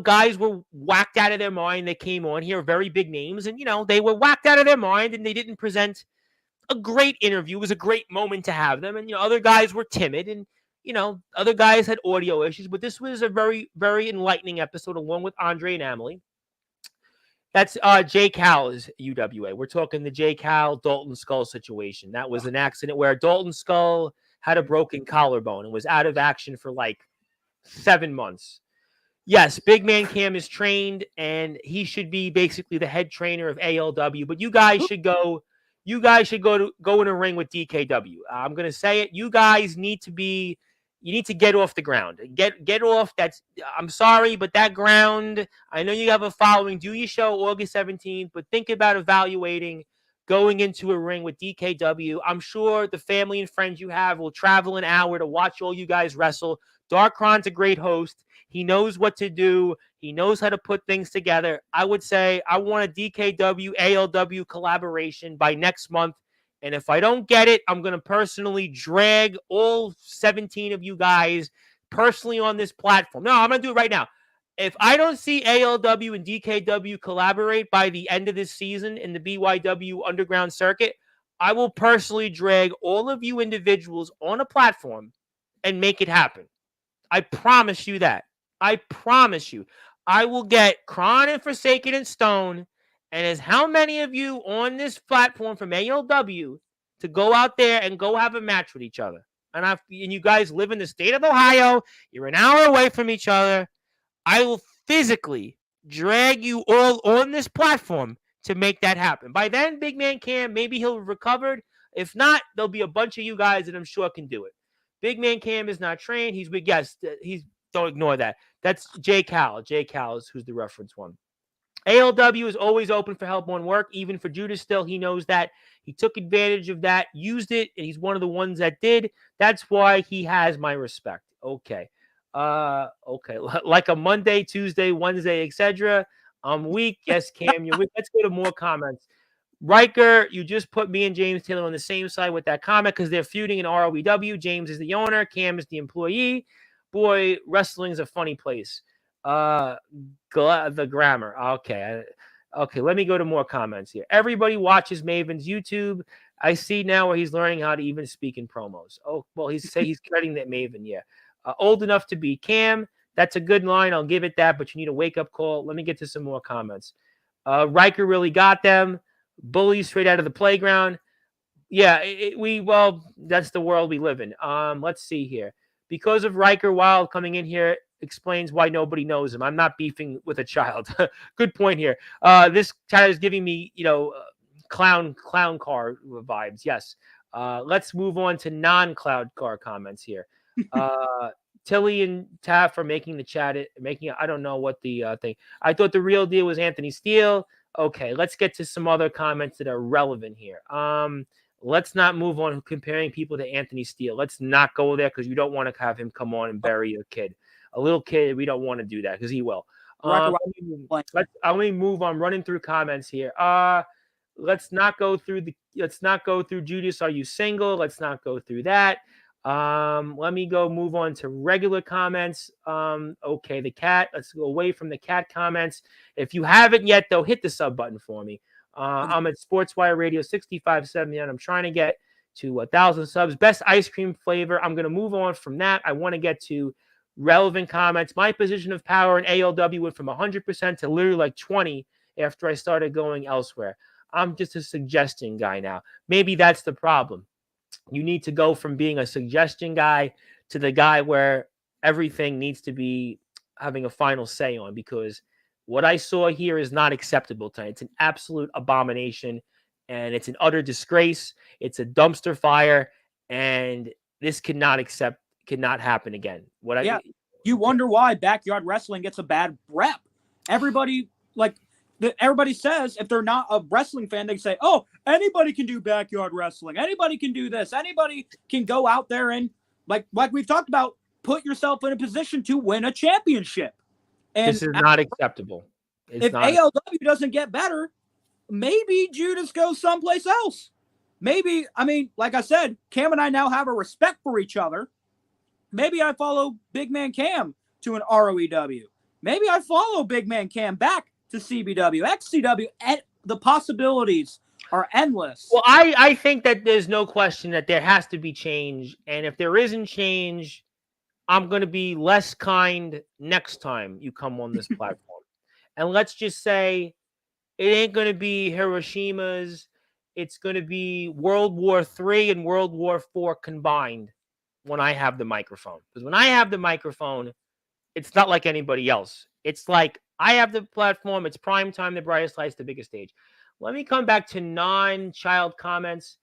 A: guys were whacked out of their mind that came on here, very big names, and, they were whacked out of their mind and they didn't present a great interview. It was a great moment to have them. And, other guys were timid and, other guys had audio issues, but this was a very, very enlightening episode along with Andre and Emily. That's Jay Cal's UWA. We're talking the Jay Cal Dalton Skull situation. That was an accident where Dalton Skull had a broken collarbone and was out of action for like 7 months. Yes, Big Man Cam is trained and he should be basically the head trainer of ALW. But you guys should go. You guys should go in a ring with DKW. I'm gonna say it. You guys need to be. You need to get off the ground. Get off. I'm sorry, but that ground. I know you have a following. Do your show August 17th, but think about evaluating going into a ring with DKW. I'm sure the family and friends you have will travel an hour to watch all you guys wrestle. Darkron's a great host. He knows what to do. He knows how to put things together. I would say I want a DKW ALW collaboration by next month. And if I don't get it, I'm going to personally drag all 17 of you guys personally on this platform. No, I'm going to do it right now. If I don't see ALW and DKW collaborate by the end of this season in the BYW Underground Circuit, I will personally drag all of you individuals on a platform and make it happen. I promise you that. I promise you. I will get Kron and Forsaken and Stone, and as how many of you on this platform from ALW to go out there and go have a match with each other. And you guys live in the state of Ohio. You're an hour away from each other. I will physically drag you all on this platform to make that happen. By then, Big Man Cam, maybe he'll have recovered. If not, there'll be a bunch of you guys that I'm sure can do it. Big Man Cam is not trained. He's with, yes, don't ignore that. That's Jay Cal. Jay Cal is who's the reference one. ALW is always open for help on work, even for Judas still. He knows that. He took advantage of that, used it, and he's one of the ones that did. That's why he has my respect. Okay. Okay. Like a Monday, Tuesday, Wednesday, etc. I'm weak. Yes, Cam, you're weak. Let's go to more comments. Riker, you just put me and James Taylor on the same side with that comment because they're feuding in ROEW. James is the owner. Cam is the employee. Boy, wrestling is a funny place. The grammar. Okay. Okay, let me go to more comments here. Everybody watches Maven's YouTube. I see now where he's learning how to even speak in promos. Oh, well, he's cutting that Maven, yeah. Old enough to be Cam. That's a good line. I'll give it that, but you need a wake-up call. Let me get to some more comments. Riker really got them. Bullies straight out of the playground. Yeah, that's the world we live in. Let's see here. Because of Riker Wild coming in here explains why nobody knows him. I'm not beefing with a child. Good point here. This chat is giving me, clown car vibes. Yes. Let's move on to non-cloud car comments here. Tilly and Taff are making the chat. I don't know what the thing. I thought the real deal was Anthony Steele. Okay, let's get to some other comments that are relevant here. Let's not move on comparing people to Anthony Steele. Let's not go there because you don't want to have him come on and bury your kid. A little kid, we don't want to do that because he will. Let me move on. Running through comments here. Let's not go through Judas. Are you single? Let's not go through that. Let me move on to regular comments. Okay, the cat. Let's go away from the cat comments. If you haven't yet, though, hit the sub button for me. I'm at Sportswire Radio 6579. I'm trying to get to 1,000 subs. Best ice cream flavor. I'm going to move on from that. I want to get to relevant comments. My position of power in ALW went from 100% to literally like 20 after I started going elsewhere. I'm just a suggestion guy now. Maybe that's the problem. You need to go from being a suggestion guy to the guy where everything needs to be having a final say on, because what I saw here is not acceptable tonight. It's an absolute abomination, and it's an utter disgrace. It's a dumpster fire, and this cannot happen again.
B: You wonder why backyard wrestling gets a bad rep. Everybody says if they're not a wrestling fan, they say, "Oh, anybody can do backyard wrestling. Anybody can do this. Anybody can go out there and like we've talked about, put yourself in a position to win a championship." And
A: this is not acceptable.
B: If ALW doesn't get better, maybe Judas goes someplace else. Maybe, I mean, like I said, Cam and I now have a respect for each other. Maybe I follow Big Man Cam to an ROEW. Maybe I follow Big Man Cam back to CBW, XCW. And the possibilities are endless.
A: Well, I think that there's no question that there has to be change. And if there isn't change, I'm going to be less kind next time you come on this platform. And let's just say it ain't going to be Hiroshima's. It's going to be World War III and World War IV combined when I have the microphone. Because when I have the microphone, it's not like anybody else. It's like I have the platform. It's prime time, the brightest lights, the biggest stage. Let me come back to non-child comments.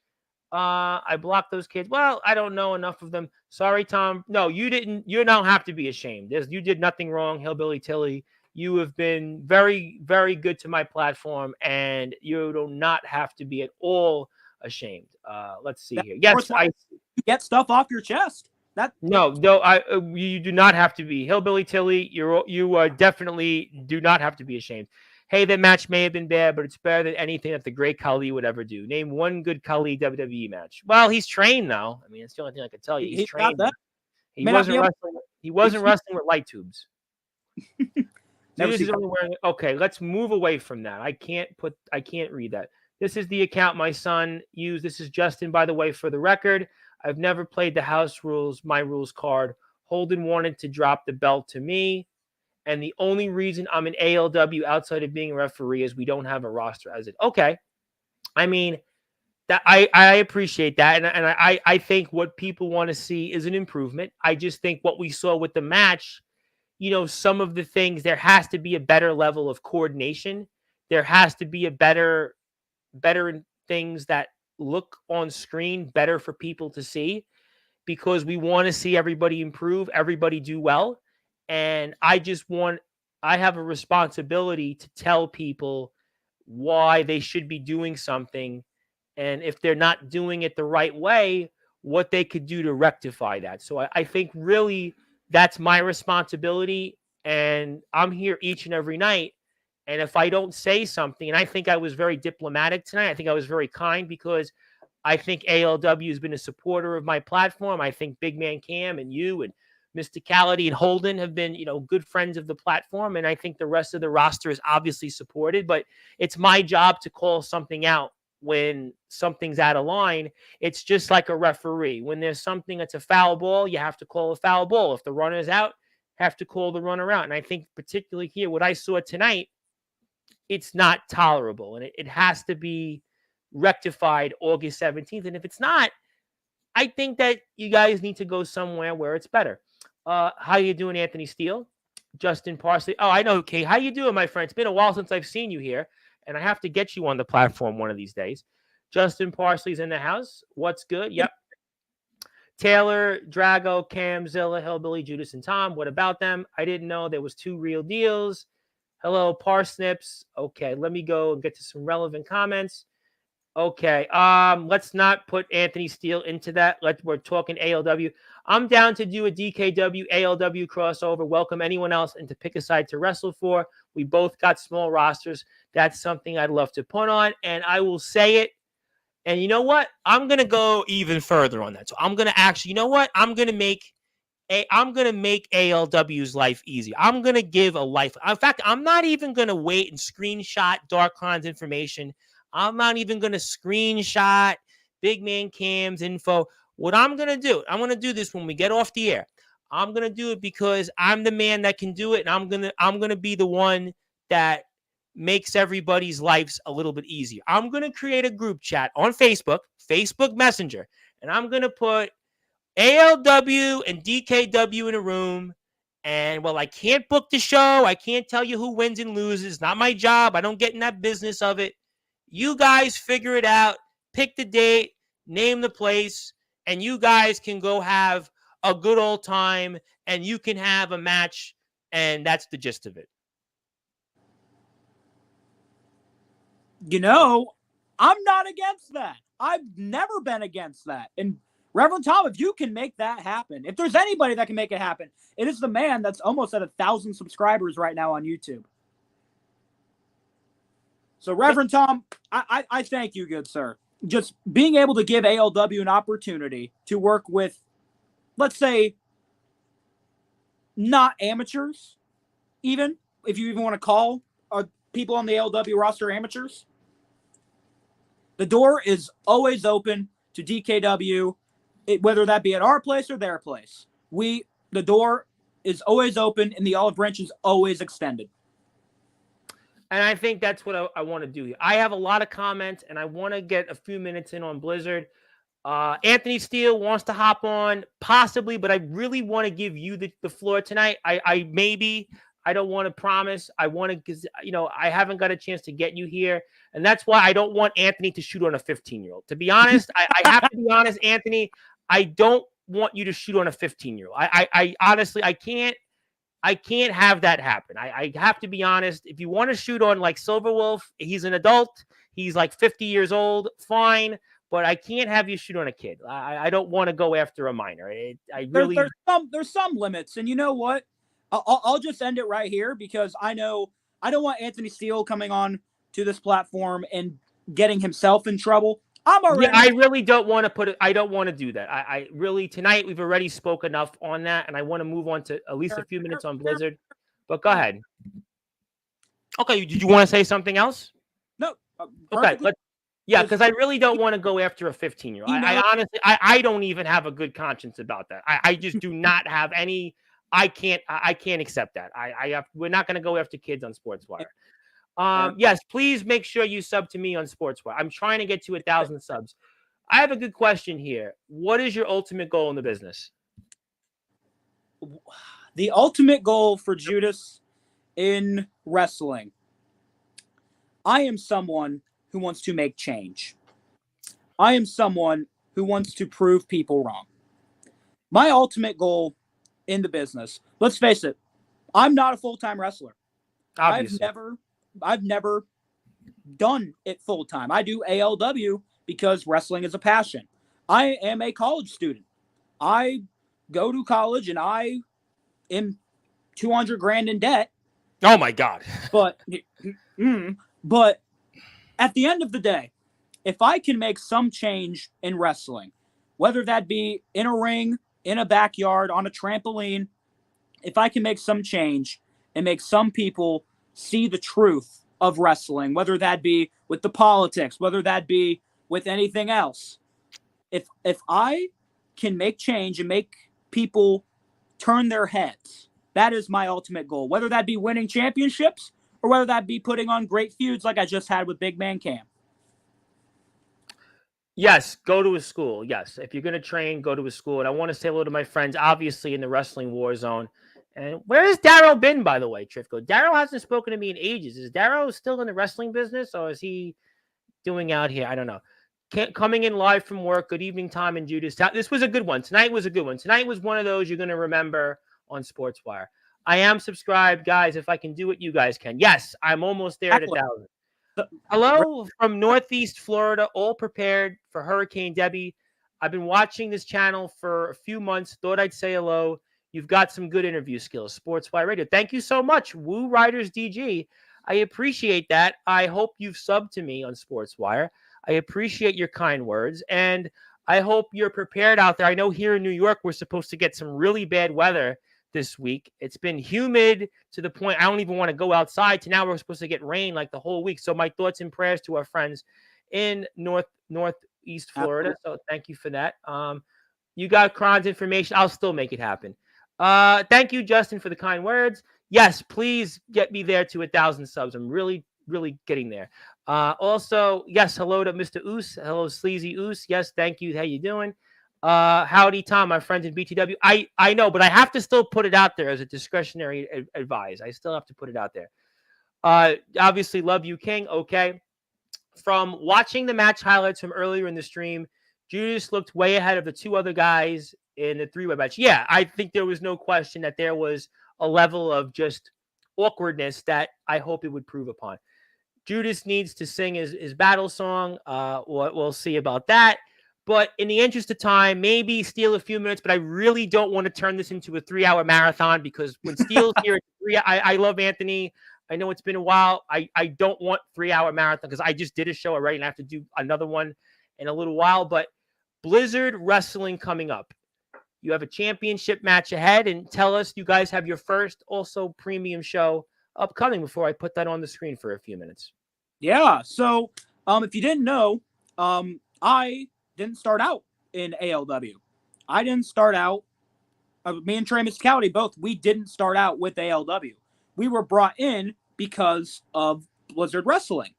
A: I blocked those kids. Well, I don't know enough of them. Sorry, Tom. No, you didn't. You don't have to be ashamed. You did nothing wrong, Hillbilly Tilly. You have been very, very good to my platform, and you do not have to be at all ashamed. Let's see here. Yes,
B: you get stuff off your chest.
A: You do not have to be. Hillbilly Tilly, you definitely do not have to be ashamed. Hey, that match may have been bad, but it's better than anything that the great Khali would ever do. Name one good Khali WWE match. Well, he's trained though. I mean, it's the only thing I can tell you. He's trained. He wasn't wrestling with light tubes. Okay, let's move away from that. I can't read that. This is the account my son used. This is Justin, by the way, for the record. I've never played the house rules, my rules card. Holden wanted to drop the belt to me. And the only reason I'm an ALW outside of being a referee is we don't have a roster as it. Okay. I mean, that I appreciate that. And I think what people want to see is an improvement. I just think what we saw with the match, some of the things, there has to be a better level of coordination. There has to be a better things that look on screen better for people to see, because we want to see everybody improve, everybody do well. And I have a responsibility to tell people why they should be doing something. And if they're not doing it the right way, what they could do to rectify that. So I think really that's my responsibility. And I'm here each and every night. And if I don't say something, and I think I was very diplomatic tonight, I think I was very kind, because I think ALW has been a supporter of my platform. I think Big Man Cam and you and Mysticality and Holden have been, good friends of the platform. And I think the rest of the roster is obviously supported, but it's my job to call something out when something's out of line. It's just like a referee. When there's something that's a foul ball, you have to call a foul ball. If the runner's out, have to call the runner out. And I think particularly here, what I saw tonight, it's not tolerable. And it has to be rectified August 17th. And if it's not, I think that you guys need to go somewhere where it's better. How you doing, Anthony Steele? Justin Parsley. Oh, I know. Okay. How you doing, my friend? It's been a while since I've seen you here, and I have to get you on the platform one of these days. Justin Parsley's in the house. What's good? Yep. Taylor, Drago, Cam, Zilla, Hillbilly, Judas, and Tom. What about them? I didn't know there was 2 real deals. Hello, Parsnips. Okay, let me go and get to some relevant comments. Okay, let's not put Anthony Steele into that. We're talking ALW. I'm down to do a DKW ALW crossover. Welcome anyone else and to pick a side to wrestle for. We both got small rosters. That's something I'd love to put on, and I will say it. And you know what? I'm gonna go even further on that. So I'm gonna actually, I'm gonna make ALW's life easy. I'm gonna give a life. In fact, I'm not even gonna wait and screenshot Darkron's information. I'm not even going to screenshot Big Man Cam's info. What I'm going to do, I'm going to do this when we get off the air. I'm going to do it because I'm the man that can do it, and I'm going to be the one that makes everybody's lives a little bit easier. I'm going to create a group chat on Facebook Messenger, and I'm going to put ALW and DKW in a room. And I can't book the show. I can't tell you who wins and loses. It's not my job. I don't get in that business of it. You guys figure it out, pick the date, name the place, and you guys can go have a good old time, and you can have a match, and that's the gist of it.
B: You know, I'm not against that. I've never been against that. And Reverend Tom, if you can make that happen, if there's anybody that can make it happen, it is the man that's almost at 1,000 subscribers right now on YouTube. So, Reverend Tom, I thank you, good sir. Just being able to give ALW an opportunity to work with, let's say, not amateurs, even if you even want to call people on the ALW roster amateurs. The door is always open to DKW, whether that be at our place or their place. The door is always open, and the olive branch is always extended.
A: And I think that's what I want to do here. I have a lot of comments, and I want to get a few minutes in on Blizzard. Anthony Steele wants to hop on, possibly, but I really want to give you the floor tonight. I don't want to promise. I want to, because, I haven't got a chance to get you here. And that's why I don't want Anthony to shoot on a 15-year-old. To be honest, I have to be honest, Anthony, I don't want you to shoot on a 15-year-old. I honestly, I can't have that happen. I have to be honest. If you want to shoot on like Silverwolf, he's an adult. He's like 50 years old. Fine. But I can't have you shoot on a kid. I don't want to go after a minor.
B: There's some limits. And you know what? I'll just end it right here, because I know I don't want Anthony Steele coming on to this platform and getting himself in trouble.
A: I really don't want to put it. I don't want to do that. I really, tonight we've already spoke enough on that, and I want to move on to at least a few minutes on Blizzard. But go ahead. Okay, did you want to say something else?
B: No.
A: Okay, because I really don't want to go after a 15-year-old. I honestly, I don't even have a good conscience about that. I just do not have any. I can't accept that. We're not going to go after kids on Sportswire. Yes, please make sure you sub to me on Sportswire. I'm trying to get to 1,000 subs. I have a good question here. What is your ultimate goal in the business?
B: The ultimate goal for Judas in wrestling. I am someone who wants to make change. I am someone who wants to prove people wrong. My ultimate goal in the business, let's face it, I'm not a full-time wrestler. Obviously. I've never done it full-time. I do ALW because wrestling is a passion. I am a college student. I go to college and I am $200,000 in debt.
A: Oh my God.
B: But at the end of the day, if I can make some change in wrestling, whether that be in a ring, in a backyard, on a trampoline, if I can make some change and make some people see the truth of wrestling, whether that be with the politics, whether that be with anything else, if I can make change and make people turn their heads, that is my ultimate goal, whether that be winning championships or whether that be putting on great feuds like I just had with Big Man Cam.
A: Yes, go to a school. Yes, if you're going to train, go to a school. And I want to say hello to my friends, obviously, in the wrestling war zone. And where has Darrow been, by the way, Trifko? Darrow hasn't spoken to me in ages. Is Darrow still in the wrestling business, or is he doing out here? I don't know. Coming in live from work. Good evening, Tom and Judas. This was a good one. Tonight was a good one. Tonight was one of those you're going to remember on Sportswire. I am subscribed, guys. If I can do it, you guys can. Yes, I'm almost there at 1,000. Hello from Northeast Florida, all prepared for Hurricane Debbie. I've been watching this channel for a few months. Thought I'd say hello. You've got some good interview skills. Sportswire Radio. Thank you so much, Woo Riders DG. I appreciate that. I hope you've subbed to me on Sportswire. I appreciate your kind words, and I hope you're prepared out there. I know here in New York, we're supposed to get some really bad weather this week. It's been humid to the point I don't even want to go outside, to now we're supposed to get rain like the whole week. So my thoughts and prayers to our friends in Northeast Florida. So thank you for that. You got Kron's information. I'll still make it happen. Thank you, Justin, for the kind words. Yes, please get me there to 1,000 subs. I'm really getting there. Also, yes, hello to Mr. Oos. Hello, Sleazy Oos. Yes, thank you. How you doing? Howdy, Tom, my friends in BTW. I know, but I have to still put it out there as a discretionary advice. I still have to put it out there. Obviously, love you, King. Okay. From watching the match highlights from earlier in the stream, Judas looked way ahead of the two other guys in the three-way match. Yeah, I think there was no question that there was a level of just awkwardness that I hope it would prove upon. Judas needs to sing his battle song. We'll see about that. But in the interest of time, maybe steal a few minutes, but I really don't want to turn this into a 3-hour marathon because when Steele's here, I love Anthony. I know it's been a while. I don't want 3-hour marathon because I just did a show already and I have to do another one in a little while. But Blizzard Wrestling coming up. You have a championship match ahead, and tell us you guys have your first also premium show upcoming before I put that on the screen for a few minutes.
B: Yeah. So, if you didn't know, I didn't start out in ALW. I didn't start out. Me and Trey Muscality both. We didn't start out with ALW. We were brought in because of Blizzard Wrestling,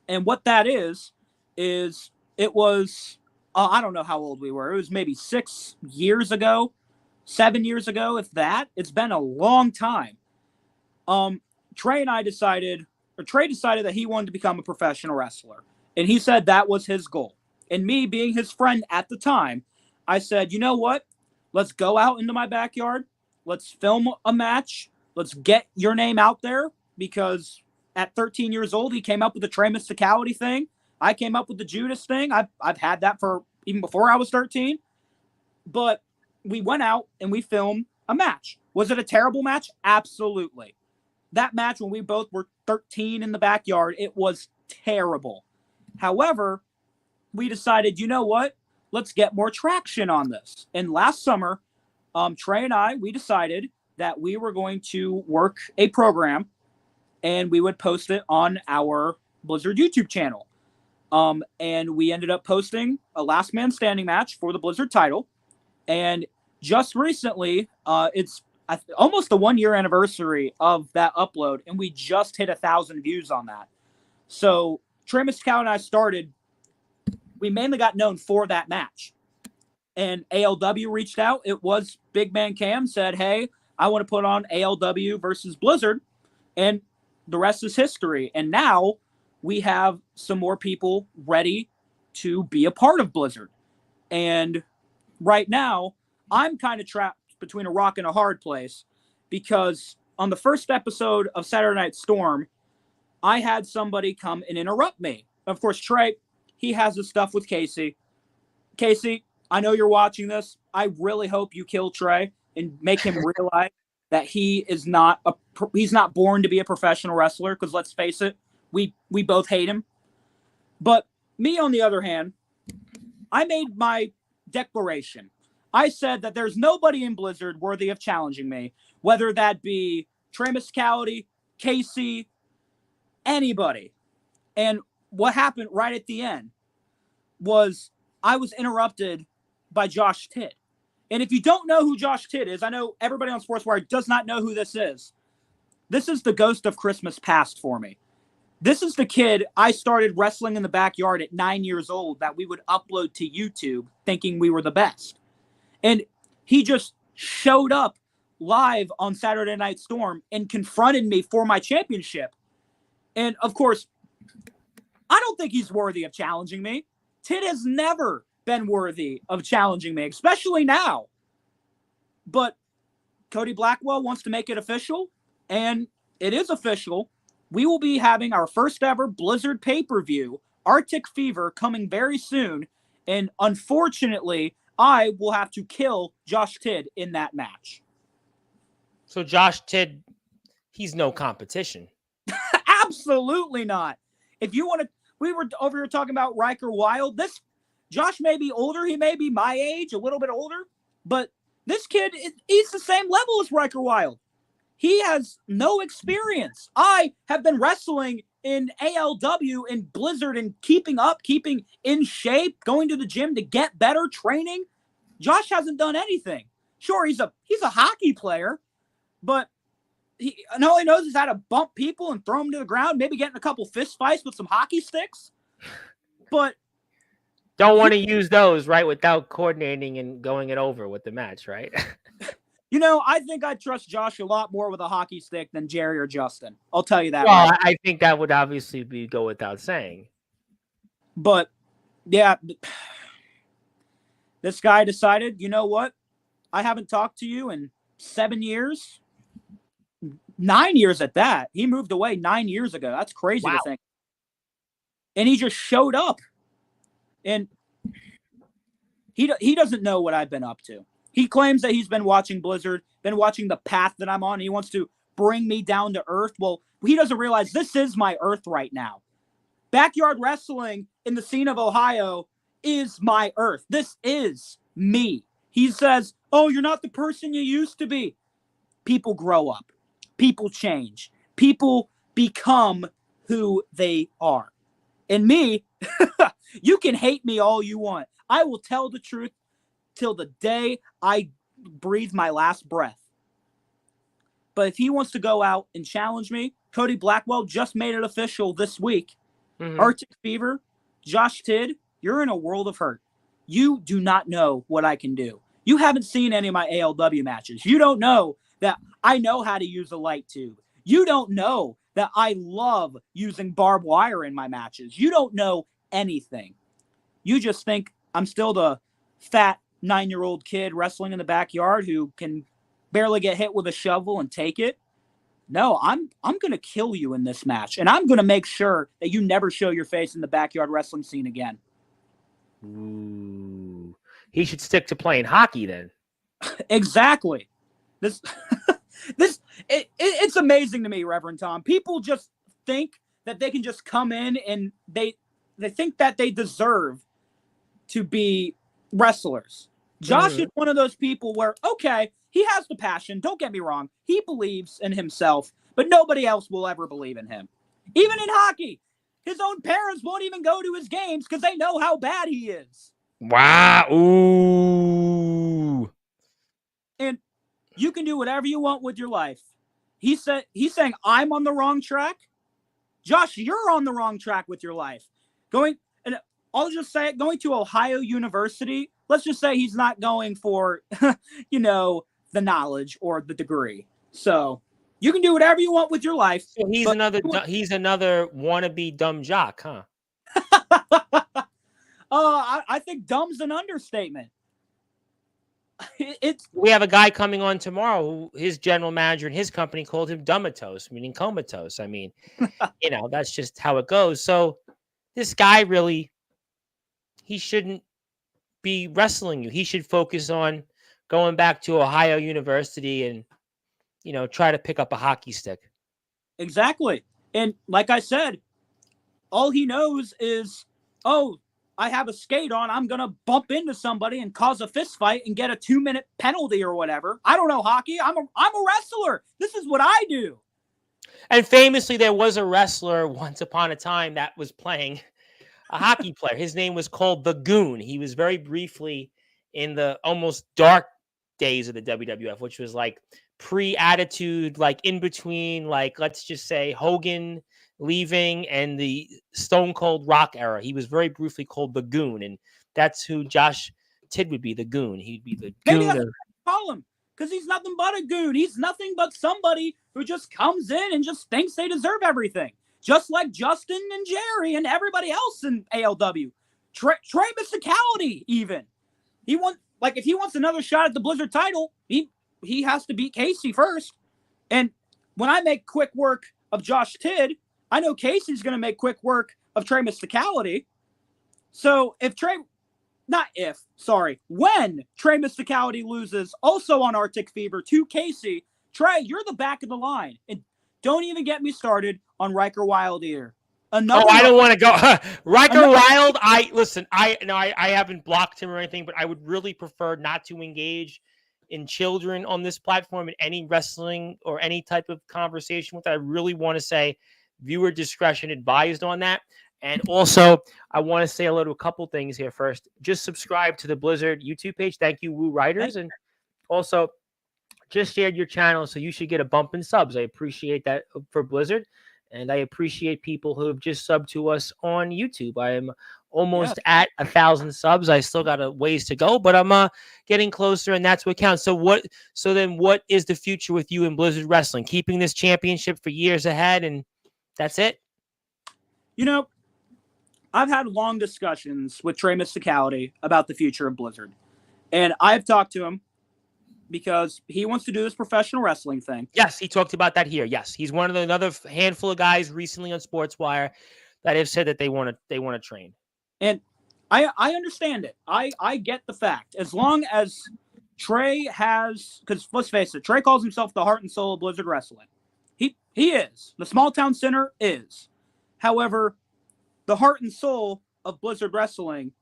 B: and what that is it was. I don't know how old we were. It was maybe 6 years ago, 7 years ago, if that. It's been a long time. Trey decided that he wanted to become a professional wrestler. And he said that was his goal. And me being his friend at the time, I said, you know what? Let's go out into my backyard. Let's film a match. Let's get your name out there. Because at 13 years old, he came up with the Trey Mysticality thing. I came up with the Judas thing. I've had that for even before I was 13. But we went out and we filmed a match. Was it a terrible match? Absolutely. That match when we both were 13 in the backyard, it was terrible. However, we decided, you know what? Let's get more traction on this. And last summer, Trey and I, we decided that we were going to work a program and we would post it on our Blizzard YouTube channel. And we ended up posting a last man standing match for the Blizzard title. And just recently, it's almost the 1 year anniversary of that upload, and we just hit 1,000 views on that. So Trey Myscal and I we mainly got known for that match. And ALW reached out. It was Big Man Cam said, hey, I want to put on ALW versus Blizzard. And the rest is history. And now we have some more people ready to be a part of Blizzard. And right now, I'm kind of trapped between a rock and a hard place because on the first episode of Saturday Night Storm, I had somebody come and interrupt me. Of course, Trey, he has his stuff with Casey. Casey, I know you're watching this. I really hope you kill Trey and make him realize that he's not born to be a professional wrestler. Because let's face it, we both hate him. But me, on the other hand, I made my declaration. I said that there's nobody in Blizzard worthy of challenging me, whether that be Trey Muscality, Casey, anybody. And what happened right at the end was I was interrupted by Josh Tidd. And if you don't know who Josh Tidd is, I know everybody on Sportswire does not know who this is. This is the ghost of Christmas past for me. This is the kid I started wrestling in the backyard at 9 years old that we would upload to YouTube thinking we were the best. And he just showed up live on Saturday Night Storm and confronted me for my championship. And, of course, I don't think he's worthy of challenging me. Tidd has never been worthy of challenging me, especially now. But Cody Blackwell wants to make it official, and it is official. We will be having our first ever Blizzard pay-per-view, Arctic Fever, coming very soon. And unfortunately, I will have to kill Josh Tidd in that match.
A: So Josh Tidd, he's no competition.
B: Absolutely not. If you want to, we were over here talking about Riker Wild. This Josh may be older. He may be my age, a little bit older. But this kid, he's the same level as Riker Wild. He has no experience. I have been wrestling in ALW and Blizzard and keeping in shape, going to the gym to get better, training. Josh hasn't done anything. Sure, he's a hockey player, but all he knows is how to bump people and throw them to the ground, maybe get in a couple fist fights with some hockey sticks. But
A: don't want to use those, right, without coordinating and going it over with the match, right?
B: I think I trust Josh a lot more with a hockey stick than Jerry or Justin. I'll tell you that.
A: Well, right. I think that would obviously go without saying.
B: But, yeah, This guy decided, you know what? I haven't talked to you in 7 years, 9 years at that. He moved away 9 years ago. That's crazy to think. And he just showed up. And he doesn't know what I've been up to. He claims that he's been watching Blizzard, been watching the path that I'm on. And he wants to bring me down to earth. Well, he doesn't realize this is my earth right now. Backyard wrestling in the scene of Ohio is my earth. This is me. He says, oh, you're not the person you used to be. People grow up. People change. People become who they are. And me, you can hate me all you want. I will tell the truth till the day I breathe my last breath. But if he wants to go out and challenge me, Cody Blackwell just made it official this week. Arctic Fever, Josh Tidd, you're in a world of hurt. You do not know what I can do. You haven't seen any of my ALW matches. You don't know that I know how to use a light tube. You don't know that I love using barbed wire in my matches. You don't know anything. You just think I'm still the fat 9-year-old kid wrestling in the backyard who can barely get hit with a shovel and take it. No, I'm going to kill you in this match, and I'm going to make sure that you never show your face in the backyard wrestling scene again.
A: Ooh. He should stick to playing hockey then.
B: Exactly. It's amazing to me, Reverend Tom. People just think that they can just come in and they think that they deserve to be wrestlers. Josh is one of those people where, okay, he has the passion. Don't get me wrong. He believes in himself, but nobody else will ever believe in him. Even in hockey, his own parents won't even go to his games because they know how bad he is.
A: Wow. Ooh.
B: And you can do whatever you want with your life. He's saying, I'm on the wrong track. Josh, you're on the wrong track with your life. And I'll just say it, going to Ohio University, let's just say he's not going for, the knowledge or the degree. So you can do whatever you want with your life.
A: So he's another wannabe dumb jock, huh?
B: I think dumb's an understatement.
A: We have a guy coming on tomorrow who his general manager in his company called him dummatos, meaning comatose. I mean, that's just how it goes. So this guy really, he shouldn't be wrestling you. He should focus on going back to Ohio University and, try to pick up a hockey stick.
B: Exactly. And like I said, all he knows is, oh, I have a skate on. I'm going to bump into somebody and cause a fist fight and get a 2-minute penalty or whatever. I don't know hockey. I'm a wrestler. This is what I do.
A: And famously, there was a wrestler once upon a time that was playing a hockey player. His name was called the Goon. He was very briefly in the almost dark days of the WWF, which was like pre-Attitude, like in between, like, let's just say Hogan leaving and the Stone Cold Rock era. He was very briefly called the Goon, and that's who Josh Tidd would be, the Goon. He'd be the Goon.
B: Maybe call him, because he's nothing but a goon. He's nothing but somebody who just comes in and just thinks they deserve everything. Just like Justin and Jerry and everybody else in ALW. Trey Mysticality, even. If he wants another shot at the Blizzard title, he has to beat Casey first. And when I make quick work of Josh Tidd, I know Casey's going to make quick work of Trey Mysticality. So when Trey Mysticality loses also on Arctic Fever to Casey, Trey, you're the back of the line. And don't even get me started on Riker Wild either.
A: I don't want to go. Riker Wild, I haven't blocked him or anything, but I would really prefer not to engage in children on this platform in any wrestling or any type of conversation with that. I really want to say viewer discretion advised on that. And also, I want to say a couple things here first. Just subscribe to the Blizzard YouTube page. Thank you, Woo Writers. And also, just shared your channel, so you should get a bump in subs. I appreciate that for Blizzard. And I appreciate people who have just subbed to us on YouTube. I am almost at 1,000 subs. I still got a ways to go, but I'm getting closer, and that's what counts. So then what is the future with you in Blizzard Wrestling? Keeping this championship for years ahead, and that's it?
B: I've had long discussions with Trey Mysticality about the future of Blizzard. And I've talked to him because he wants to do this professional wrestling thing.
A: Yes, he talked about that here. Yes, he's one of another handful of guys recently on Sportswire that have said that they want to train.
B: And I understand it. I get the fact. As long as Trey has, because let's face it, Trey calls himself the heart and soul of Blizzard Wrestling. He is. The small town center is. However, the heart and soul of Blizzard Wrestling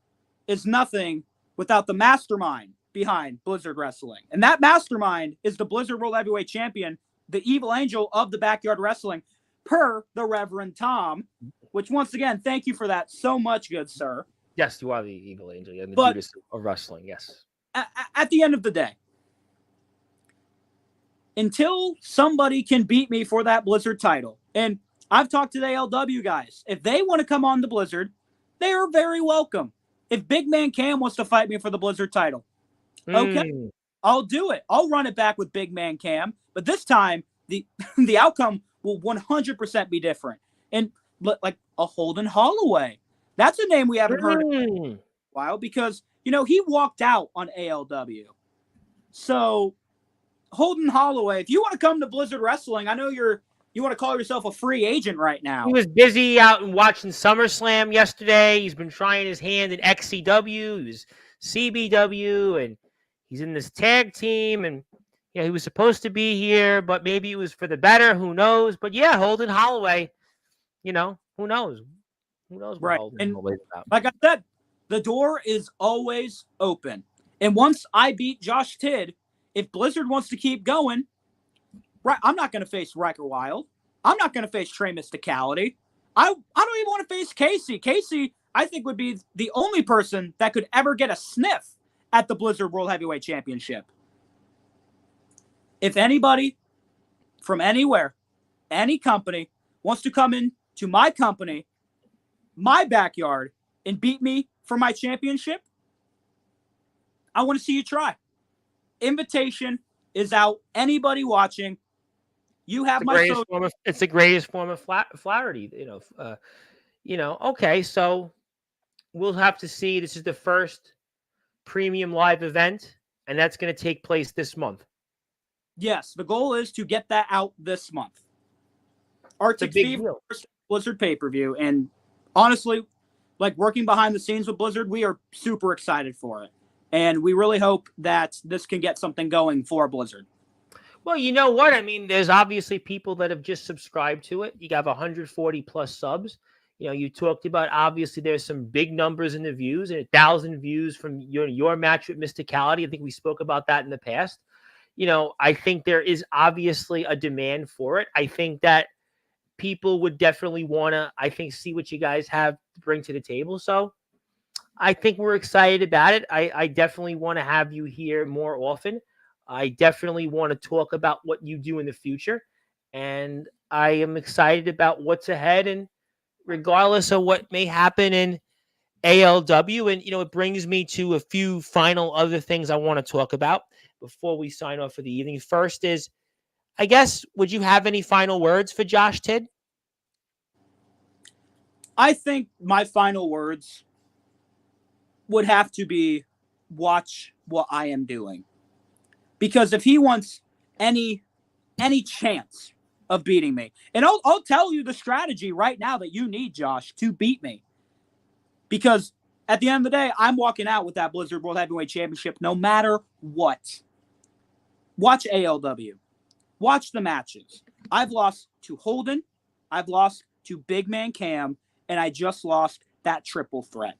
B: is nothing without the mastermind behind Blizzard Wrestling. And that mastermind is the Blizzard World Heavyweight Champion, the evil angel of the backyard wrestling, per the Reverend Tom, which once again, thank you for that so much, good sir.
A: Yes, you are the evil angel and the Judas of wrestling, yes.
B: At the end of the day, until somebody can beat me for that Blizzard title, and I've talked to the ALW guys, if they want to come on the Blizzard, they are very welcome. If Big Man Cam wants to fight me for the Blizzard title, okay, I'll do it. I'll run it back with Big Man Cam, but this time the outcome will 100% be different. And like a Holden Holloway, that's a name we haven't heard in a while because he walked out on ALW. So Holden Holloway, if you want to come to Blizzard Wrestling, I know you want to call yourself a free agent right now.
A: He was busy out and watching SummerSlam yesterday. He's been trying his hand in XCW, he was CBW, and he's in this tag team. And he was supposed to be here, but maybe it was for the better. Who knows? But yeah, Holden Holloway, who knows? Who knows what
B: right.
A: Holden Holloway's about.
B: Like I said, the door is always open. And once I beat Josh Tidd, if Blizzard wants to keep going, right, I'm not going to face Riker Wild. I'm not going to face Trey Mysticality. I don't even want to face Casey. Casey, I think, would be the only person that could ever get a sniff at the Blizzard World Heavyweight Championship. If anybody from anywhere, any company, wants to come in to my company, my backyard, and beat me for my championship, I want to see you try. Invitation is out. Anybody watching, you have my social.
A: It's the greatest form of flattery. Okay, so we'll have to see. This is the first premium live event, and that's going to take place this month.
B: Yes, the goal is to get that out this month. Arctic Fever, Blizzard pay-per-view, and honestly, like working behind the scenes with Blizzard, we are super excited for it. And we really hope that this can get something going for Blizzard.
A: Well, you know what? I mean, there's obviously people that have just subscribed to it. You got 140 plus subs. You talked about, obviously, there's some big numbers in the views, and 1,000 views from your match with Mysticality. I think we spoke about that in the past. I think there is obviously a demand for it. I think that people would definitely want to, see what you guys have to bring to the table. So I think we're excited about it. I definitely want to have you here more often. I definitely want to talk about what you do in the future. And I am excited about what's ahead. And regardless of what may happen in ALW, and, it brings me to a few final other things I want to talk about before we sign off for the evening. First is, I guess, would you have any final words for Josh Tidd?
B: I think my final words would have to be watch what I am doing. Because if he wants any chance of beating me, and I'll tell you the strategy right now that you need, Josh, to beat me. Because at the end of the day, I'm walking out with that Blizzard World Heavyweight Championship no matter what. Watch ALW. Watch the matches. I've lost to Holden. I've lost to Big Man Cam. And I just lost that triple threat.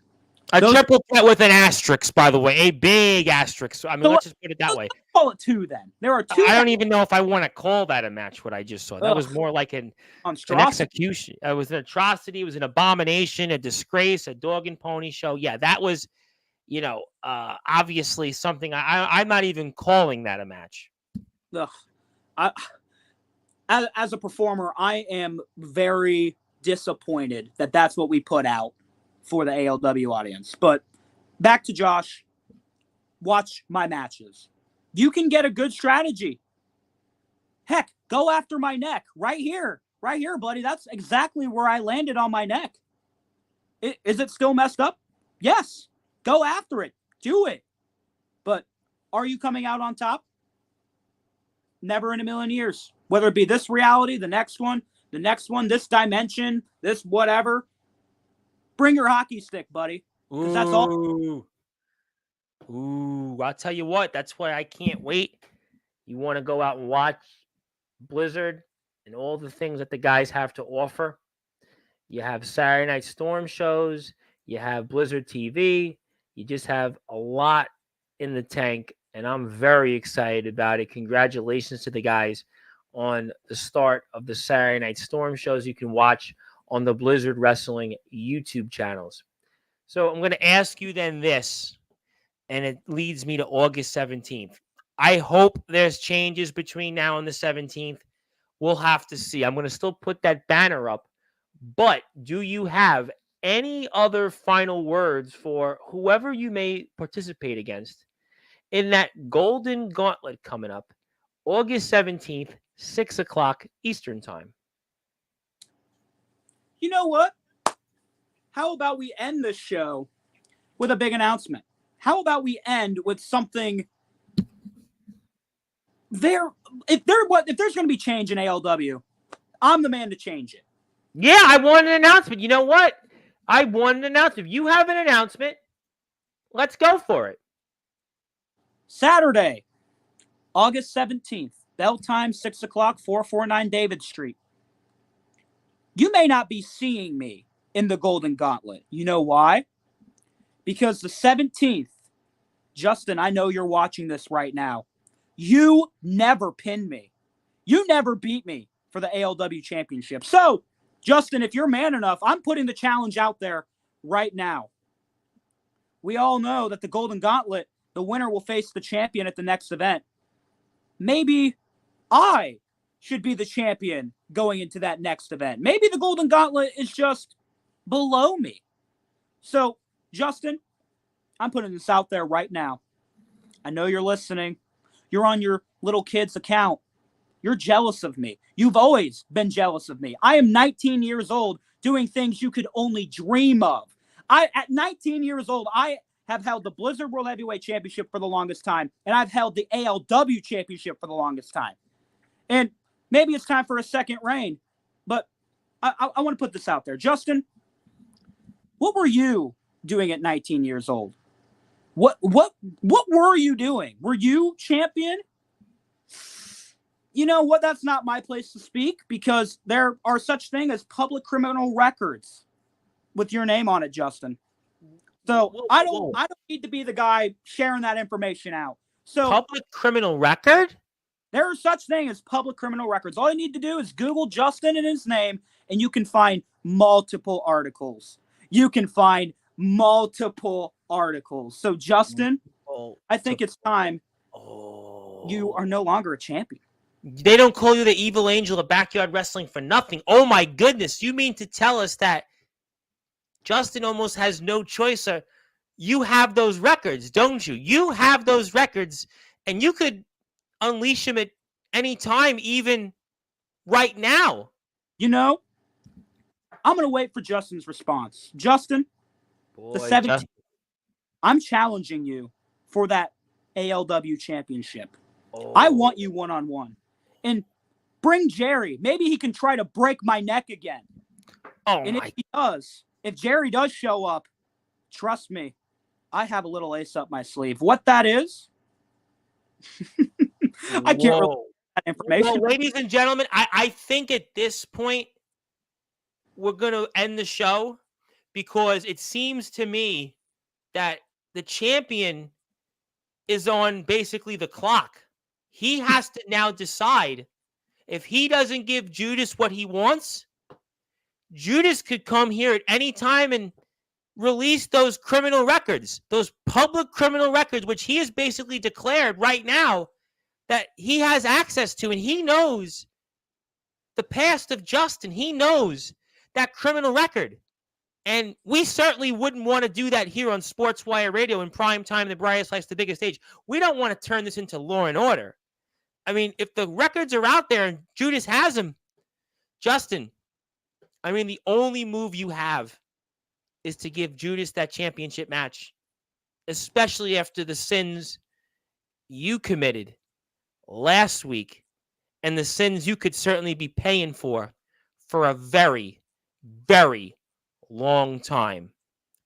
A: Triple threat with an asterisk, by the way. A big asterisk. I mean, let's just put it that way.
B: Call it two then. There are two.
A: I don't even know if I want to call that a match, what I just saw. That was more like an execution. It was an atrocity. It was an abomination, a disgrace, a dog and pony show. Yeah, that was, obviously something I'm not even calling that a match.
B: Ugh. As a performer, I am very disappointed that that's what we put out for the ALW audience. But back to Josh, watch my matches. You can get a good strategy. Heck, go after my neck right here, buddy. That's exactly where I landed on my neck. Is it still messed up? Yes. Go after it. Do it. But Are you coming out on top? Never in a million years. Whether it be this reality, the next one, this dimension, this whatever. Bring your hockey stick, buddy. Because that's all.
A: Ooh, I'll tell you what, that's why I can't wait. You want to go out and watch Blizzard and all the things that the guys have to offer. You have Saturday Night Storm shows, you have Blizzard TV, you just have a lot in the tank, and I'm very excited about it. Congratulations to the guys on the start of the Saturday Night Storm shows you can watch on the Blizzard Wrestling YouTube channels. So I'm going to ask you then this, and it leads me to August 17th. I hope there's changes between now and the 17th. We'll have to see. I'm going to still put that banner up. But do you have any other final words for whoever you may participate against in that Golden Gauntlet coming up August 17th, 6 o'clock Eastern Time?
B: You know what? How about we end this show with a big announcement? How about we end with something there? If there's going to be change in ALW, I'm the man to change it.
A: Yeah, I want an announcement. You know what? I want an announcement. If you have an announcement, let's go for it.
B: Saturday, August 17th, bell time, 6 o'clock, 449 David Street. You may not be seeing me in the Golden Gauntlet. You know why? Because the 17th, Justin, I know you're watching this right now. You never pinned me. You never beat me for the ALW championship. So, Justin, if you're man enough, I'm putting the challenge out there right now. We all know that the Golden Gauntlet, the winner will face the champion at the next event. Maybe I should be the champion going into that next event. Maybe the Golden Gauntlet is just below me. So, Justin, I'm putting this out there right now. I know you're listening. You're on your little kid's account. You're jealous of me. You've always been jealous of me. I am 19 years old doing things you could only dream of. At 19 years old, I have held the Blizzard World Heavyweight Championship for the longest time, and I've held the ALW Championship for the longest time. And maybe it's time for a second reign, but I want to put this out there. Justin, what were you doing at 19 years old? What were you doing? Were you champion? You know what? That's not my place to speak because there are such things as public criminal records with your name on it, Justin. So I don't need to be the guy sharing that information out. So
A: public criminal record?
B: There are such things as public criminal records. All you need to do is Google Justin and his name, and you can find multiple articles. You can find multiple articles. So, Justin, I think it's time. You are no longer a champion.
A: They don't call you the evil angel of backyard wrestling for nothing. Oh, my goodness. You mean to tell us that Justin almost has no choice? You have those records, don't you? You have those records, and you could unleash him at any time, even right now.
B: You know, I'm going to wait for Justin's response. Justin, the 17th, I'm challenging you for that ALW championship. I want you one-on-one. And bring Jerry. Maybe he can try to break my neck again. And if Jerry does show up, trust me, I have a little ace up my sleeve. What that is, I can't really that information.
A: Well, ladies and gentlemen, I think at this point, we're going to end the show because it seems to me that the champion is on basically the clock. He has to now decide if he doesn't give Judas what he wants. Judas could come here at any time and release those criminal records, those public criminal records, which he has basically declared right now that he has access to, and he knows the past of Justin. He knows that criminal record. And we certainly wouldn't want to do that here on Sportswire Radio in prime time, the brightest lights, the biggest stage. We don't want to turn this into Law and Order. I mean, if the records are out there and Judas has them, Justin, I mean, the only move you have is to give Judas that championship match, especially after the sins you committed last week and the sins you could certainly be paying for a very, very long time.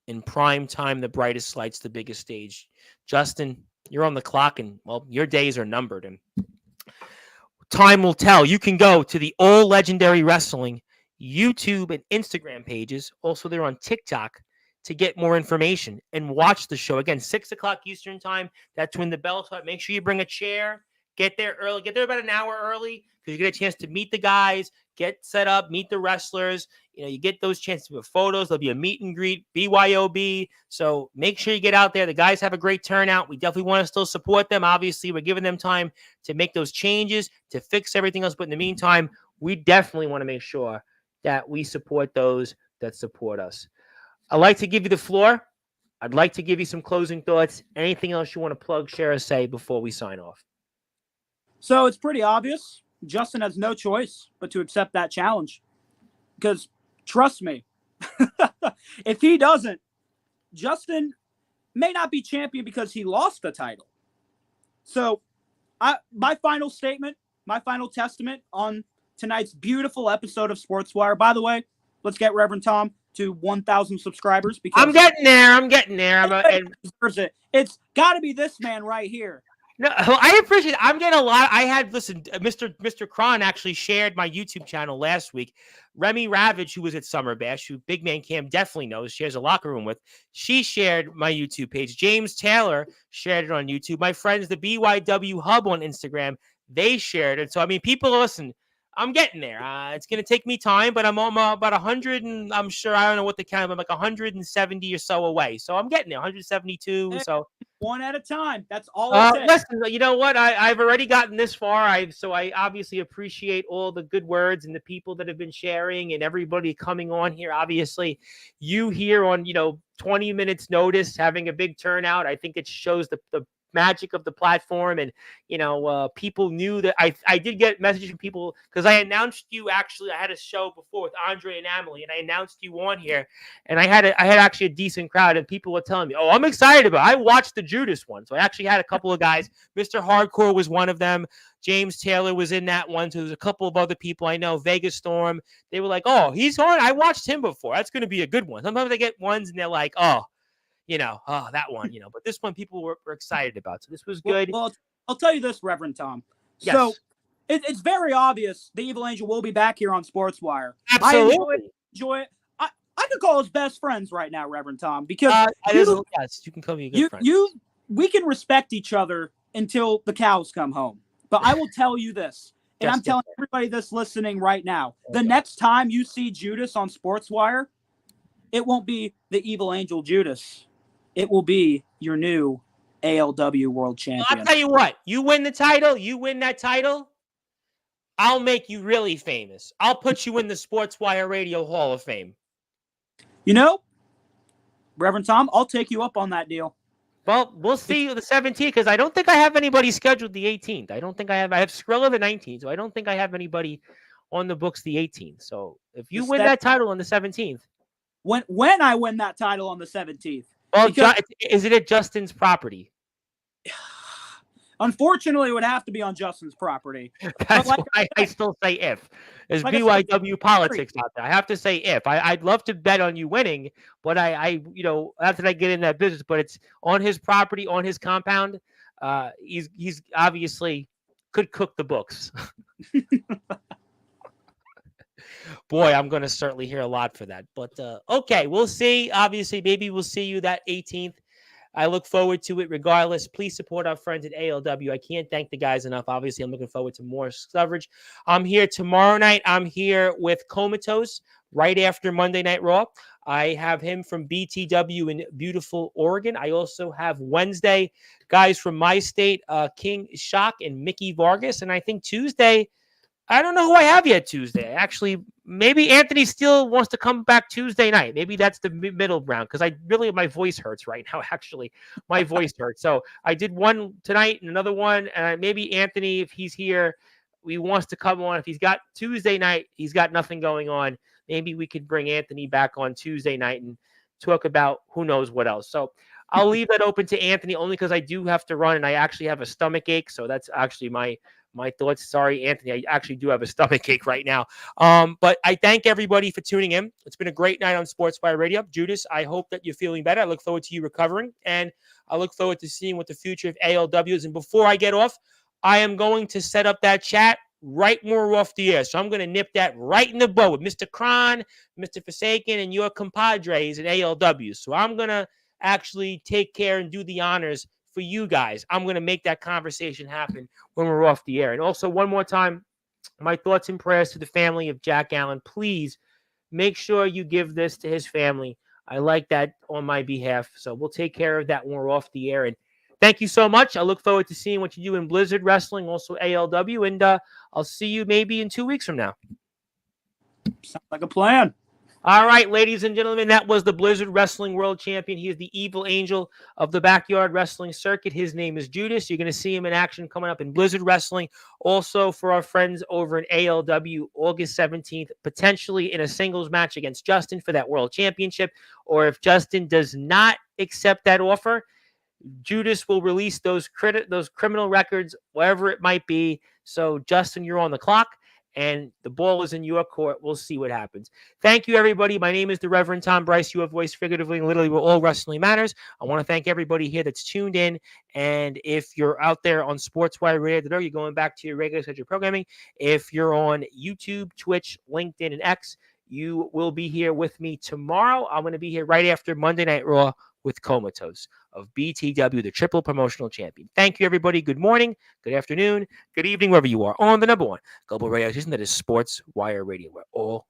A: In prime time, the brightest lights, the biggest stage. Justin, you're on the clock, and, well, your days are numbered, and time will tell. You can go to the All Legendary Wrestling YouTube and Instagram pages. Also, they're on TikTok to get more information and watch the show. Again, 6 o'clock Eastern time. That's when the bell's up. Make sure you bring a chair. Get there early. Get there about an hour early because you get a chance to meet the guys, get set up, meet the wrestlers. You get those chances to photos. There'll be a meet and greet, BYOB. So make sure you get out there. The guys have a great turnout. We definitely want to still support them. Obviously, we're giving them time to make those changes, to fix everything else. But in the meantime, we definitely want to make sure that we support those that support us. I'd like to give you the floor. I'd like to give you some closing thoughts. Anything else you want to plug, share, or say before we sign off?
B: So it's pretty obvious. Justin has no choice but to accept that challenge. Because trust me, if he doesn't, Justin may not be champion because he lost the title. So my final statement, my final testament on tonight's beautiful episode of Sportswire. By the way, let's get Reverend Tom to 1,000 subscribers. Because
A: I'm getting there.
B: It's got to be this man right here.
A: No, I appreciate it. I'm getting a lot. Mr. Cron actually shared my YouTube channel last week. Remy Ravage, who was at Summer Bash, who Big Man Cam definitely knows, shares a locker room with, she shared my YouTube page. James Taylor shared it on YouTube. My friends, the BYW Hub on Instagram, they shared it. So, I mean, people, listen, I'm getting there. It's going to take me time, but I'm about 100, and I'm sure, I don't know what the count, I'm like 170 or so away. So I'm getting there, 172. So
B: one at a time. That's all it takes.
A: Listen, you know what? I've already gotten this far. So I obviously appreciate all the good words and the people that have been sharing and everybody coming on here. Obviously, you here on 20 minutes notice, having a big turnout. I think it shows the magic of the platform, and people knew that I did get messages from people because I announced you. Actually, I had a show before with Andre and Emily, and I announced you on here, and I had actually a decent crowd, and people were telling me, "Oh, I'm excited about it. I watched the Judas one." So I actually had a couple of guys. Mr. Hardcore was one of them. James Taylor was in that one. So there's a couple of other people I know. Vegas Storm. They were like, "Oh, he's on. I watched him before. That's going to be a good one." Sometimes I get ones and they're like, "Oh, that one, but this one people were excited about. So this was good.
B: Well, I'll tell you this, Reverend Tom.
A: Yes.
B: So it's very obvious the Evil Angel will be back here on Sportswire.
A: Absolutely.
B: I enjoy it. I could call us best friends right now, Reverend Tom, because
A: yes, you can call me a good friend.
B: We can respect each other until the cows come home. But I will tell you this, and I'm telling everybody that's listening right now, the next time you see Judas on Sportswire, it won't be the Evil Angel Judas. It will be your new ALW World Champion.
A: I'll tell you what. You win the title. You win that title. I'll make you really famous. I'll put you in the Sportswire Radio Hall of Fame.
B: Reverend Tom, I'll take you up on that deal.
A: Well, we'll see you the 17th because I don't think I have anybody scheduled the 18th. I don't think I have. I have Skrilla the 19th, so I don't think I have anybody on the books the 18th. So if you win that title on the 17th.
B: When I win that title on the 17th.
A: Well, is it at Justin's property?
B: Unfortunately, it would have to be on Justin's property.
A: That's why I still say if. There's BYW politics out there. I have to say if. I'd love to bet on you winning, but I after I get in that business, but it's on his property, on his compound. He's obviously could cook the books. Boy, I'm going to certainly hear a lot for that. But okay, we'll see. Obviously, maybe we'll see you that 18th. I look forward to it regardless. Please support our friends at ALW. I can't thank the guys enough. Obviously, I'm looking forward to more coverage. I'm here tomorrow night. I'm here with Comatose right after Monday Night Raw. I have him from BTW in beautiful Oregon. I also have Wednesday guys from my state, King Shock and Mickey Vargas. And I think Tuesday, I don't know who I have yet Tuesday. Actually, maybe Anthony Steele wants to come back Tuesday night. Maybe that's the middle ground because my voice hurts right now. Actually, my voice hurts. So I did one tonight and another one. And maybe Anthony, if he's here, he wants to come on. If he's got Tuesday night, he's got nothing going on. Maybe we could bring Anthony back on Tuesday night and talk about who knows what else. So I'll leave that open to Anthony only because I do have to run and I actually have a stomach ache. So that's actually my thoughts. Sorry, Anthony. I actually do have a stomach ache right now. But I thank everybody for tuning in. It's been a great night on Sportswire Radio. Judas, I hope that you're feeling better. I look forward to you recovering, and I look forward to seeing what the future of ALW is. And before I get off, I am going to set up that chat right when we're off the air. So I'm going to nip that right in the bud with Mr. Kron, Mr. Forsaken, and your compadres at ALW. So I'm going to actually take care and do the honors for you guys. I'm going to make that conversation happen when we're off the air. And also, one more time, my thoughts and prayers to the family of Jack Allen. Please make sure you give this to his family. I like that on my behalf. So we'll take care of that when we're off the air. And thank you so much. I look forward to seeing what you do in Blizzard Wrestling, also ALW. And I'll see you maybe in 2 weeks from now.
B: Sounds like a plan.
A: All right, ladies and gentlemen, that was the Blizzard Wrestling World Champion. He is the evil angel of the backyard wrestling circuit. His name is Judas. You're going to see him in action coming up in Blizzard Wrestling. Also, for our friends over in ALW, August 17th, potentially in a singles match against Justin for that World Championship. Or if Justin does not accept that offer, Judas will release those criminal records, wherever it might be. So, Justin, you're on the clock. And the ball is in your court. We'll see what happens. Thank you, everybody. My name is the Reverend Tom Bryce. You have voiced figuratively and literally where all wrestling matters. I want to thank everybody here that's tuned in. And if you're out there on Sportswire Radio, you're going back to your regular scheduled programming. If you're on YouTube, Twitch, LinkedIn, and X, you will be here with me tomorrow. I'm going to be here right after Monday Night Raw with Comatose of BTW, the triple promotional champion. Thank you, everybody. Good morning, good afternoon, good evening, wherever you are on the number one global radio station that is Sportswire Radio, where all